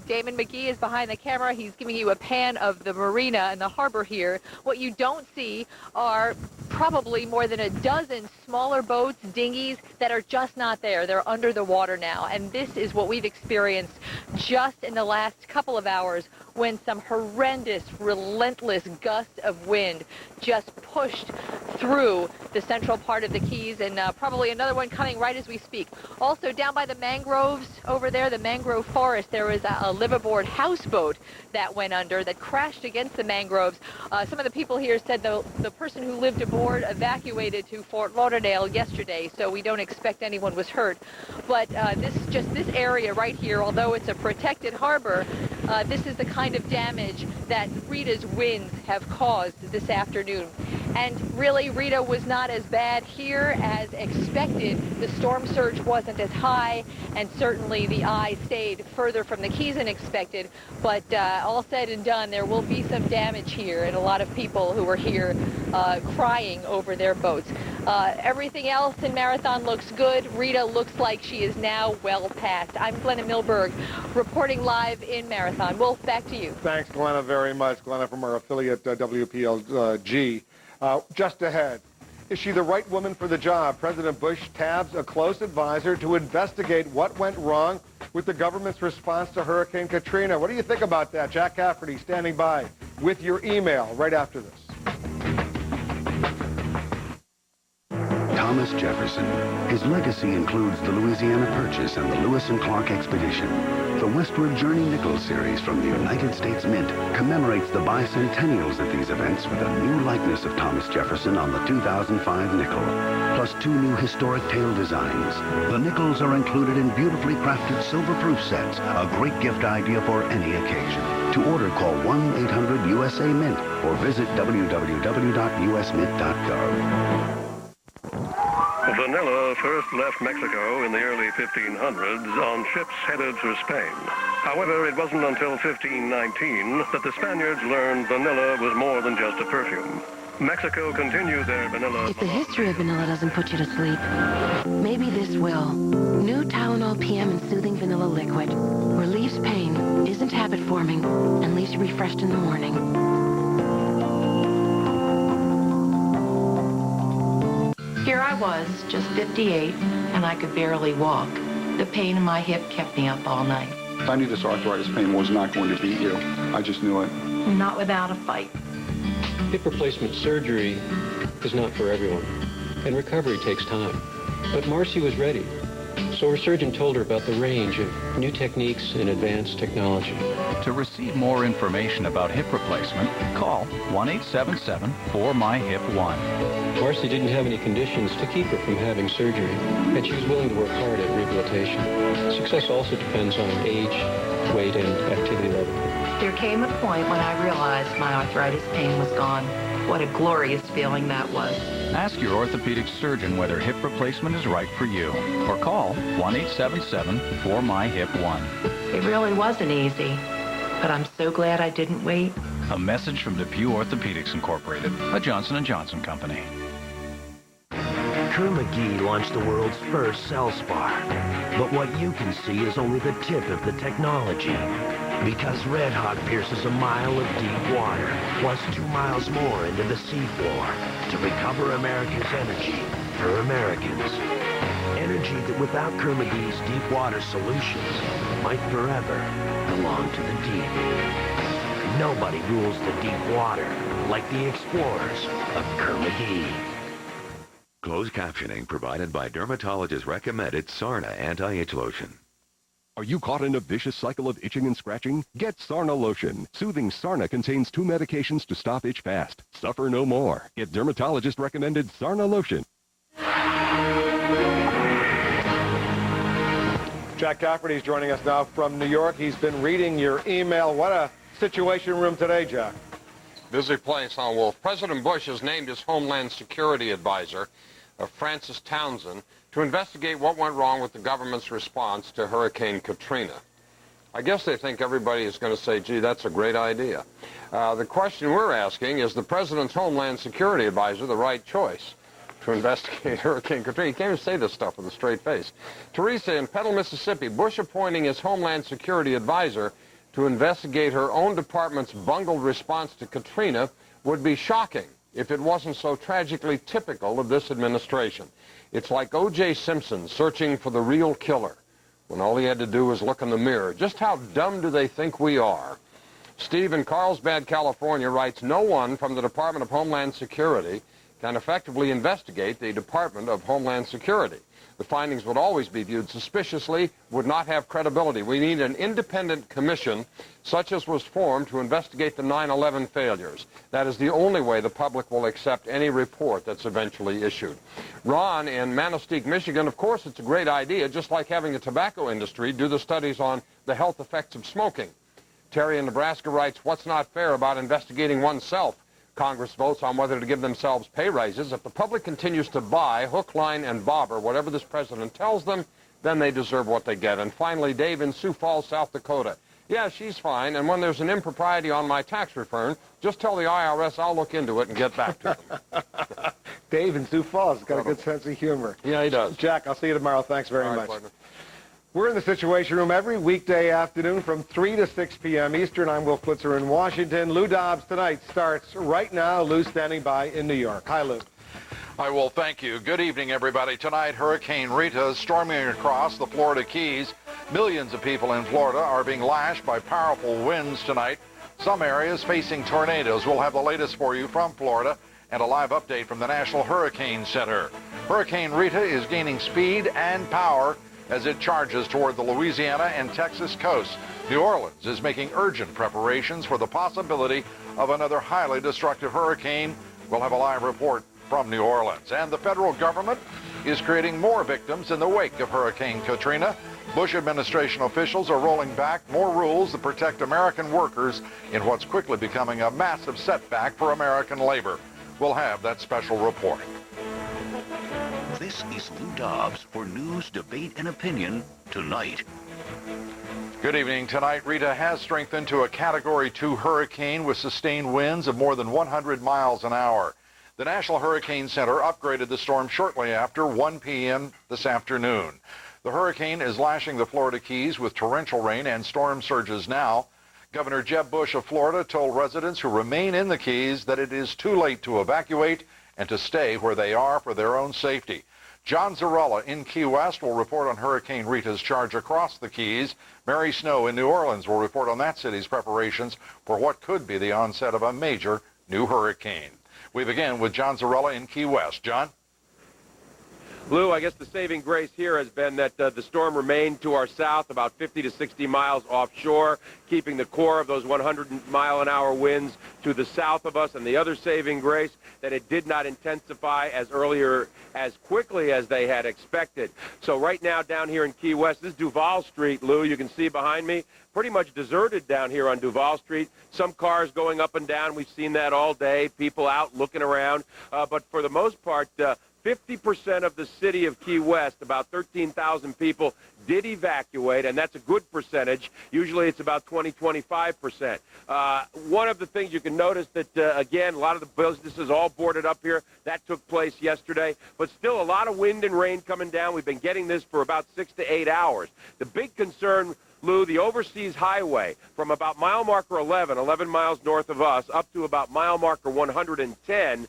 [SPEAKER 20] Damon McGee is behind the camera. He's giving you a pan of the marina and the harbor here. What you don't see are
[SPEAKER 4] probably more than a dozen smaller boats, dinghies, that are just not there. They're under the water now. And this is what we've experienced just in the last couple of hours when some horrendous, relentless gusts of wind just pushed through the central part of the Keys, and probably another one coming right as we speak. Also, down by the mangroves over there, the mangrove forest, there was a liveaboard houseboat that went under, that crashed against the mangroves. Some of the people here said the person who lived aboard evacuated to Fort Lauderdale yesterday, so we don't expect anyone was hurt. But this area right here, although it's a protected harbor, this is the kind of damage that Rita's winds have caused this afternoon. And really, Rita was not as bad here as expected. The storm surge wasn't as high, and certainly the eye stayed further from the Keys than expected. But all said and done, there will be some damage here, and a lot of people who are here crying over their boats. Everything else in Marathon looks good. Rita looks like she is now well past. I'm Glenna Milberg, reporting live in Marathon. Wolf, back to you.
[SPEAKER 2] Thanks, Glenna, very much. Glenna from our affiliate WPLG. Just ahead, is she the right woman for the job? President Bush tabs a close advisor to investigate what went wrong with the government's response to Hurricane Katrina. What do you think about that? Jack Cafferty standing by with your email right after this.
[SPEAKER 5] Thomas Jefferson. His legacy includes the Louisiana Purchase and the Lewis and Clark Expedition. The Westward Journey Nickel series from the United States Mint commemorates the bicentennials at these events with a new likeness of Thomas Jefferson on the 2005 nickel, plus 2 new historic tail designs. The nickels are included in beautifully crafted silver-proof sets, a great gift idea for any occasion. To order, call 1-800-USA-MINT or visit www.usmint.gov.
[SPEAKER 6] Vanilla first left Mexico in the early 1500s on ships headed for Spain. However, it wasn't until 1519 that the Spaniards learned vanilla was more than just a perfume. Mexico continued their vanilla...
[SPEAKER 25] If the history of vanilla doesn't put you to sleep, maybe this will. New Tylenol PM and Soothing Vanilla Liquid relieves pain, isn't habit-forming, and leaves you refreshed in the morning.
[SPEAKER 8] Here I was, just 58, and I could barely walk. The pain in my hip kept me up all night.
[SPEAKER 15] I knew this arthritis pain was not going to beat you. I just knew it.
[SPEAKER 8] Not without a fight.
[SPEAKER 30] Hip replacement surgery is not for everyone, and recovery takes time. But Marcy was ready, so her surgeon told her about the range of new techniques and advanced technology.
[SPEAKER 28] To receive more information about hip replacement, call 1-877-4MY-HIP-1.
[SPEAKER 30] Marcy didn't have any conditions to keep her from having surgery, and she was willing to work hard at rehabilitation. Success also depends on age, weight, and activity level.
[SPEAKER 8] There came a point when I realized my arthritis pain was gone. What a glorious feeling that was.
[SPEAKER 28] Ask your orthopedic surgeon whether hip replacement is right for you, or call 1-877-4MY-HIP-1.
[SPEAKER 8] It really wasn't easy, but I'm so glad I didn't wait.
[SPEAKER 28] A message from DePuy Orthopedics Incorporated, a Johnson & Johnson company.
[SPEAKER 12] Kerr-McGee launched the world's first cell spar. But what you can see is only the tip of the technology. Because Red Hawk pierces a mile of deep water, plus 2 miles more into the seafloor, to recover America's energy for Americans. Energy that without Kerr-McGee's deep water solutions might forever belong to the deep. Nobody rules the deep water like the explorers of Kerr-McGee.
[SPEAKER 13] Closed captioning provided by dermatologist recommended Sarna anti-itch lotion.
[SPEAKER 29] Are you caught in a vicious cycle of itching and scratching? Get Sarna lotion. Soothing Sarna contains 2 medications to stop itch fast. Suffer no more. Get dermatologist recommended Sarna lotion.
[SPEAKER 2] Jack Cafferty is joining us now from New York. He's been reading your email. What a situation room today, Jack.
[SPEAKER 22] Busy place, huh, Wolf? President Bush has named his Homeland Security Advisor, Francis Townsend, to investigate what went wrong with the government's response to Hurricane Katrina. I guess they think everybody is going to say, gee, that's a great idea. The question we're asking, is the President's Homeland Security Advisor the right choice to investigate Hurricane Katrina? You can't even say this stuff with a straight face. Teresa in Petal, Mississippi, Bush appointing his Homeland Security Advisor to investigate her own department's bungled response to Katrina would be shocking. if it wasn't so tragically typical of this administration. It's like O.J. Simpson searching for the real killer when all he had to do was look in the mirror. Just how dumb do they think we are? Steve in Carlsbad, California writes, no one from the Department of Homeland Security can effectively investigate the Department of Homeland Security. The findings would always be viewed suspiciously, would not have credibility. We need an independent commission such as was formed to investigate the 9/11 failures. That is the only way the public will accept any report that's eventually issued. Ron in Manistee, Michigan, of course it's a great idea, just like having the tobacco industry do the studies on the health effects of smoking. Terry in Nebraska writes, what's not fair about investigating oneself? Congress votes on whether to give themselves pay raises. If the public continues to buy hook, line, and bobber whatever this president tells them, then they deserve what they get. And finally, Dave in Sioux Falls, South Dakota. Yeah, she's fine, and when there's an impropriety on my tax return, just tell the IRS I'll look into it and get back to them.
[SPEAKER 2] Dave in Sioux Falls has got a good sense of humor.
[SPEAKER 22] Yeah, he does.
[SPEAKER 2] Jack, I'll see you tomorrow. Thanks very
[SPEAKER 22] All right,
[SPEAKER 2] much.
[SPEAKER 22] partner.
[SPEAKER 2] We're in the Situation Room every weekday afternoon from 3 to 6 p.m. Eastern. I'm Will Flitzer in Washington. Lou Dobbs tonight starts right now. Lou's standing by in New York. Hi, Lou.
[SPEAKER 1] Hi, Will. Thank you. Good evening, everybody. Tonight, Hurricane Rita is storming across the Florida Keys. Millions of people in Florida are being lashed by powerful winds tonight. Some areas facing tornadoes. We'll have the latest for you from Florida and a live update from the National Hurricane Center. Hurricane Rita is gaining speed and power as it charges toward the Louisiana and Texas coast. New Orleans is making urgent preparations for the possibility of another highly destructive hurricane. We'll have a live report from New Orleans. And the federal government is creating more victims in the wake of Hurricane Katrina. Bush administration officials are rolling back more rules that protect American workers in what's quickly becoming a massive setback for American labor. We'll have that special report.
[SPEAKER 5] This is Lou Dobbs for news, debate, and opinion tonight.
[SPEAKER 1] Good evening. Tonight, Rita has strengthened to a Category 2 hurricane with sustained winds of more than 100 miles an hour. The National Hurricane Center upgraded the storm shortly after 1 p.m. this afternoon. The hurricane is lashing the Florida Keys with torrential rain and storm surges now. Governor Jeb Bush of Florida told residents who remain in the Keys that it is too late to evacuate and to stay where they are for their own safety. John Zarella in Key West will report on Hurricane Rita's charge across the Keys. Mary Snow in New Orleans will report on that city's preparations for what could be the onset of a major new hurricane. We begin with John Zarella in Key West. John?
[SPEAKER 3] Lou, I guess the saving grace here has been that the storm remained to our south, about 50 to 60 miles offshore, keeping the core of those 100-mile-an-hour winds to the south of us. And the other saving grace, that it did not intensify as quickly as they had expected. So right now down here in Key West, this is Duval Street, Lou. You can see behind me, pretty much deserted down here on Duval Street. Some cars going up and down. We've seen that all day, people out looking around. But for the most part, 50% of the city of Key West, about 13,000 people, did evacuate, and that's a good percentage. Usually it's about 20-25%. One of the things you can notice that, again, a lot of the businesses all boarded up here. That took place yesterday. But still a lot of wind and rain coming down. We've been getting this for about 6 to 8 hours. The big concern, Lou, the overseas highway from about mile marker 11 miles north of us, up to about mile marker 110,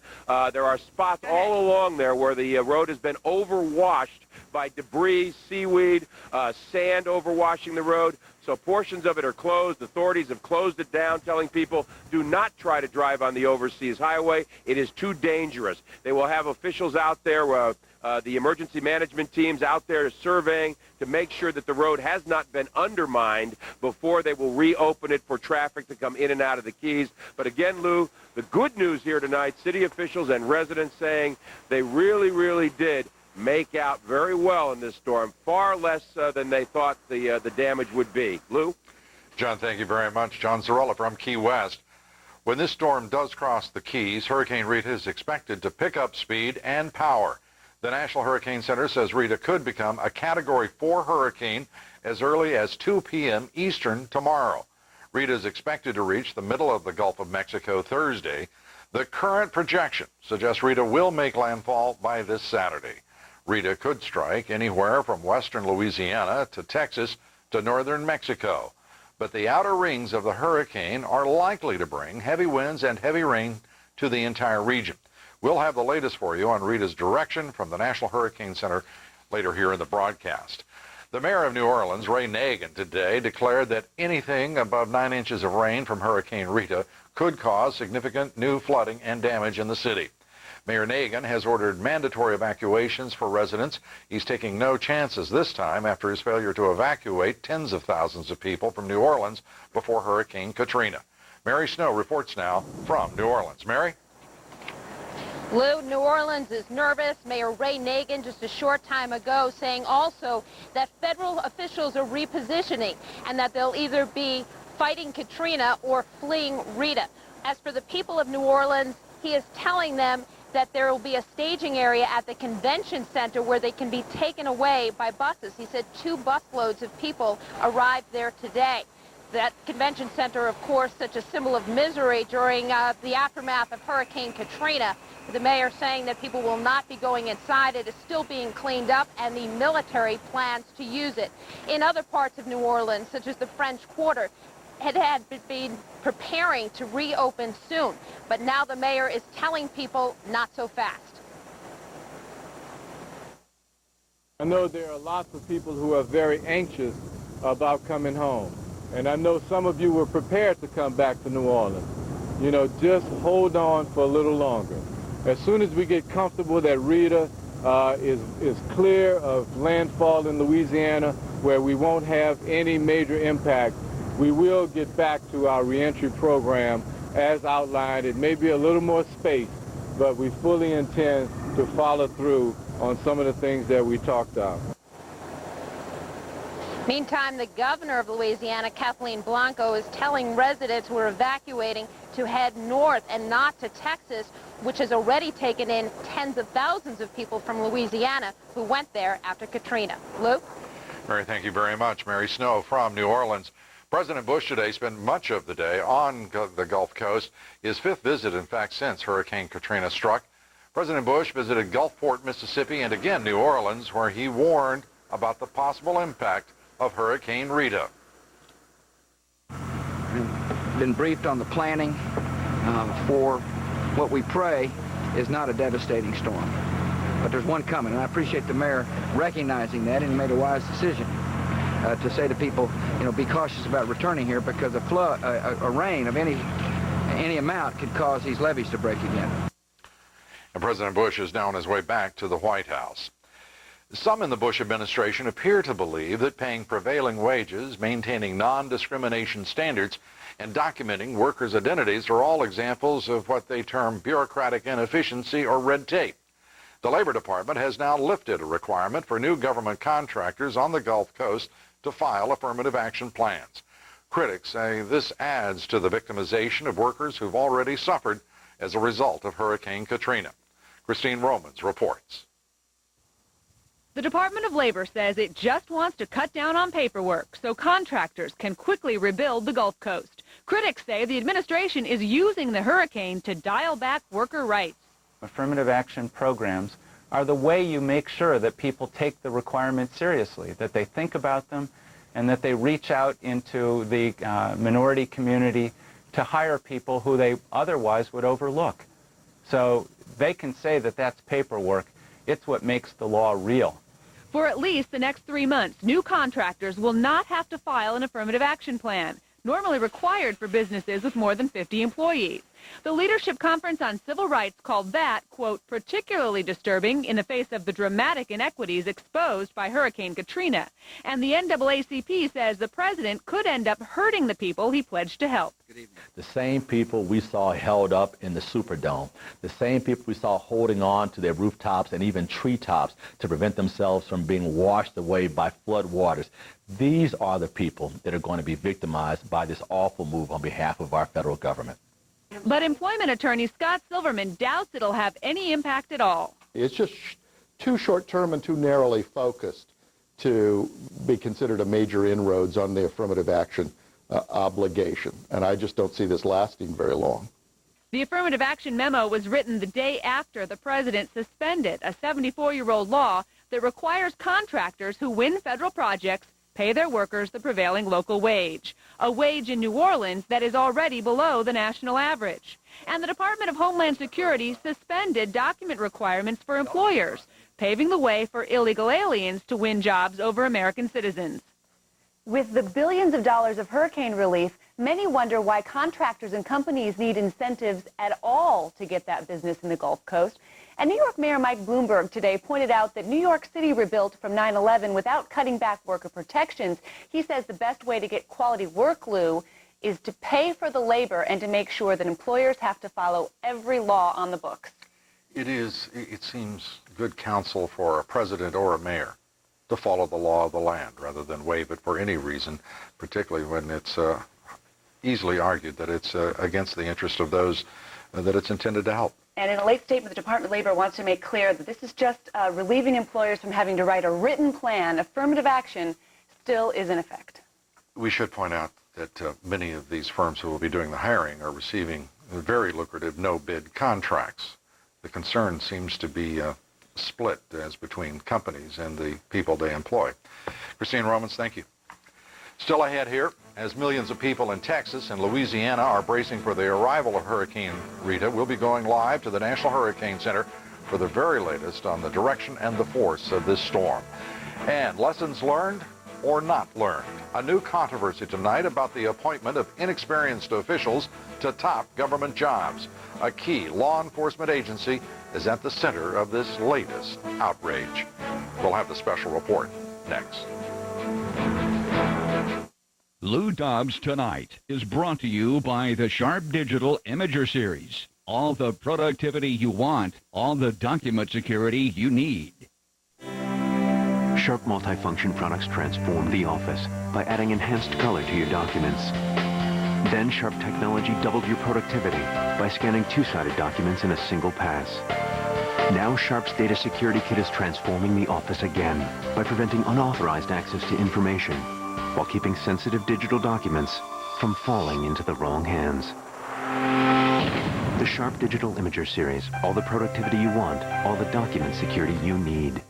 [SPEAKER 3] there are spots all along there where the road has been overwashed by debris, seaweed, sand overwashing the road. So portions of it are closed. Authorities have closed it down, telling people do not try to drive on the overseas highway. It is too dangerous. They will have officials out there, the emergency management teams out there surveying to make sure that the road has not been undermined before they will reopen it for traffic to come in and out of the Keys. But again, Lou, the good news here tonight, city officials and residents saying they really, really did make out very well in this storm, far less than they thought the damage would be. Lou?
[SPEAKER 1] John, thank you very much. John Zarella from Key West. When this storm does cross the Keys, Hurricane Rita is expected to pick up speed and power. The National Hurricane Center says Rita could become a Category 4 hurricane as early as 2 p.m. Eastern tomorrow. Rita is expected to reach the middle of the Gulf of Mexico Thursday. The current projection suggests Rita will make landfall by this Saturday. Rita could strike anywhere from western Louisiana to Texas to northern Mexico. But the outer rings of the hurricane are likely to bring heavy winds and heavy rain to the entire region. We'll have the latest for you on Rita's direction from the National Hurricane Center later here in the broadcast. The mayor of New Orleans, Ray Nagin, today declared that anything above 9 inches of rain from Hurricane Rita could cause significant new flooding and damage in the city. Mayor Nagin has ordered mandatory evacuations for residents. He's taking no chances this time after his failure to evacuate tens of thousands of people from New Orleans before Hurricane Katrina. Mary Snow reports now from New Orleans. Mary?
[SPEAKER 20] Lou, New Orleans is nervous. Mayor Ray Nagin just a short time ago saying also that federal officials are repositioning and that they'll either be fighting Katrina or fleeing Rita. As for the people of New Orleans, he is telling them that there will be a staging area at the convention center where they can be taken away by buses. He said 2 busloads of people arrived there today. That convention center, of course, such a symbol of misery during the aftermath of Hurricane Katrina. The mayor saying that people will not be going inside. It is still being cleaned up, and the military plans to use it. In other parts of New Orleans, such as the French Quarter, it had been preparing to reopen soon. But now the mayor is telling people not so fast.
[SPEAKER 7] I know there are lots of people who are very anxious about coming home. And I know some of you were prepared to come back to New Orleans. You know, just hold on for a little longer. As soon as we get comfortable that Rita is clear of landfall in Louisiana, where we won't have any major impact, we will get back to our reentry program as outlined. It may be a little more space, but we fully intend to follow through on some of the things that we talked about.
[SPEAKER 20] Meantime, the governor of Louisiana, Kathleen Blanco, is telling residents who are evacuating to head north and not to Texas, which has already taken in tens of thousands of people from Louisiana who went there after Katrina. Luke?
[SPEAKER 1] Mary, thank you very much. Mary Snow from New Orleans. President Bush today spent much of the day on the Gulf Coast, his 5th visit, in fact, since Hurricane Katrina struck. President Bush visited Gulfport, Mississippi, and again New Orleans, where he warned about the possible impact of Hurricane Rita.
[SPEAKER 9] Been briefed on the planning for what we pray is not a devastating storm. But there's one coming, and I appreciate the mayor recognizing that, and he made a wise decision to say to people, you know, be cautious about returning here because a rain of any amount could cause these levees to break again.
[SPEAKER 1] And President Bush is now on his way back to the White House. Some in the Bush administration appear to believe that paying prevailing wages, maintaining non-discrimination standards, and documenting workers' identities are all examples of what they term bureaucratic inefficiency or red tape. The Labor Department has now lifted a requirement for new government contractors on the Gulf Coast to file affirmative action plans. Critics say this adds to the victimization of workers who've already suffered as a result of Hurricane Katrina. Christine Romans reports.
[SPEAKER 10] The Department of Labor says it just wants to cut down on paperwork so contractors can quickly rebuild the Gulf Coast. Critics say the administration is using the hurricane to dial back worker rights.
[SPEAKER 11] Affirmative action programs are the way you make sure that people take the requirements seriously, that they think about them, and that they reach out into the minority community to hire people who they otherwise would overlook. So they can say that that's paperwork. It's what makes the law real.
[SPEAKER 10] For at least the next 3 months, new contractors will not have to file an affirmative action plan, normally required for businesses with more than 50 employees. The Leadership Conference on Civil Rights called that, quote, particularly disturbing in the face of the dramatic inequities exposed by Hurricane Katrina. And the NAACP says the president could end up hurting the people he pledged to help.
[SPEAKER 14] The same people we saw held up in the Superdome, the same people we saw holding on to their rooftops and even treetops to prevent themselves from being washed away by flood waters. These are the people that are going to be victimized by this awful move on behalf of our federal government.
[SPEAKER 10] But employment attorney Scott Silverman doubts it'll have any impact at all.
[SPEAKER 17] It's just too short-term and too narrowly focused to be considered a major inroads on the affirmative action obligation. And I just don't see this lasting very long.
[SPEAKER 10] The affirmative action memo was written the day after the president suspended a 74-year-old law that requires contractors who win federal projects pay their workers the prevailing local wage, a wage in New Orleans that is already below the national average. And the Department of Homeland Security suspended document requirements for employers, paving the way for illegal aliens to win jobs over American citizens.
[SPEAKER 4] With the billions of dollars of hurricane relief, many wonder why contractors and companies need incentives at all to get that business in the Gulf Coast. And New York Mayor Mike Bloomberg today pointed out that New York City rebuilt from 9/11 without cutting back worker protections. He says the best way to get quality work, Lou, is to pay for the labor and to make sure that employers have to follow every law on the books.
[SPEAKER 1] It seems good counsel for a president or a mayor to follow the law of the land rather than waive it for any reason, particularly when it's easily argued that it's against the interest of those that it's intended to help.
[SPEAKER 4] And in a late statement, the Department of Labor wants to make clear that this is just relieving employers from having to write a written plan. Affirmative action still is in effect.
[SPEAKER 1] We should point out that many of these firms who will be doing the hiring are receiving very lucrative no-bid contracts. The concern seems to be split as between companies and the people they employ. Christine Romans, thank you. Still ahead here, as millions of people in Texas and Louisiana are bracing for the arrival of Hurricane Rita, we'll be going live to the National Hurricane Center for the very latest on the direction and the force of this storm. And lessons learned or not learned. A new controversy tonight about the appointment of inexperienced officials to top government jobs. A key law enforcement agency is at the center of this latest outrage. We'll have the special report next.
[SPEAKER 28] Lou Dobbs Tonight is brought to you by the Sharp Digital Imager Series. All the productivity you want, all the document security you need.
[SPEAKER 6] Sharp multifunction products transform the office by adding enhanced color to your documents. Then Sharp technology doubled your productivity by scanning two-sided documents in a single pass. Now Sharp's Data Security Kit is transforming the office again by preventing unauthorized access to information while keeping sensitive digital documents from falling into the wrong hands. The Sharp Digital Imager Series. All the productivity you want, all the document security you need.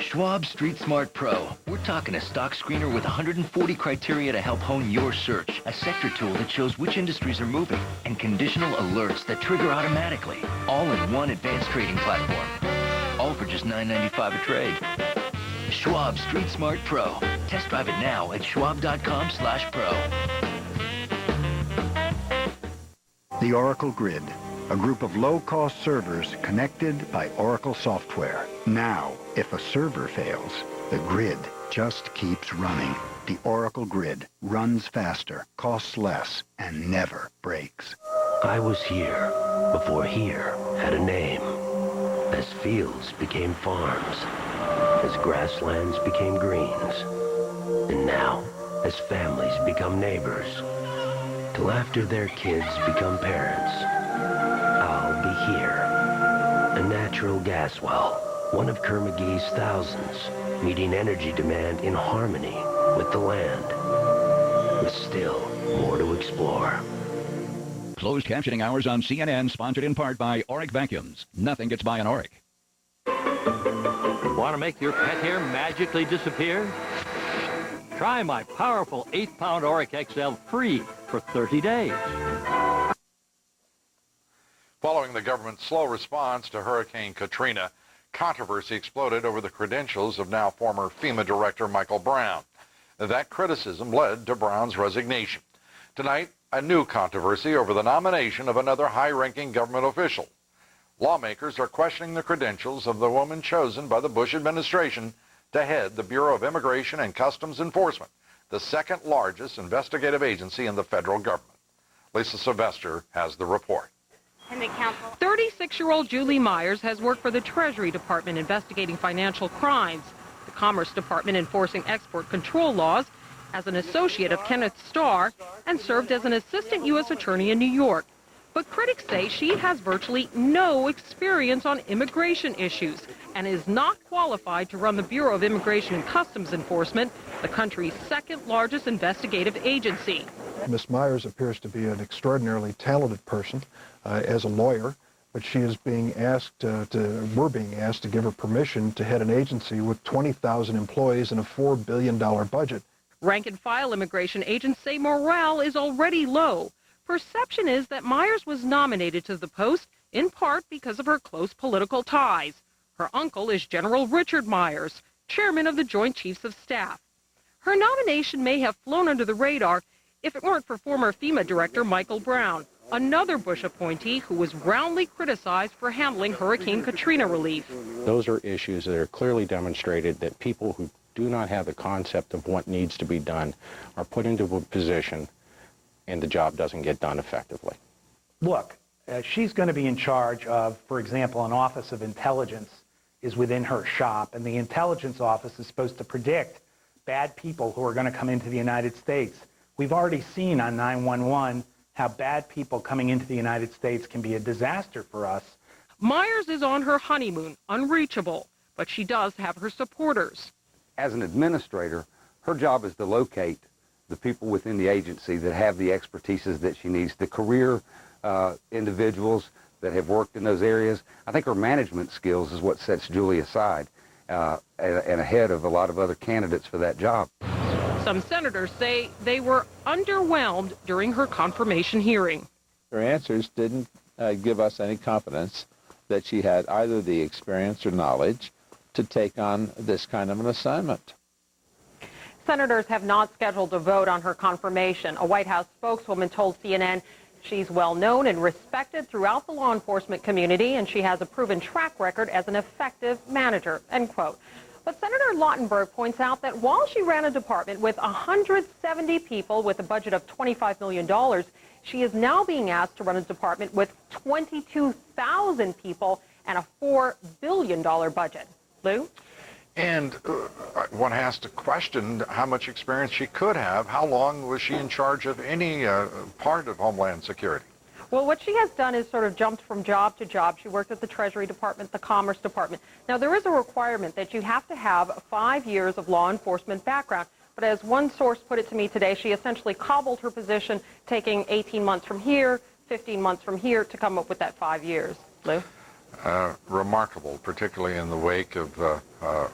[SPEAKER 16] Schwab Street Smart Pro. We're talking a stock screener with 140 criteria to help hone your search. A sector tool that shows which industries are moving. And conditional alerts that trigger automatically. All in one advanced trading platform. All for just $9.95 a trade. Schwab Street Smart Pro. Test drive it now at schwab.com/pro.
[SPEAKER 18] The Oracle Grid. A group of low-cost servers connected by Oracle software. Now, if a server fails, the grid just keeps running. The Oracle Grid runs faster, costs less, and never breaks.
[SPEAKER 12] I was here before here had a name. As fields became farms, as grasslands became greens, and now as families become neighbors, till after their kids become parents, I'll be here. A natural gas well, one of Kerr-McGee's thousands, meeting energy demand in harmony with the land, with still more to explore.
[SPEAKER 28] Closed captioning hours on CNN, sponsored in part by Auric Vacuums. Nothing gets by an Auric.
[SPEAKER 19] Want to make your pet hair magically disappear? Try my powerful 8-pound Auric XL free for 30 days.
[SPEAKER 1] Following the government's slow response to Hurricane Katrina, controversy exploded over the credentials of now former FEMA Director Michael Brown. That criticism led to Brown's resignation. Tonight, a new controversy over the nomination of another high-ranking government official. Lawmakers are questioning the credentials of the woman chosen by the Bush administration to head the Bureau of Immigration and Customs Enforcement, the second largest investigative agency in the federal government. Lisa Sylvester has the report.
[SPEAKER 21] 36-year-old Julie Myers has worked for the Treasury Department investigating financial crimes, the Commerce Department enforcing export control laws, as an associate of Kenneth Starr, and served as an assistant U.S. attorney in New York. But critics say she has virtually no experience on immigration issues and is not qualified to run the Bureau of Immigration and Customs Enforcement, the country's second largest investigative agency.
[SPEAKER 23] Ms. Myers appears to be an extraordinarily talented person as a lawyer.
[SPEAKER 8] but she is being asked we're being asked to give her permission to head an agency with 20,000 employees and a $4 billion budget.
[SPEAKER 21] Rank-and-file immigration agents say morale is already low. Perception is that Myers was nominated to the post in part because of her close political ties. Her uncle is General Richard Myers, chairman of the Joint Chiefs of Staff. Her nomination may have flown under the radar if it weren't for former FEMA Director Michael Brown, another Bush appointee who was roundly criticized for handling Hurricane Katrina relief.
[SPEAKER 13] Those are issues that are clearly demonstrated that people who do not have the concept of what needs to be done are put into a position and the job doesn't get done effectively.
[SPEAKER 15] Look, she's going to be in charge of, for example, an Office of Intelligence is within her shop, and the Intelligence Office is supposed to predict bad people who are going to come into the United States. We've already seen on 911 how bad people coming into the United States can be a disaster for us.
[SPEAKER 21] Myers is on her honeymoon, unreachable, but she does have her supporters.
[SPEAKER 23] As an administrator, her job is to locate the people within the agency that have the expertises that she needs, the career individuals that have worked in those areas. I think her management skills is what sets Julie aside and ahead of a lot of other candidates for that job.
[SPEAKER 21] Some senators say they were underwhelmed during her confirmation hearing.
[SPEAKER 7] Her answers didn't give us any confidence that she had either the experience or knowledge to take on this kind of an assignment.
[SPEAKER 21] Senators have not scheduled a vote on her confirmation. A White House spokeswoman told CNN she's well known and respected throughout the law enforcement community, and she has a proven track record as an effective manager, end quote. But Senator Lautenberg points out that while she ran a department with 170 people with a budget of $25 million, she is now being asked to run a department with 22,000 people and a $4 billion budget. Lou?
[SPEAKER 1] And one has to question how much experience she could have. How long was she in charge of any part of Homeland Security?
[SPEAKER 21] Well, what she has done is sort of jumped from job to job. She worked at the Treasury Department, the Commerce Department. Now, there is a requirement that you have to have 5 years of law enforcement background. But as one source put it to me today, she essentially cobbled her position, taking 18 months from here, 15 months from here to come up with that 5 years. Lou?
[SPEAKER 1] Remarkable, particularly in the wake of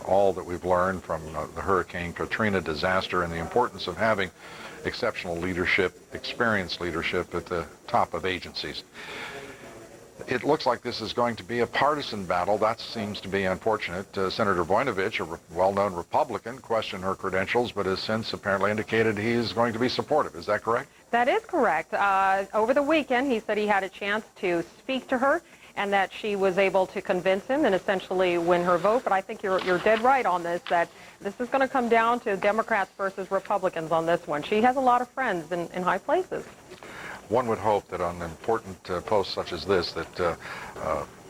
[SPEAKER 1] all that we've learned from the Hurricane Katrina disaster and the importance of having exceptional leadership, experienced leadership at the top of agencies. It looks like this is going to be a partisan battle. That seems to be unfortunate. Senator Voinovich, a well-known Republican, questioned her credentials, but has since apparently indicated he's going to be supportive. Is that correct?
[SPEAKER 21] That is correct. Over the weekend, he said he had a chance to speak to her and that she was able to convince him and essentially win her vote. But I think you're dead right on this, that this is going to come down to Democrats versus Republicans on this one. She has a lot of friends in high places.
[SPEAKER 1] One would hope that on important posts such as this that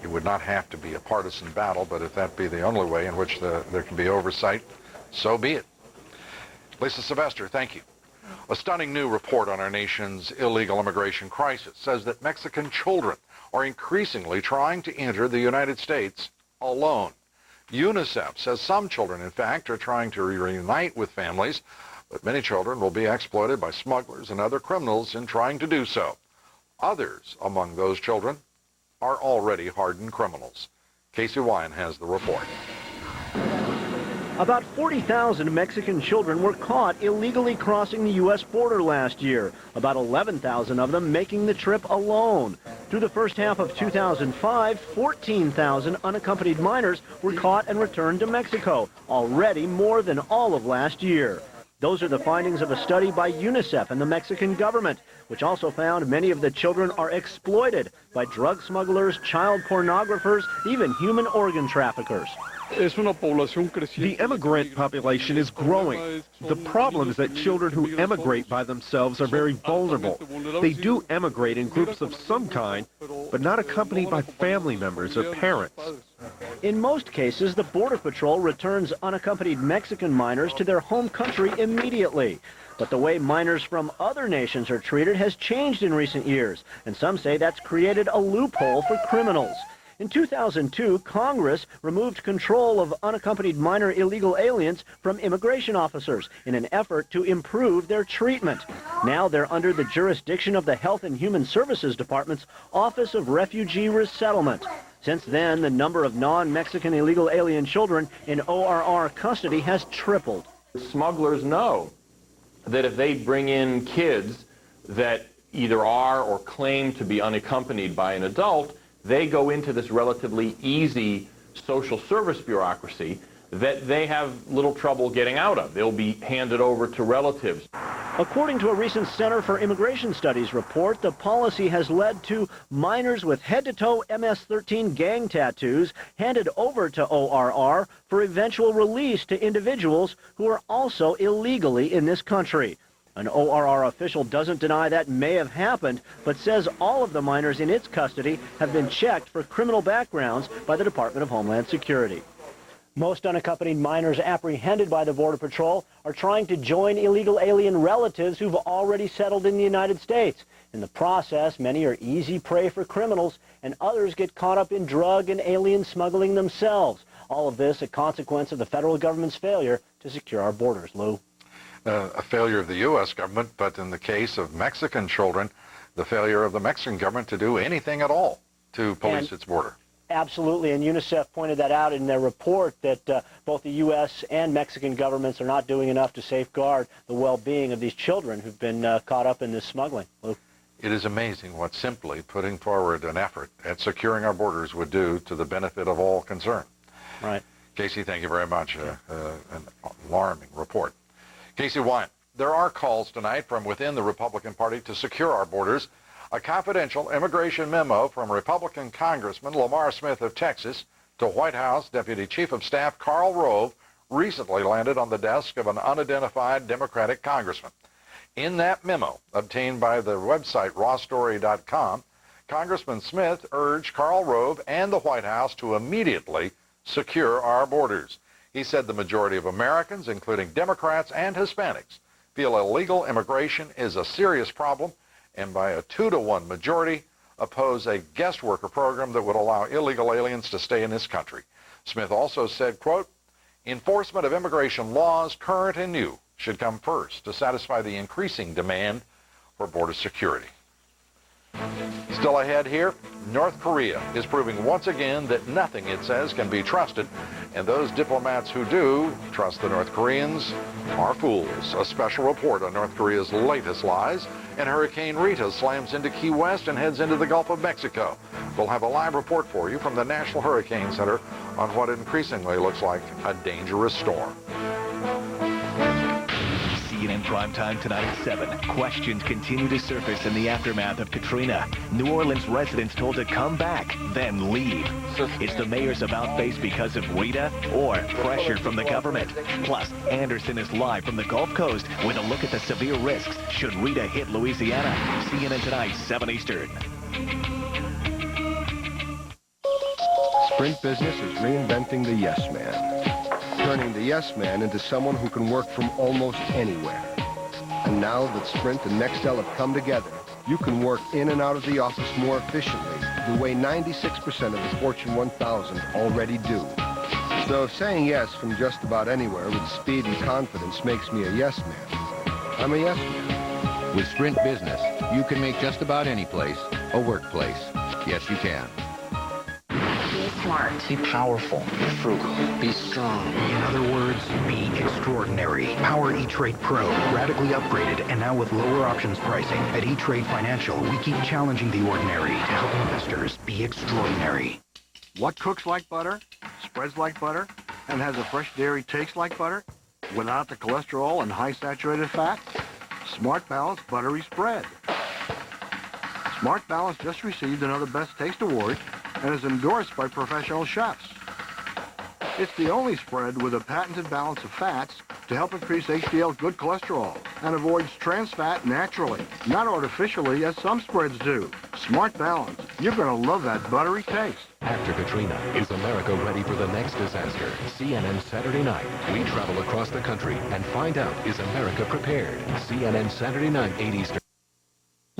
[SPEAKER 1] it would not have to be a partisan battle, but if that be the only way in which there can be oversight, so be it. Lisa Sylvester, thank you. A stunning new report on our nation's illegal immigration crisis says that Mexican children are increasingly trying to enter the United States alone. UNICEF says some children, in fact, are trying to reunite with families, but many children will be exploited by smugglers and other criminals in trying to do so. Others among those children are already hardened criminals. Casey Wyan has the report.
[SPEAKER 24] About 40,000 Mexican children were caught illegally crossing the U.S. border last year, about 11,000 of them making the trip alone. Through the first half of 2005, 14,000 unaccompanied minors were caught and returned to Mexico, already more than all of last year. Those are the findings of a study by UNICEF and the Mexican government, which also found many of the children are exploited by drug smugglers, child pornographers, even human organ traffickers.
[SPEAKER 25] The immigrant population is growing. The problem is that children who emigrate by themselves are very vulnerable. They do emigrate in groups of some kind, but not accompanied by family members or parents.
[SPEAKER 24] In most cases, the Border Patrol returns unaccompanied Mexican minors to their home country immediately. But the way minors from other nations are treated has changed in recent years, and some say that's created a loophole for criminals. In 2002, Congress removed control of unaccompanied minor illegal aliens from immigration officers in an effort to improve their treatment. Now they're under the jurisdiction of the Health and Human Services Department's Office of Refugee Resettlement. Since then, the number of non-Mexican illegal alien children in ORR custody has tripled.
[SPEAKER 2] Smugglers know that if they bring in kids that either are or claim to be unaccompanied by an adult, they go into this relatively easy social service bureaucracy that they have little trouble getting out of. They'll be handed over to relatives.
[SPEAKER 24] According to a recent Center for Immigration Studies report, the policy has led to minors with head-to-toe MS-13 gang tattoos handed over to ORR for eventual release to individuals who are also illegally in this country. An ORR official doesn't deny that may have happened, but says all of the minors in its custody have been checked for criminal backgrounds by the Department of Homeland Security. Most unaccompanied minors apprehended by the Border Patrol are trying to join illegal alien relatives who've already settled in the United States. In the process, many are easy prey for criminals, and others get caught up in drug and alien smuggling themselves. All of this a consequence of the federal government's failure to secure our borders, Lou.
[SPEAKER 1] A failure of the U.S. government, but in the case of Mexican children, the failure of the Mexican government to do anything at all to police its border.
[SPEAKER 24] Absolutely, and UNICEF pointed that out in their report that both the U.S. and Mexican governments are not doing enough to safeguard the well-being of these children who've been caught up in this smuggling. Lou?
[SPEAKER 1] It is amazing what simply putting forward an effort at securing our borders would do to the benefit of all concerned.
[SPEAKER 24] Right.
[SPEAKER 1] Casey, thank you very much. An alarming report. Casey Wyant, there are calls tonight from within the Republican Party to secure our borders. A confidential immigration memo from Republican Congressman Lamar Smith of Texas to White House Deputy Chief of Staff Karl Rove recently landed on the desk of an unidentified Democratic congressman. In that memo, obtained by the website rawstory.com, Congressman Smith urged Karl Rove and the White House to immediately secure our borders. He said the majority of Americans, including Democrats and Hispanics, feel illegal immigration is a serious problem, and by a 2-to-1 majority, oppose a guest worker program that would allow illegal aliens to stay in this country. Smith also said, quote, enforcement of immigration laws, current and new, should come first to satisfy the increasing demand for border security. Still ahead here, North Korea is proving once again that nothing it says can be trusted, and those diplomats who do trust the North Koreans are fools. A special report on North Korea's latest lies, and Hurricane Rita slams into Key West and heads into the Gulf of Mexico. We'll have a live report for you from the National Hurricane Center on what increasingly looks like a dangerous storm.
[SPEAKER 3] CNN Primetime tonight at 7. Questions continue to surface in the aftermath of Katrina. New Orleans residents told to come back, then leave. Is the mayor's about face because of Rita or pressure from the government? Plus, Anderson is live from the Gulf Coast with a look at the severe risks should Rita hit Louisiana. CNN tonight, 7 Eastern.
[SPEAKER 5] Sprint Business is reinventing the yes man, turning the yes man into someone who can work from almost anywhere. And now that Sprint and Nextel have come together, you can work in and out of the office more efficiently, the way 96% of the Fortune 1000 already do. So if saying yes from just about anywhere with speed and confidence makes me a yes man, I'm a yes man.
[SPEAKER 9] With Sprint Business, you can make just about any place a workplace. Yes, you can.
[SPEAKER 20] Be smart. Be powerful. Be frugal. Be strong.
[SPEAKER 12] In other words, be extraordinary. Power E-Trade Pro, radically upgraded and now with lower options pricing. At E-Trade Financial, we keep challenging the ordinary to help investors be extraordinary.
[SPEAKER 22] What cooks like butter, spreads like butter, and has a fresh dairy taste like butter without the cholesterol and high saturated fat? Smart Balance Buttery Spread. Smart Balance just received another Best Taste Award and is endorsed by professional chefs. It's the only spread with a patented balance of fats to help increase HDL good cholesterol and avoids trans fat naturally, not artificially as some spreads do. Smart Balance. You're going to love that buttery taste.
[SPEAKER 26] After Katrina, is America ready for the next disaster? CNN Saturday night. We travel across the country and find out, is America prepared? CNN Saturday night, 8 Eastern.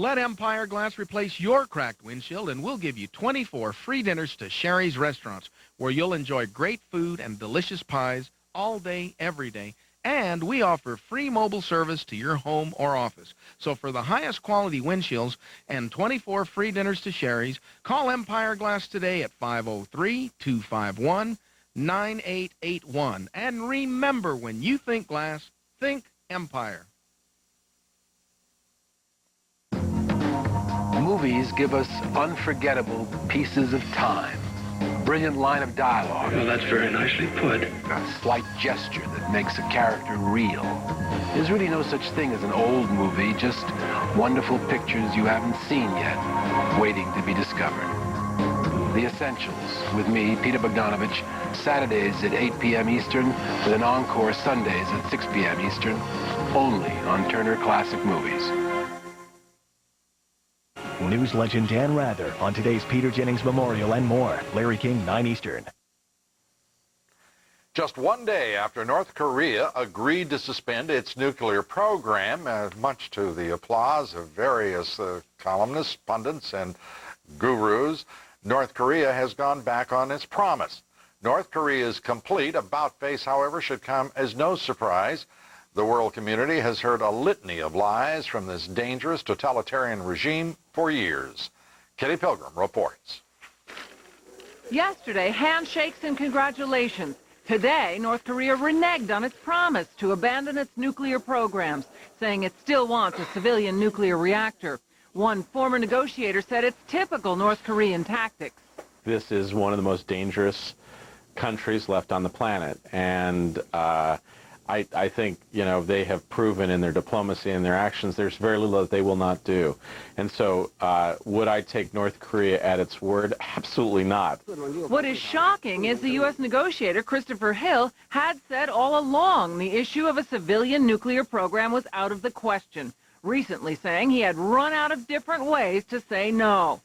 [SPEAKER 4] Let Empire Glass replace your cracked windshield, and we'll give you 24 free dinners to Sherry's Restaurants, where you'll enjoy great food and delicious pies all day, every day. And we offer free mobile service to your home or office. So for the highest quality windshields and 24 free dinners to Sherry's, call Empire Glass today at 503-251-9881. And remember, when you think glass, think Empire.
[SPEAKER 6] Movies give us unforgettable pieces of time. Brilliant line of dialogue.
[SPEAKER 10] Well, that's very nicely put.
[SPEAKER 6] A slight gesture that makes a character real. There's really no such thing as an old movie, just wonderful pictures you haven't seen yet, waiting to be discovered. The Essentials, with me, Peter Bogdanovich, Saturdays at 8 p.m. Eastern, with an encore Sundays at 6 p.m. Eastern, only on Turner Classic Movies.
[SPEAKER 3] News legend Dan Rather on today's Peter Jennings Memorial and more. Larry King, 9 Eastern.
[SPEAKER 1] Just one day after North Korea agreed to suspend its nuclear program, much to the applause of various columnists, pundits, and gurus, North Korea has gone back on its promise. North Korea's complete about-face, however, should come as no surprise. The world community has heard a litany of lies from this dangerous totalitarian regime for years. Kitty Pilgrim reports.
[SPEAKER 11] Yesterday, handshakes and congratulations. Today, North Korea reneged on its promise to abandon its nuclear programs, saying it still wants a civilian nuclear reactor. One former negotiator said it's typical North Korean tactics.
[SPEAKER 2] This is one of the most dangerous countries left on the planet, and I think, you know, they have proven in their diplomacy and their actions there's very little that they will not do. And so would I take North Korea at its word? Absolutely not.
[SPEAKER 11] What is shocking is the U.S. negotiator Christopher Hill had said all along the issue of a civilian nuclear program was out of the question, recently saying he had run out of different ways to say no.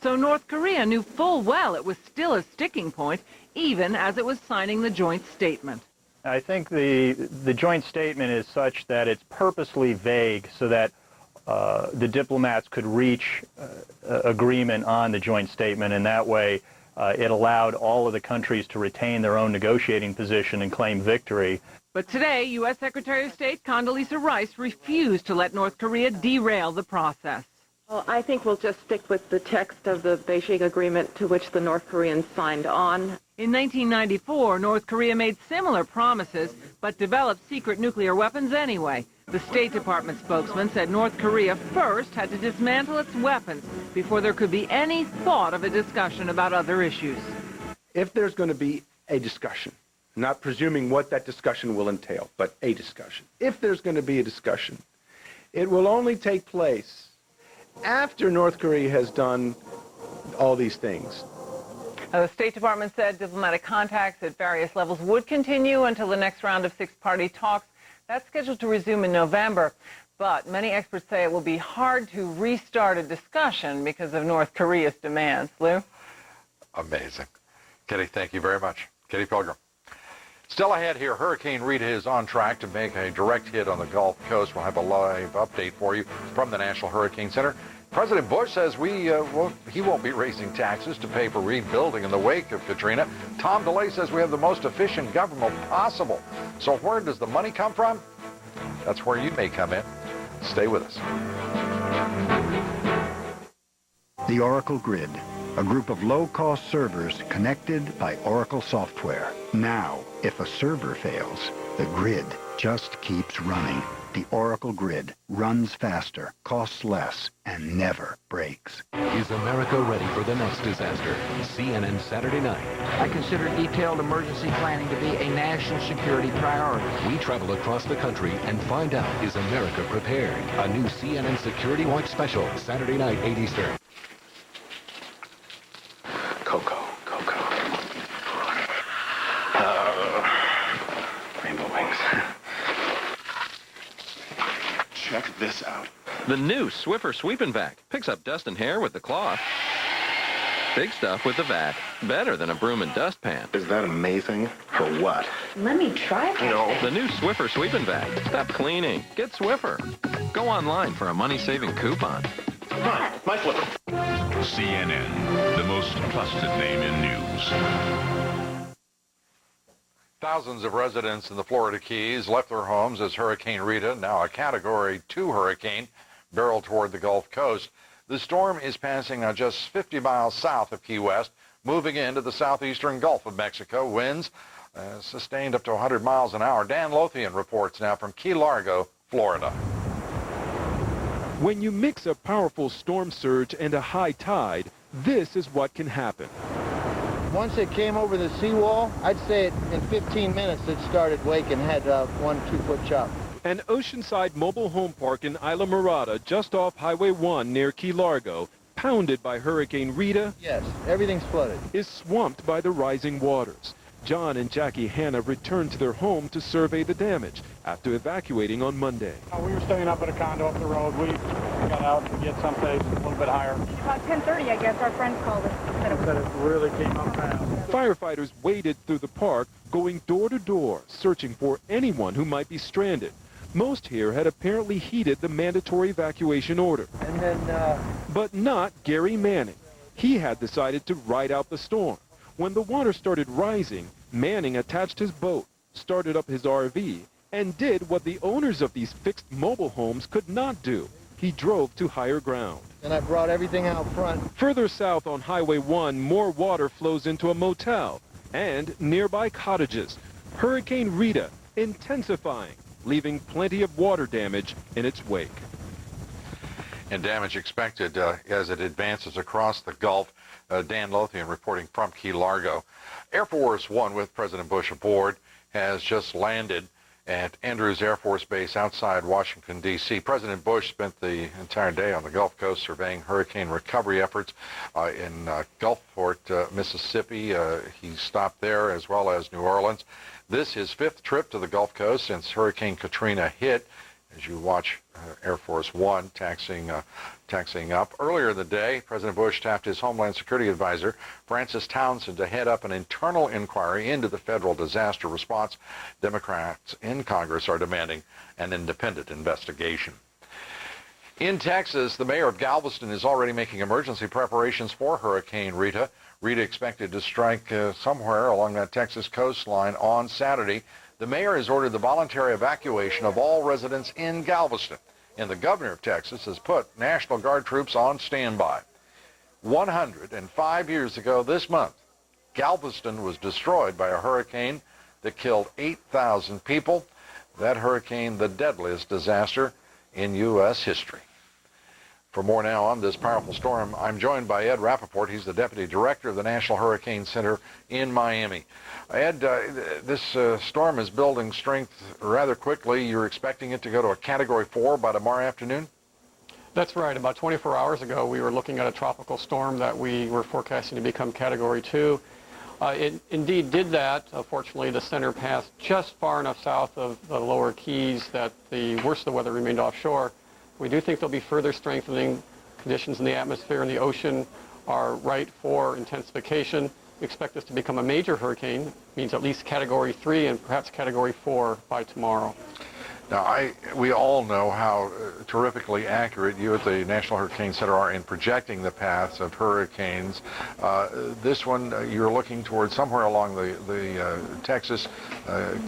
[SPEAKER 11] So North Korea knew full well it was still a sticking point, even as it was signing the joint statement.
[SPEAKER 14] I think the joint statement is such that it's purposely vague so that the diplomats could reach agreement on the joint statement, and that way it allowed all of the countries to retain their own negotiating position and claim victory.
[SPEAKER 11] But today, U.S. Secretary of State Condoleezza Rice refused to let North Korea derail the process.
[SPEAKER 16] Well, I think we'll just stick with the text of the Beijing Agreement to which the North Koreans signed on.
[SPEAKER 11] In 1994, North Korea made similar promises, but developed secret nuclear weapons anyway. The State Department spokesman said North Korea first had to dismantle its weapons before there could be any thought of a discussion about other issues.
[SPEAKER 17] If there's going to be a discussion, not presuming what that discussion will entail, but a discussion. If there's going to be a discussion, it will only take place after North Korea has done all these things.
[SPEAKER 11] The State Department said diplomatic contacts at various levels would continue until the next round of six-party talks. That's scheduled to resume in November. But many experts say it will be hard to restart a discussion because of North Korea's demands. Lou?
[SPEAKER 1] Amazing. Kitty, thank you very much. Kitty Pilgrim. Still ahead here, Hurricane Rita is on track to make a direct hit on the Gulf Coast. We'll have a live update for you from the National Hurricane Center. President Bush says he won't be raising taxes to pay for rebuilding in the wake of Katrina. Tom DeLay says we have the most efficient government possible. So where does the money come from? That's where you may come in. Stay with us.
[SPEAKER 18] The Oracle Grid, a group of low-cost servers connected by Oracle software. Now, if a server fails, the grid just keeps running. The Oracle Grid runs faster, costs less, and never breaks.
[SPEAKER 26] Is America ready for the next disaster? CNN Saturday night.
[SPEAKER 20] I consider detailed emergency planning to be a national security priority.
[SPEAKER 26] We travel across the country and find out, is America prepared? A new CNN Security Watch special, Saturday night, 8 Eastern.
[SPEAKER 17] Cocoa. Rainbow wings. Check this out.
[SPEAKER 27] The new Swiffer Sweepin' Vac picks up dust and hair with the cloth. Big stuff with the vac. Better than a broom and dustpan.
[SPEAKER 17] Is that amazing? For what?
[SPEAKER 16] Let me try that.
[SPEAKER 27] No. The new Swiffer Sweepin' Vac. Stop cleaning. Get Swiffer. Go online for a money-saving coupon.
[SPEAKER 7] Fine. My flipper.
[SPEAKER 8] CNN, the most trusted name in news.
[SPEAKER 1] Thousands of residents in the Florida Keys left their homes as Hurricane Rita, now a Category 2 hurricane, barreled toward the Gulf Coast. The storm is passing now just 50 miles south of Key West, moving into the southeastern Gulf of Mexico. Winds sustained up to 100 miles an hour. Dan Lothian reports now from Key Largo, Florida.
[SPEAKER 25] When you mix a powerful storm surge and a high tide, this is what can happen.
[SPEAKER 10] Once it came over the seawall, I'd say in 15 minutes it started waking, had 1-2 foot chop.
[SPEAKER 25] An oceanside mobile home park in Isla Mirada, just off Highway 1 near Key Largo, pounded by Hurricane Rita,
[SPEAKER 10] yes, everything's flooded,
[SPEAKER 25] is swamped by the rising waters. John and Jackie Hanna returned to their home to survey the damage after evacuating on Monday.
[SPEAKER 13] We were staying up at a condo up the road. We got out to get someplace a little bit higher.
[SPEAKER 15] About 10:30, I guess, our friends called us.
[SPEAKER 13] Said it really came up fast.
[SPEAKER 25] Firefighters waded through the park, going door to door, searching for anyone who might be stranded. Most here had apparently heeded the mandatory evacuation order.
[SPEAKER 10] And then,
[SPEAKER 25] but not Gary Manning. He had decided to ride out the storm. When the water started rising, Manning attached his boat, started up his RV, and did what the owners of these fixed mobile homes could not do. He drove to higher ground.
[SPEAKER 10] And I brought everything out front.
[SPEAKER 25] Further south on Highway 1, more water flows into a motel and nearby cottages. Hurricane Rita intensifying, leaving plenty of water damage in its wake.
[SPEAKER 1] And damage expected as it advances across the Gulf. Dan Lothian reporting from Key Largo. Air Force One with President Bush aboard has just landed at Andrews Air Force Base outside Washington, D.C. President Bush spent the entire day on the Gulf Coast surveying hurricane recovery efforts in Gulfport, Mississippi. He stopped there as well as New Orleans. This is his 5th trip to the Gulf Coast since Hurricane Katrina hit. As you watch Air Force One taxiing up. Earlier in the day, President Bush tapped his Homeland Security Advisor, Francis Townsend, to head up an internal inquiry into the federal disaster response. Democrats in Congress are demanding an independent investigation. In Texas, the mayor of Galveston is already making emergency preparations for Hurricane Rita. Rita expected to strike somewhere along that Texas coastline on Saturday. The mayor has ordered the voluntary evacuation of all residents in Galveston, and the governor of Texas has put National Guard troops on standby. 105 years ago this month, Galveston was destroyed by a hurricane that killed 8,000 people. That hurricane, the deadliest disaster in U.S. history. For more now on this powerful storm, I'm joined by Ed Rappaport. He's the Deputy Director of the National Hurricane Center in Miami. Ed, this storm is building strength rather quickly. You're expecting it to go to a Category 4 by tomorrow afternoon?
[SPEAKER 19] That's right. About 24 hours ago, we were looking at a tropical storm that we were forecasting to become Category 2. It indeed did that. Fortunately, the center passed just far enough south of the lower Keys that the worst of the weather remained offshore. We do think there'll be further strengthening. Conditions in the atmosphere and the ocean are right for intensification. We expect this to become a major hurricane, means at least Category 3 and perhaps Category 4 by tomorrow.
[SPEAKER 1] Now, we all know how terrifically accurate you at the National Hurricane Center are in projecting the paths of hurricanes. This one, you're looking towards somewhere along the Texas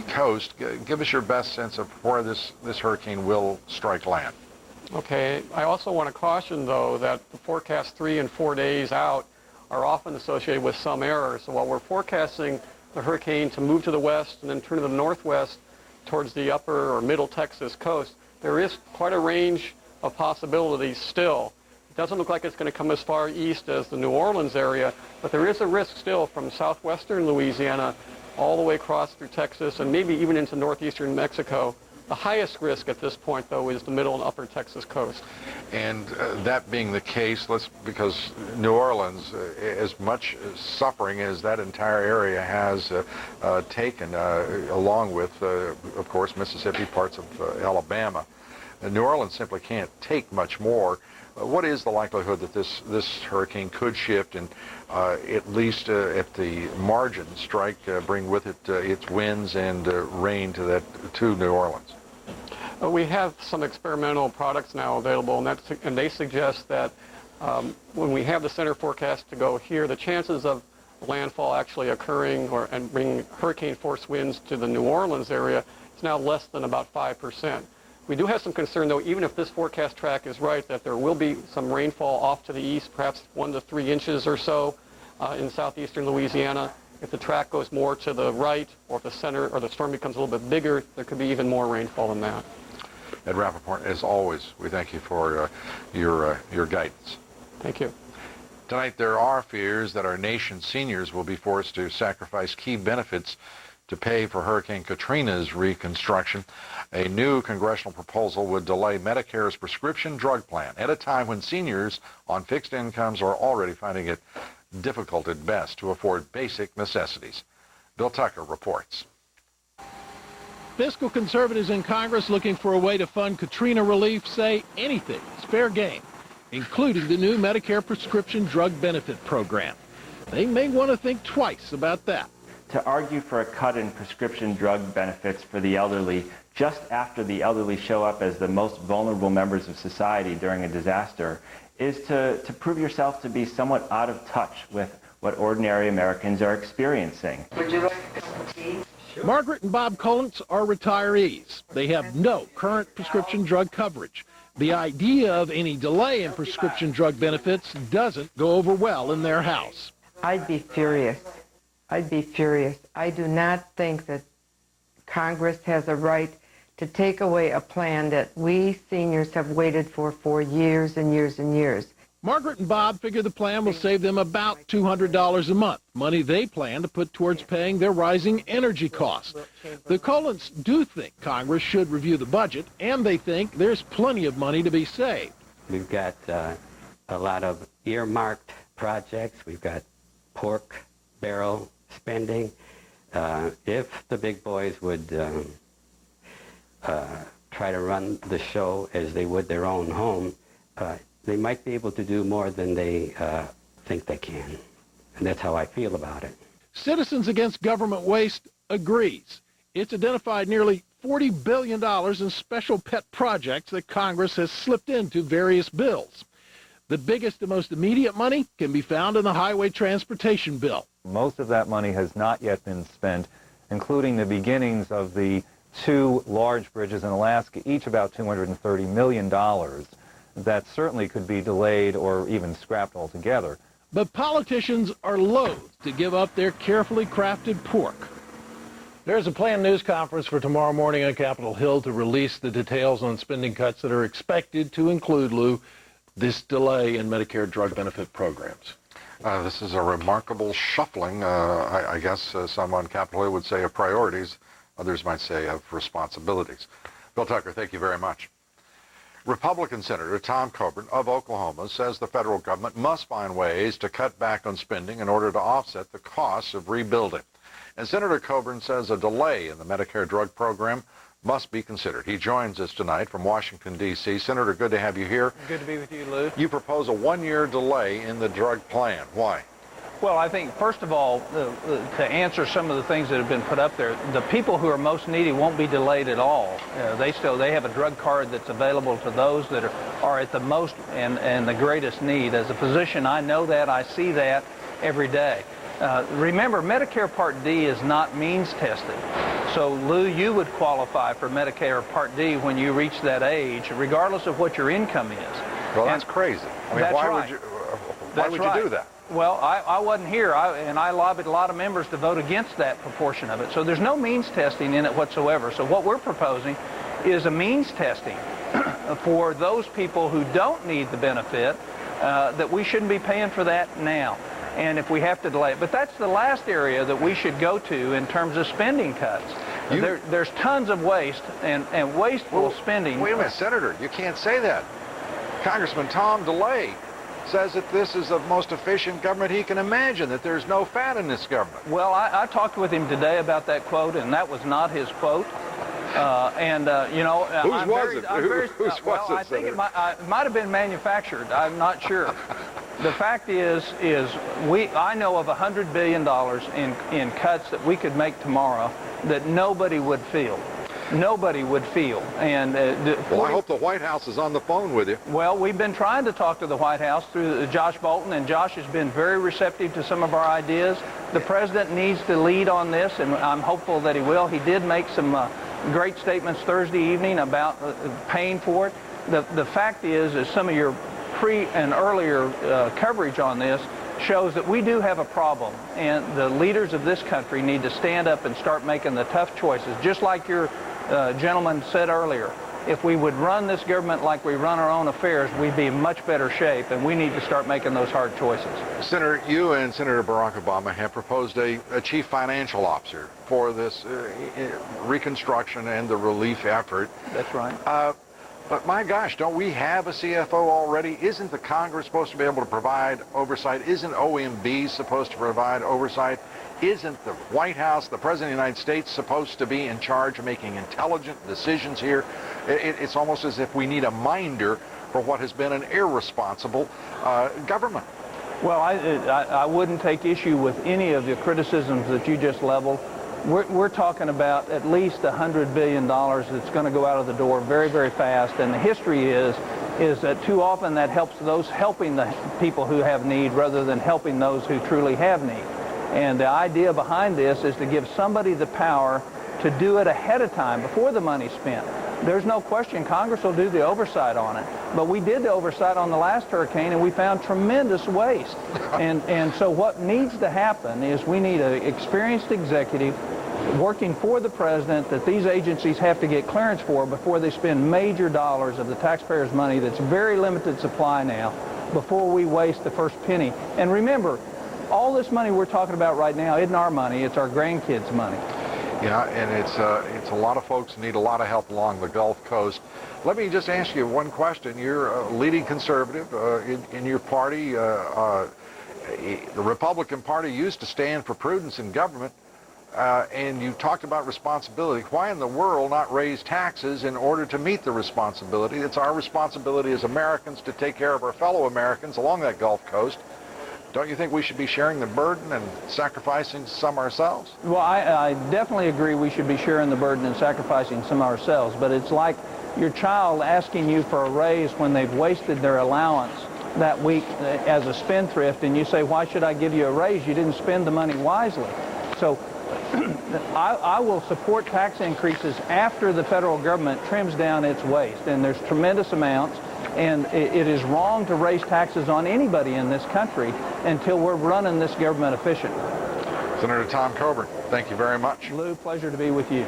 [SPEAKER 1] coast. Give us your best sense of where this hurricane will strike land.
[SPEAKER 19] Okay. I also want to caution, though, that the forecast 3 and 4 days out are often associated with some error. So while we're forecasting the hurricane to move to the west and then turn to the northwest towards the upper or middle Texas coast, there is quite a range of possibilities still. It doesn't look like it's going to come as far east as the New Orleans area, but there is a risk still from southwestern Louisiana all the way across through Texas and maybe even into northeastern Mexico. The highest risk at this point, though, is the middle and upper Texas coast.
[SPEAKER 1] And that being the case, because New Orleans, as much suffering as that entire area has taken, along with, of course, Mississippi, parts of Alabama, New Orleans simply can't take much more. What is the likelihood that this hurricane could shift and at least at the margin bring with it its winds and rain to New Orleans?
[SPEAKER 19] We have some experimental products now available, and they suggest that when we have the center forecast to go here, the chances of landfall actually occurring and bringing hurricane force winds to the New Orleans area is now less than about 5%. We do have some concern, though, even if this forecast track is right, that there will be some rainfall off to the east, perhaps 1 to 3 inches or so in southeastern Louisiana. If the track goes more to the right, or if the center or the storm becomes a little bit bigger, there could be even more rainfall than that.
[SPEAKER 1] Ed Rappaport, as always, we thank you for your guidance.
[SPEAKER 19] Thank you.
[SPEAKER 1] Tonight, there are fears that our nation's seniors will be forced to sacrifice key benefits to pay for Hurricane Katrina's reconstruction. A new congressional proposal would delay Medicare's prescription drug plan at a time when seniors on fixed incomes are already finding it difficult at best to afford basic necessities. Bill Tucker reports.
[SPEAKER 4] Fiscal conservatives in Congress looking for a way to fund Katrina relief say anything is fair game, including the new Medicare prescription drug benefit program. They may want to think twice about that.
[SPEAKER 5] To argue for a cut in prescription drug benefits for the elderly just after the elderly show up as the most vulnerable members of society during a disaster is to prove yourself to be somewhat out of touch with what ordinary Americans are experiencing.
[SPEAKER 7] Would you like a cup of tea?
[SPEAKER 4] Sure. Margaret and Bob Collins are retirees. They have no current prescription drug coverage. The idea of any delay in prescription drug benefits doesn't go over well in their house.
[SPEAKER 7] I'd be furious. I'd be furious. I do not think that Congress has a right to take away a plan that we seniors have waited for years and years and years.
[SPEAKER 4] Margaret and Bob figure the plan will save them about $200 a month, money they plan to put towards paying their rising energy costs. The Collins do think Congress should review the budget, and they think there's plenty of money to be saved.
[SPEAKER 9] We've got a lot of earmarked projects. We've got pork barrel spending. If the big boys would try to run the show as they would their own home, they might be able to do more than they think they can. And that's how I feel about it.
[SPEAKER 4] Citizens Against Government Waste agrees. It's identified nearly $40 billion in special pet projects that Congress has slipped into various bills. The biggest and most immediate money can be found in the highway transportation bill.
[SPEAKER 12] Most of that money has not yet been spent, including the beginnings of the 2 large bridges in Alaska, each about $230 million. That certainly could be delayed or even scrapped altogether.
[SPEAKER 4] But politicians are loath to give up their carefully crafted pork. There's a planned news conference for tomorrow morning on Capitol Hill to release the details on spending cuts that are expected to include, Lou, this delay in Medicare drug benefit programs.
[SPEAKER 1] This is a remarkable shuffling, I guess some on Capitol Hill would say of priorities, others might say of responsibilities. Bill Tucker, thank you very much. Republican Senator Tom Coburn of Oklahoma says the federal government must find ways to cut back on spending in order to offset the costs of rebuilding. And Senator Coburn says a delay in the Medicare drug program must be considered. He joins us tonight from Washington, D.C. Senator, good to have you here.
[SPEAKER 21] Good to be with you, Lou.
[SPEAKER 1] You propose a 1-year delay in the drug plan. Why?
[SPEAKER 21] Well, I think, first of all, to answer some of the things that have been put up there, the people who are most needy won't be delayed at all. They have a drug card that's available to those that are at the most and the greatest need. As a physician, I know that. I see that every day. Remember, Medicare Part D is not means tested. So, Lou, you would qualify for Medicare Part D when you reach that age, regardless of what your income is.
[SPEAKER 1] Well, that's crazy. I mean, why would you do that?
[SPEAKER 21] Well, I wasn't here, and I lobbied a lot of members to vote against that proportion of it. So there's no means testing in it whatsoever. So what we're proposing is a means testing for those people who don't need the benefit, that we shouldn't be paying for that now. And if we have to delay it. But that's the last area that we should go to in terms of spending cuts. There's tons of waste and wasteful spending.
[SPEAKER 1] Wait a minute, Senator, you can't say that. Congressman Tom DeLay says that this is the most efficient government he can imagine, that there's no fat in this government.
[SPEAKER 21] Well, I talked with him today about that quote, and that was not his quote.
[SPEAKER 1] Whose was it?
[SPEAKER 21] I think it might have been manufactured. I'm not sure. The fact is I know of $100 billion in cuts that we could make tomorrow that nobody would feel. nobody would feel. And
[SPEAKER 1] well, I hope the White House is on the phone with you.
[SPEAKER 21] Well, we've been trying to talk to the White House through Josh Bolton, and Josh has been very receptive to some of our ideas. The president needs to lead on this, and I'm hopeful that he will. He did make some great statements Thursday evening about paying for it. The fact is some of your pre and earlier coverage on this shows that we do have a problem, and the leaders of this country need to stand up and start making the tough choices. Just like your gentleman said earlier, if we would run this government like we run our own affairs, we'd be in much better shape, and we need to start making those hard choices.
[SPEAKER 1] Senator, you and Senator Barack Obama have proposed a chief financial officer for this reconstruction and the relief effort.
[SPEAKER 21] That's right.
[SPEAKER 1] But my gosh, don't we have a CFO already? Isn't the Congress supposed to be able to provide oversight? Isn't OMB supposed to provide oversight? Isn't the White House, the President of the United States, supposed to be in charge of making intelligent decisions here? It's almost as if we need a minder for what has been an irresponsible government.
[SPEAKER 21] Well, I wouldn't take issue with any of the criticisms that you just leveled. We're talking about at least $100 billion that's going to go out of the door very, very fast. And the history is that too often that helps those helping the people who have need rather than helping those who truly have need. And the idea behind this is to give somebody the power to do it ahead of time, before the money's spent. There's no question Congress will do the oversight on it. But we did the oversight on the last hurricane, and we found tremendous waste. And so what needs to happen is we need an experienced executive working for the president that these agencies have to get clearance for before they spend major dollars of the taxpayers' money that's very limited supply now, before we waste the first penny. And remember, all this money we're talking about right now isn't our money, it's our grandkids' money.
[SPEAKER 1] Yeah, and it's a lot of folks need a lot of help along the Gulf Coast. Let me just ask you one question. You're a leading conservative in your party. The Republican Party used to stand for prudence in government, and you talked about responsibility. Why in the world not raise taxes in order to meet the responsibility? It's our responsibility as Americans to take care of our fellow Americans along that Gulf Coast. Don't you think we should be sharing the burden and sacrificing some ourselves?
[SPEAKER 21] Well, I definitely agree we should be sharing the burden and sacrificing some ourselves, but it's like your child asking you for a raise when they've wasted their allowance that week as a spendthrift, and you say, why should I give you a raise? You didn't spend the money wisely. So I will support tax increases after the federal government trims down its waste, and there's tremendous amounts. And it is wrong to raise taxes on anybody in this country until we're running this government efficiently.
[SPEAKER 1] Senator Tom Coburn, thank you very much.
[SPEAKER 21] Lou, pleasure to be with you.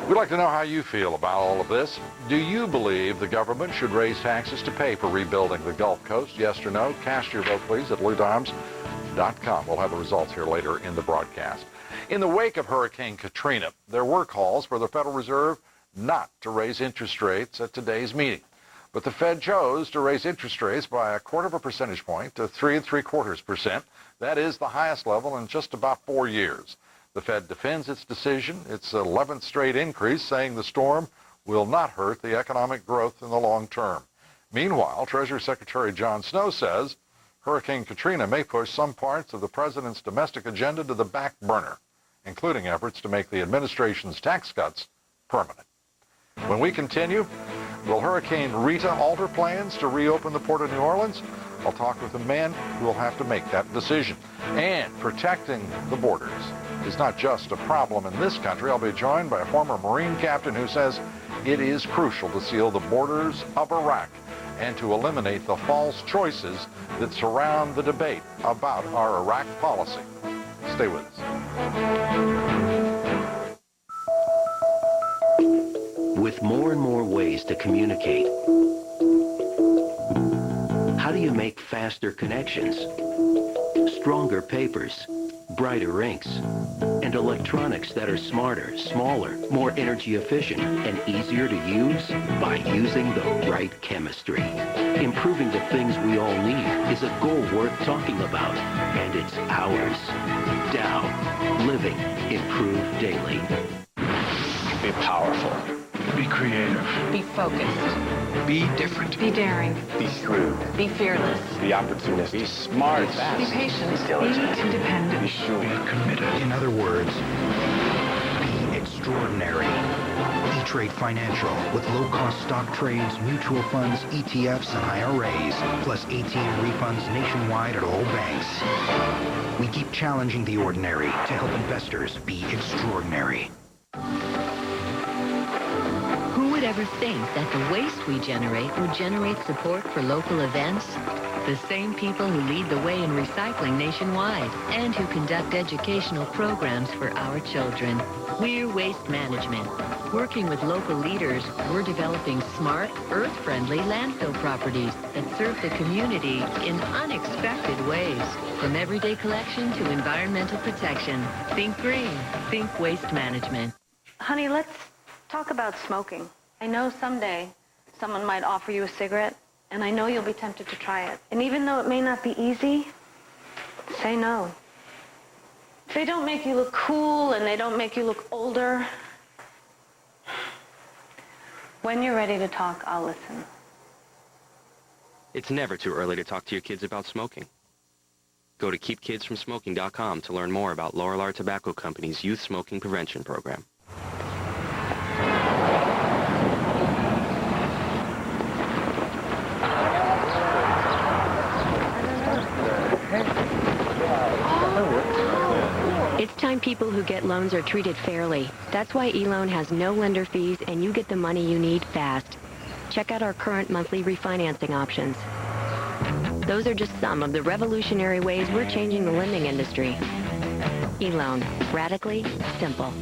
[SPEAKER 1] We'd like to know how you feel about all of this. Do you believe the government should raise taxes to pay for rebuilding the Gulf Coast? Yes or no? Cast your vote, please, at LouDobbs.com. We'll have the results here later in the broadcast. In the wake of Hurricane Katrina, there were calls for the Federal Reserve not to raise interest rates at today's meeting. But the Fed chose to raise interest rates by 1/4 percentage point to 3 3/4%. That is the highest level in just about 4 years. The Fed defends its decision, its 11th straight increase, saying the storm will not hurt the economic growth in the long term. Meanwhile, Treasury Secretary John Snow says Hurricane Katrina may push some parts of the president's domestic agenda to the back burner, including efforts to make the administration's tax cuts permanent. When we continue, will Hurricane Rita alter plans to reopen the Port of New Orleans? I'll talk with a man who will have to make that decision. And protecting the borders is not just a problem in this country. I'll be joined by a former Marine captain who says it is crucial to seal the borders of Iraq and to eliminate the false choices that surround the debate about our Iraq policy. Stay with us.
[SPEAKER 2] With more and more ways to communicate, how do you make faster connections, stronger papers, brighter inks, and electronics that are smarter, smaller, more energy efficient, and easier to use? By using the right chemistry. Improving the things we all need is a goal worth talking about, and it's ours. Dow. Living. Improve daily.
[SPEAKER 3] Be powerful. Be creative.
[SPEAKER 6] Be focused.
[SPEAKER 3] Be different.
[SPEAKER 6] Be daring.
[SPEAKER 3] Be shrewd.
[SPEAKER 6] Be fearless.
[SPEAKER 3] Be opportunistic. Be smart. Be fast.
[SPEAKER 6] Be patient.
[SPEAKER 3] Be diligent.
[SPEAKER 6] Be independent.
[SPEAKER 3] Be sure. Be committed.
[SPEAKER 18] In other words, be extraordinary. Be
[SPEAKER 11] Trade Financial with low-cost stock trades, mutual funds, ETFs, and IRAs, plus ATM refunds nationwide at all banks. We keep challenging the ordinary to help investors be extraordinary.
[SPEAKER 14] Who would ever think that the waste we generate would generate support for local events? The same people who lead the way in recycling nationwide and who conduct educational programs for our children. We're Waste Management. Working with local leaders, we're developing smart, earth-friendly landfill properties that serve the community in unexpected ways. From everyday collection to environmental protection. Think green. Think Waste Management.
[SPEAKER 20] Honey, let's talk about smoking. I know someday someone might offer you a cigarette, and I know you'll be tempted to try it. And even though it may not be easy, say no. If they don't make you look cool and they don't make you look older, when you're ready to talk, I'll listen.
[SPEAKER 22] It's never too early to talk to your kids about smoking. Go to keepkidsfromsmoking.com to learn more about Lorillard Tobacco Company's Youth Smoking Prevention Program.
[SPEAKER 23] It's time people who get loans are treated fairly. That's why eLoan has no lender fees and you get the money you need fast. Check out our current monthly refinancing options. Those are just some of the revolutionary ways we're changing the lending industry. eLoan, radically simple.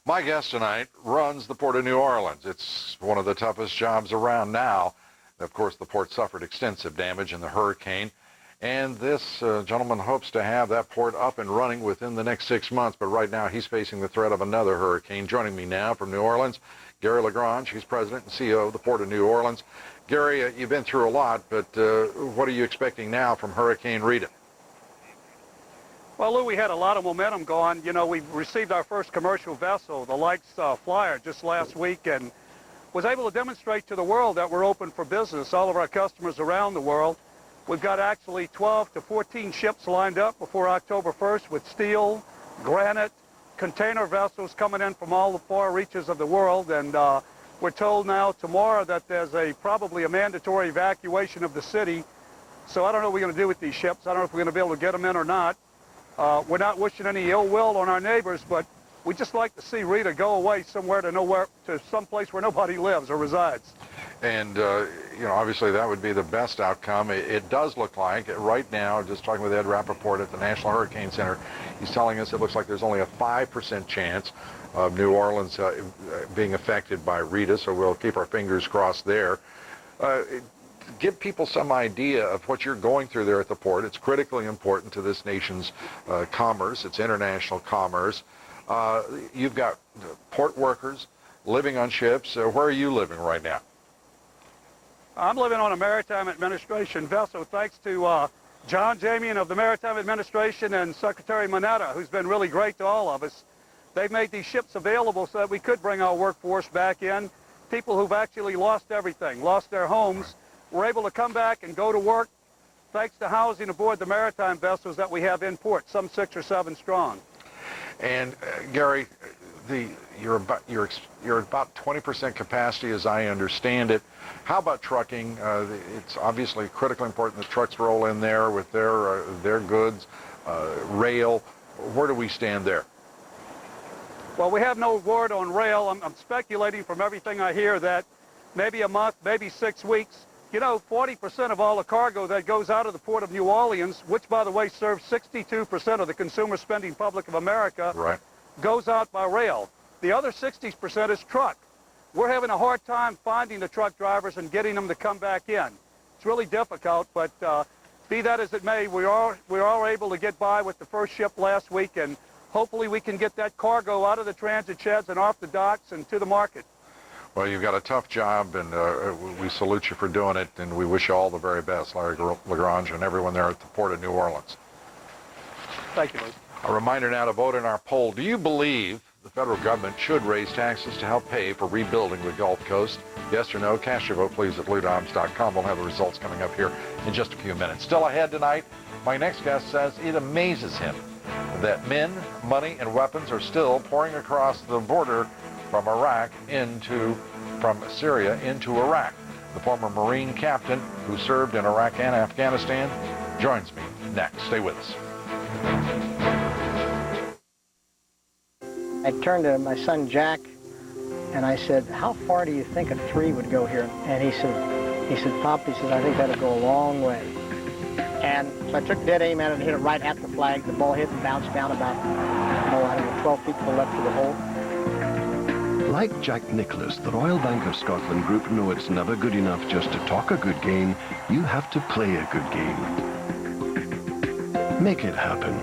[SPEAKER 1] My guest tonight runs the Port of New Orleans. It's one of the toughest jobs around now. Of course, the port suffered extensive damage in the hurricane. And this gentleman hopes to have that port up and running within the next 6 months. But right now, he's facing the threat of another hurricane. Joining me now from New Orleans, Gary Lagrange. He's president and CEO of the Port of New Orleans. Gary, you've been through a lot, but what are you expecting now from Hurricane Rita?
[SPEAKER 13] Well, Lou, we had a lot of momentum going. You know, we received our first commercial vessel, the Lights Flyer, just last week, and was able to demonstrate to the world that we're open for business, all of our customers around the world. We've got actually 12 to 14 ships lined up before October 1st with steel, granite, container vessels coming in from all the far reaches of the world. And we're told now tomorrow that there's probably a mandatory evacuation of the city. So I don't know what we're going to do with these ships. I don't know if we're going to be able to get them in or not. We're not wishing any ill will on our neighbors, but we'd just like to see Rita go away somewhere to some place where nobody lives or resides.
[SPEAKER 1] And, you know, obviously that would be the best outcome. It does look like, right now, just talking with Ed Rappaport at the National Hurricane Center, he's telling us it looks like there's only a 5% chance of New Orleans being affected by Rita, so we'll keep our fingers crossed there. Give people some idea of what you're going through there at the port. It's critically important to this nation's commerce. It's international commerce. You've got port workers living on ships. Where are you living right now?
[SPEAKER 13] I'm living on a Maritime Administration vessel thanks to John Jamian of the Maritime Administration and Secretary Mineta, who's been really great to all of us. They've made these ships available so that we could bring our workforce back in. People who've actually lost everything, lost their homes, were able to come back and go to work thanks to housing aboard the maritime vessels that we have in port, some 6 or 7 strong.
[SPEAKER 1] And Gary, you're about 20% capacity, as I understand it. How about trucking? It's obviously critically important that trucks roll in there with their goods. Rail, where do we stand there?
[SPEAKER 13] Well, we have no word on rail. I'm speculating from everything I hear that maybe a month, maybe 6 weeks. You know, 40% of all the cargo that goes out of the Port of New Orleans, which, by the way, serves 62% of the consumer spending public of America,
[SPEAKER 1] right,
[SPEAKER 13] goes out by rail. The other 60% is truck. We're having a hard time finding the truck drivers and getting them to come back in. It's really difficult, but be that as it may, we are able to get by with the first ship last week, and hopefully we can get that cargo out of the transit sheds and off the docks and to the market.
[SPEAKER 1] Well, you've got a tough job, and we salute you for doing it, and we wish you all the very best, Larry Lagrange, and everyone there at the Port of New Orleans.
[SPEAKER 13] Thank you, Luke.
[SPEAKER 1] A reminder now to vote in our poll. Do you believe the federal government should raise taxes to help pay for rebuilding the Gulf Coast? Yes or no? Cast your vote, please, at LouDobbs.com. We'll have the results coming up here in just a few minutes. Still ahead tonight, my next guest says it amazes him that men, money, and weapons are still pouring across the border from Syria into Iraq. The former Marine captain who served in Iraq and Afghanistan joins me next. Stay with us.
[SPEAKER 8] I turned to my son Jack and I said, "How far do you think a 3 would go here?" And he said, "Pop," he said, "I think that'll go a long way." And so I took dead aim at it and hit it right at the flag. The ball hit and bounced down about, 12 feet to the left of the hole.
[SPEAKER 15] Like Jack Nicklaus, the Royal Bank of Scotland Group know it's never good enough just to talk a good game. You have to play a good game. Make it happen.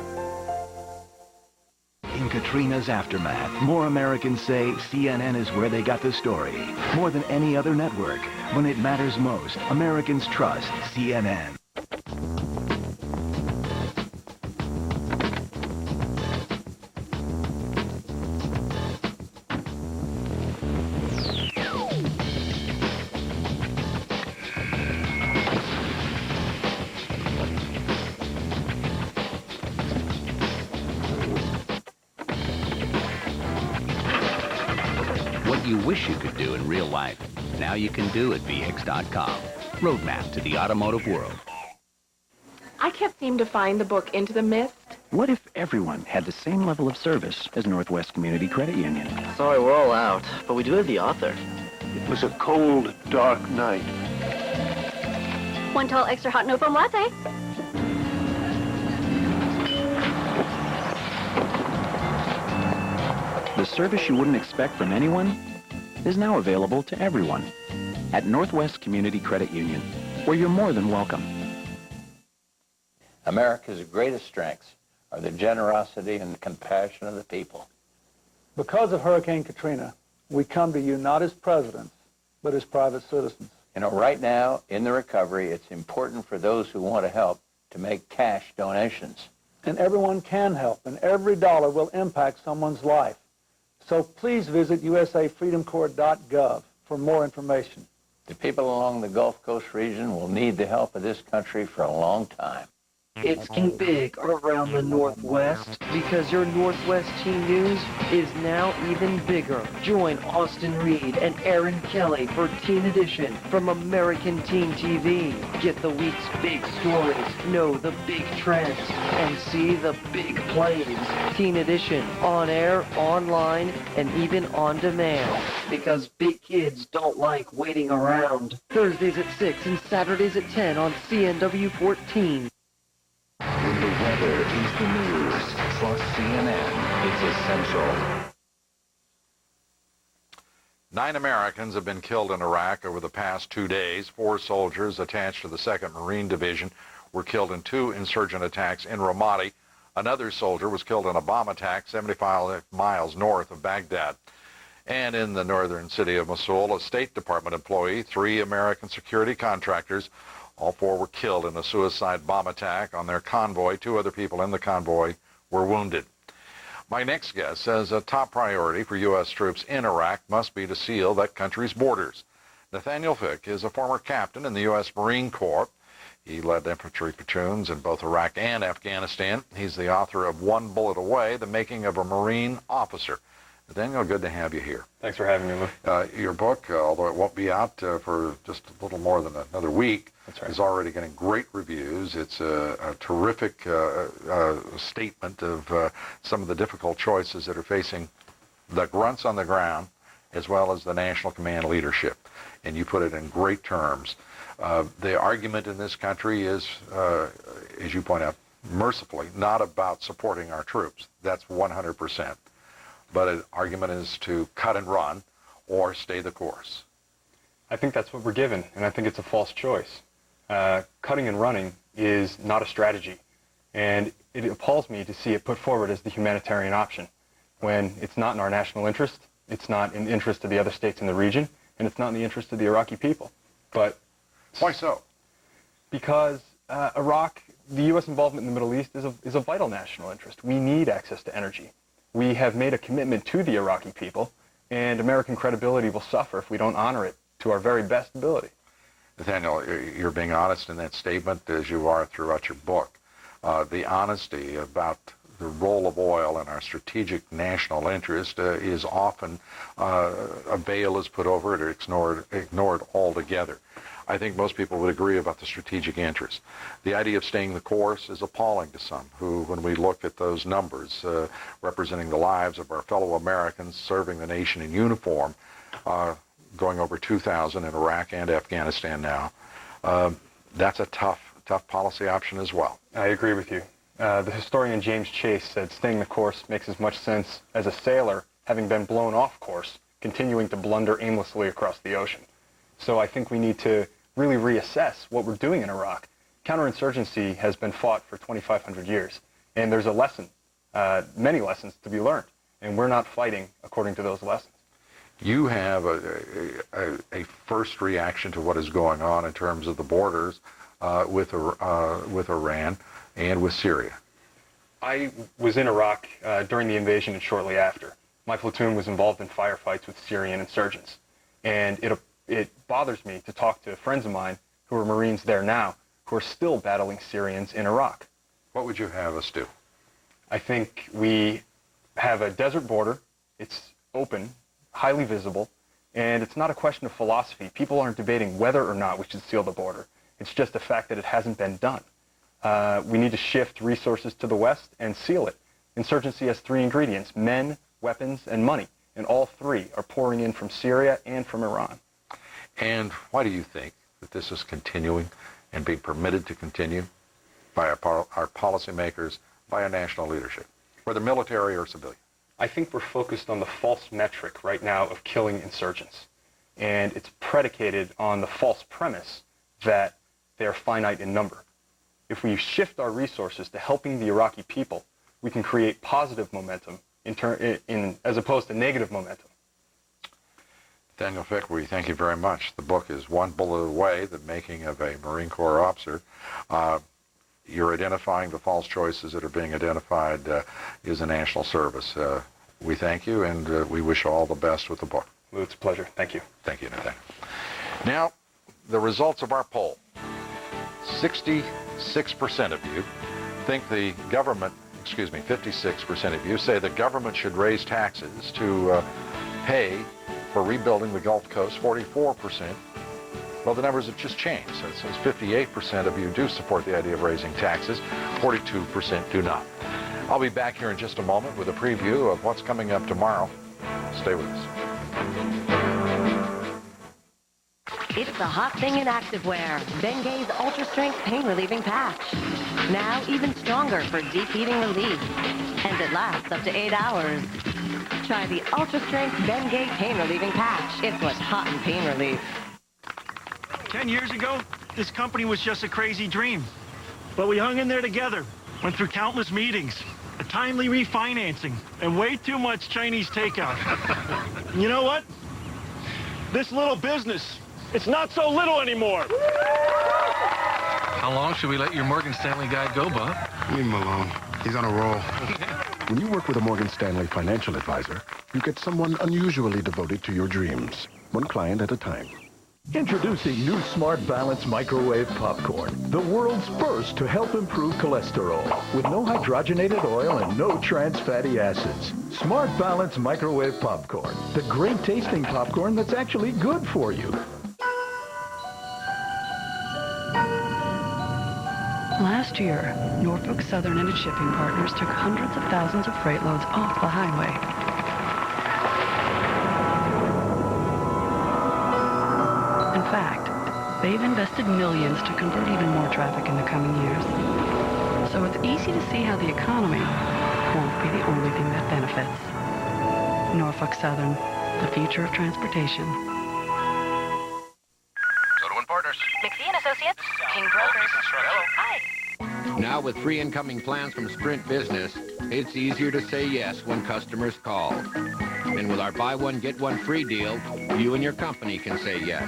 [SPEAKER 16] In Katrina's aftermath, more Americans say CNN is where they got the story. More than any other network, when it matters most, Americans trust CNN.
[SPEAKER 17] What you wish you could do in real life, now you can do at VX.com. Roadmap to the automotive world.
[SPEAKER 24] I can't seem to find the book Into the Mist.
[SPEAKER 26] What if everyone had the same level of service as Northwest Community Credit Union?
[SPEAKER 27] Sorry, we're all out, but we do have the author.
[SPEAKER 26] It was a cold, dark night.
[SPEAKER 28] One tall, extra hot, no foam latte.
[SPEAKER 26] The service you wouldn't expect from anyone is now available to everyone at Northwest Community Credit Union, where you're more than welcome.
[SPEAKER 29] America's greatest strengths are the generosity and compassion of the people.
[SPEAKER 13] Because of Hurricane Katrina, we come to you not as presidents, but as private citizens.
[SPEAKER 29] You know, right now, in the recovery, it's important for those who want to help to make cash donations.
[SPEAKER 13] And everyone can help, and every dollar will impact someone's life. So please visit usafreedomcorps.gov for more information.
[SPEAKER 29] The people along the Gulf Coast region will need the help of this country for a long time.
[SPEAKER 30] It's getting big around the Northwest because your Northwest Teen News is now even bigger. Join Austin Reed and Aaron Kelly for Teen Edition from American Teen TV. Get the week's big stories, know the big trends, and see the big plays. Teen Edition, on air, online, and even on demand. Because big kids don't like waiting around. Thursdays at 6 and Saturdays at 10 on CNW 14.
[SPEAKER 16] When the weather is the news, trust CNN. It's essential.
[SPEAKER 1] 9 Americans have been killed in Iraq over the past 2 days. 4 soldiers attached to the 2nd Marine Division were killed in 2 insurgent attacks in Ramadi. Another soldier was killed in a bomb attack 75 miles north of Baghdad. And in the northern city of Mosul, a State Department employee, 3 American security contractors, all 4 were killed in a suicide bomb attack on their convoy. 2 other people in the convoy were wounded. My next guest says a top priority for U.S. troops in Iraq must be to seal that country's borders. Nathaniel Fick is a former captain in the U.S. Marine Corps. He led infantry platoons in both Iraq and Afghanistan. He's the author of One Bullet Away, The Making of a Marine Officer. Nathaniel, good to have you here.
[SPEAKER 31] Thanks for having me, Lou.
[SPEAKER 1] Your book, although it won't be out for just a little more than another week, is already getting great reviews. It's a terrific statement of some of the difficult choices that are facing the grunts on the ground as well as the National Command leadership. And you put it in great terms. The argument in this country is, as you point out, mercifully, not about supporting our troops. That's 100%. But an argument is to cut and run or stay the course.
[SPEAKER 31] I think that's what we're given, and I think it's a false choice. Cutting and running is not a strategy, and it appalls me to see it put forward as the humanitarian option when it's not in our national interest, it's not in the interest of the other states in the region, and it's not in the interest of the Iraqi people. But
[SPEAKER 1] why so?
[SPEAKER 31] Because Iraq, the U.S. involvement in the Middle East is a vital national interest. We need access to energy. We have made a commitment to the Iraqi people, and American credibility will suffer if we don't honor it to our very best ability.
[SPEAKER 1] Nathaniel, you're being honest in that statement, as you are throughout your book. The honesty about the role of oil in our strategic national interest is often a veil is put over it or ignored altogether. I think most people would agree about the strategic interest. The idea of staying the course is appalling to some who, when we look at those numbers representing the lives of our fellow Americans serving the nation in uniform, going over 2,000 in Iraq and Afghanistan now, that's a tough policy option as well.
[SPEAKER 31] I agree with you. The historian James Chase said staying the course makes as much sense as a sailor having been blown off course, continuing to blunder aimlessly across the ocean. So I think we need to really reassess what we're doing in Iraq. Counterinsurgency has been fought for 2,500 years, and there's a lesson, many lessons to be learned, and we're not fighting according to those lessons.
[SPEAKER 1] You have a first reaction to what is going on in terms of the borders with Iran and with Syria.
[SPEAKER 31] I was in Iraq during the invasion and shortly after. My platoon was involved in firefights with Syrian insurgents, and it bothers me to talk to friends of mine who are Marines there now who are still battling Syrians in Iraq.
[SPEAKER 1] What would you have us do?
[SPEAKER 31] I think we have a desert border. It's open, highly visible, and it's not a question of philosophy. People aren't debating whether or not we should seal the border. It's just the fact that it hasn't been done. We need to shift resources to the west and seal it. Insurgency has three ingredients: men, weapons, and money, and all three are pouring in from Syria and from Iran.
[SPEAKER 1] And why do you think that this is continuing and being permitted to continue by our policymakers, by our national leadership, whether military or civilian?
[SPEAKER 31] I think we're focused on the false metric right now of killing insurgents. And it's predicated on the false premise that they're finite in number. If we shift our resources to helping the Iraqi people, we can create positive momentum as opposed to negative momentum.
[SPEAKER 1] Daniel Fick, we thank you very much. The book is One Bullet Away, The Making of a Marine Corps Officer. You're identifying the false choices that are being identified as a national service. We thank you, and we wish you all the best with the book.
[SPEAKER 31] Well, it's a pleasure. Thank you.
[SPEAKER 1] Thank you, Nathaniel. Now, the results of our poll. 66% of you think the government, 56% of you say the government should raise taxes to pay for rebuilding the Gulf Coast. 44%. Well, the numbers have just changed. So it says 58% of you do support the idea of raising taxes. 42% do not. I'll be back here in just a moment with a preview of what's coming up tomorrow. Stay with us.
[SPEAKER 14] It's the hot thing in activewear. Bengate's Ultra Strength Pain Relieving Patch. Now even stronger for deep heating relief. And it lasts up to 8 hours. Try the Ultra Strength Bengate Pain Relieving Patch. It's what's hot in pain relief.
[SPEAKER 2] 10 years ago, this company was just a crazy dream. But we hung in there together, went through countless meetings, a timely refinancing, and way too much Chinese takeout. And you know what? This little business, it's not so little anymore.
[SPEAKER 4] How long should we let your Morgan Stanley guy go, Bob?
[SPEAKER 5] Leave him alone. He's on a roll.
[SPEAKER 15] When you work with a Morgan Stanley financial advisor, you get someone unusually devoted to your dreams, one client at a time.
[SPEAKER 7] Introducing new Smart Balance Microwave Popcorn, the world's first to help improve cholesterol, with no hydrogenated oil and no trans fatty acids. Smart Balance Microwave Popcorn, the great tasting popcorn that's actually good for you.
[SPEAKER 9] Last year, Norfolk Southern and its shipping partners took hundreds of thousands of freight loads off the highway. In fact, they've invested millions to convert even more traffic in the coming years. So it's easy to see how the economy won't be the only thing that benefits. Norfolk Southern, the future of transportation.
[SPEAKER 10] Soto & Partners.
[SPEAKER 12] McPhee & Associates. King Brokers.
[SPEAKER 10] Hello.
[SPEAKER 12] Hi.
[SPEAKER 17] Now with free incoming plans from Sprint Business, it's easier to say yes when customers call. And with our buy one, get one free deal, you and your company can say yes.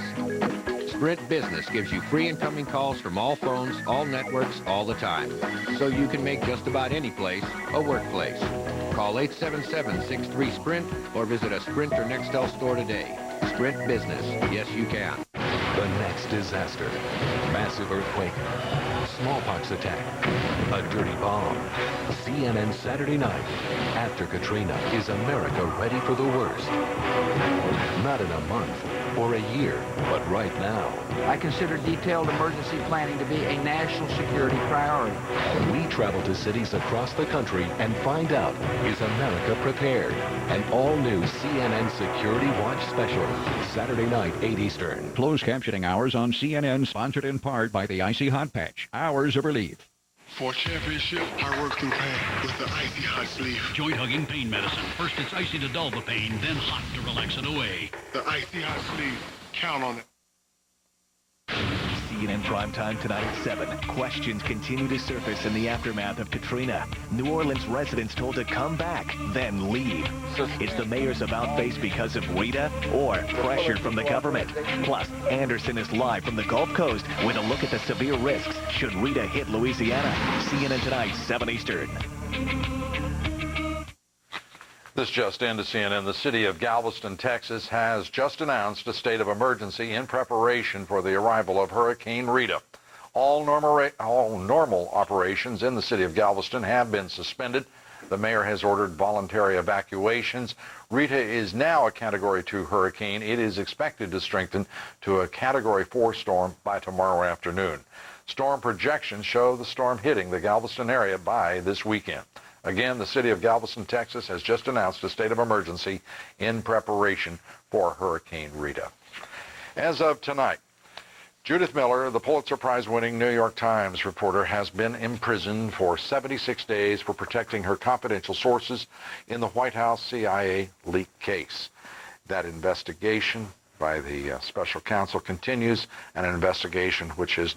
[SPEAKER 17] Sprint Business gives you free incoming calls from all phones, all networks, all the time. So you can make just about any place a workplace. Call 877-63-SPRINT or visit a Sprint or Nextel store today. Sprint Business. Yes, you can.
[SPEAKER 19] The next disaster. Massive earthquake.
[SPEAKER 3] smallpox attack, a dirty bomb. CNN Saturday night. After Katrina, is America ready for the worst? Not in a month or a year, but right now.
[SPEAKER 6] I consider detailed emergency planning to be a national security priority.
[SPEAKER 3] We travel to cities across the country and find out, is America prepared? An all-new CNN Security Watch special, Saturday night, 8 Eastern.
[SPEAKER 10] Closed captioning hours on CNN, sponsored in part by the Icy Hot Patch. Hours of relief.
[SPEAKER 5] For championship, I work through pain with the Icy Hot Sleeve.
[SPEAKER 11] Joint-hugging pain medicine. First it's icy to dull the pain, then hot to relax it away.
[SPEAKER 5] The Icy Hot Sleeve. Count on it.
[SPEAKER 16] CNN Primetime tonight at 7. Questions continue to surface in the aftermath of Katrina. New Orleans residents told to come back, then leave. Is the mayor's about face because of Rita or pressure from the government? Plus, Anderson is live from the Gulf Coast with a look at the severe risks should Rita hit Louisiana. CNN tonight, 7 Eastern.
[SPEAKER 1] This just into CNN. The city of Galveston, Texas has just announced a state of emergency in preparation for the arrival of Hurricane Rita. All normal operations in the city of Galveston have been suspended. The mayor has ordered voluntary evacuations. Rita is now a Category 2 hurricane. It is expected to strengthen to a Category 4 storm by tomorrow afternoon. Storm projections show the storm hitting the Galveston area by this weekend. Again, the city of Galveston, Texas has just announced a state of emergency in preparation for Hurricane Rita. As of tonight, Judith Miller, the Pulitzer Prize-winning New York Times reporter, has been imprisoned for 76 days for protecting her confidential sources in the White House CIA leak case. That investigation by the special counsel continues, an investigation which is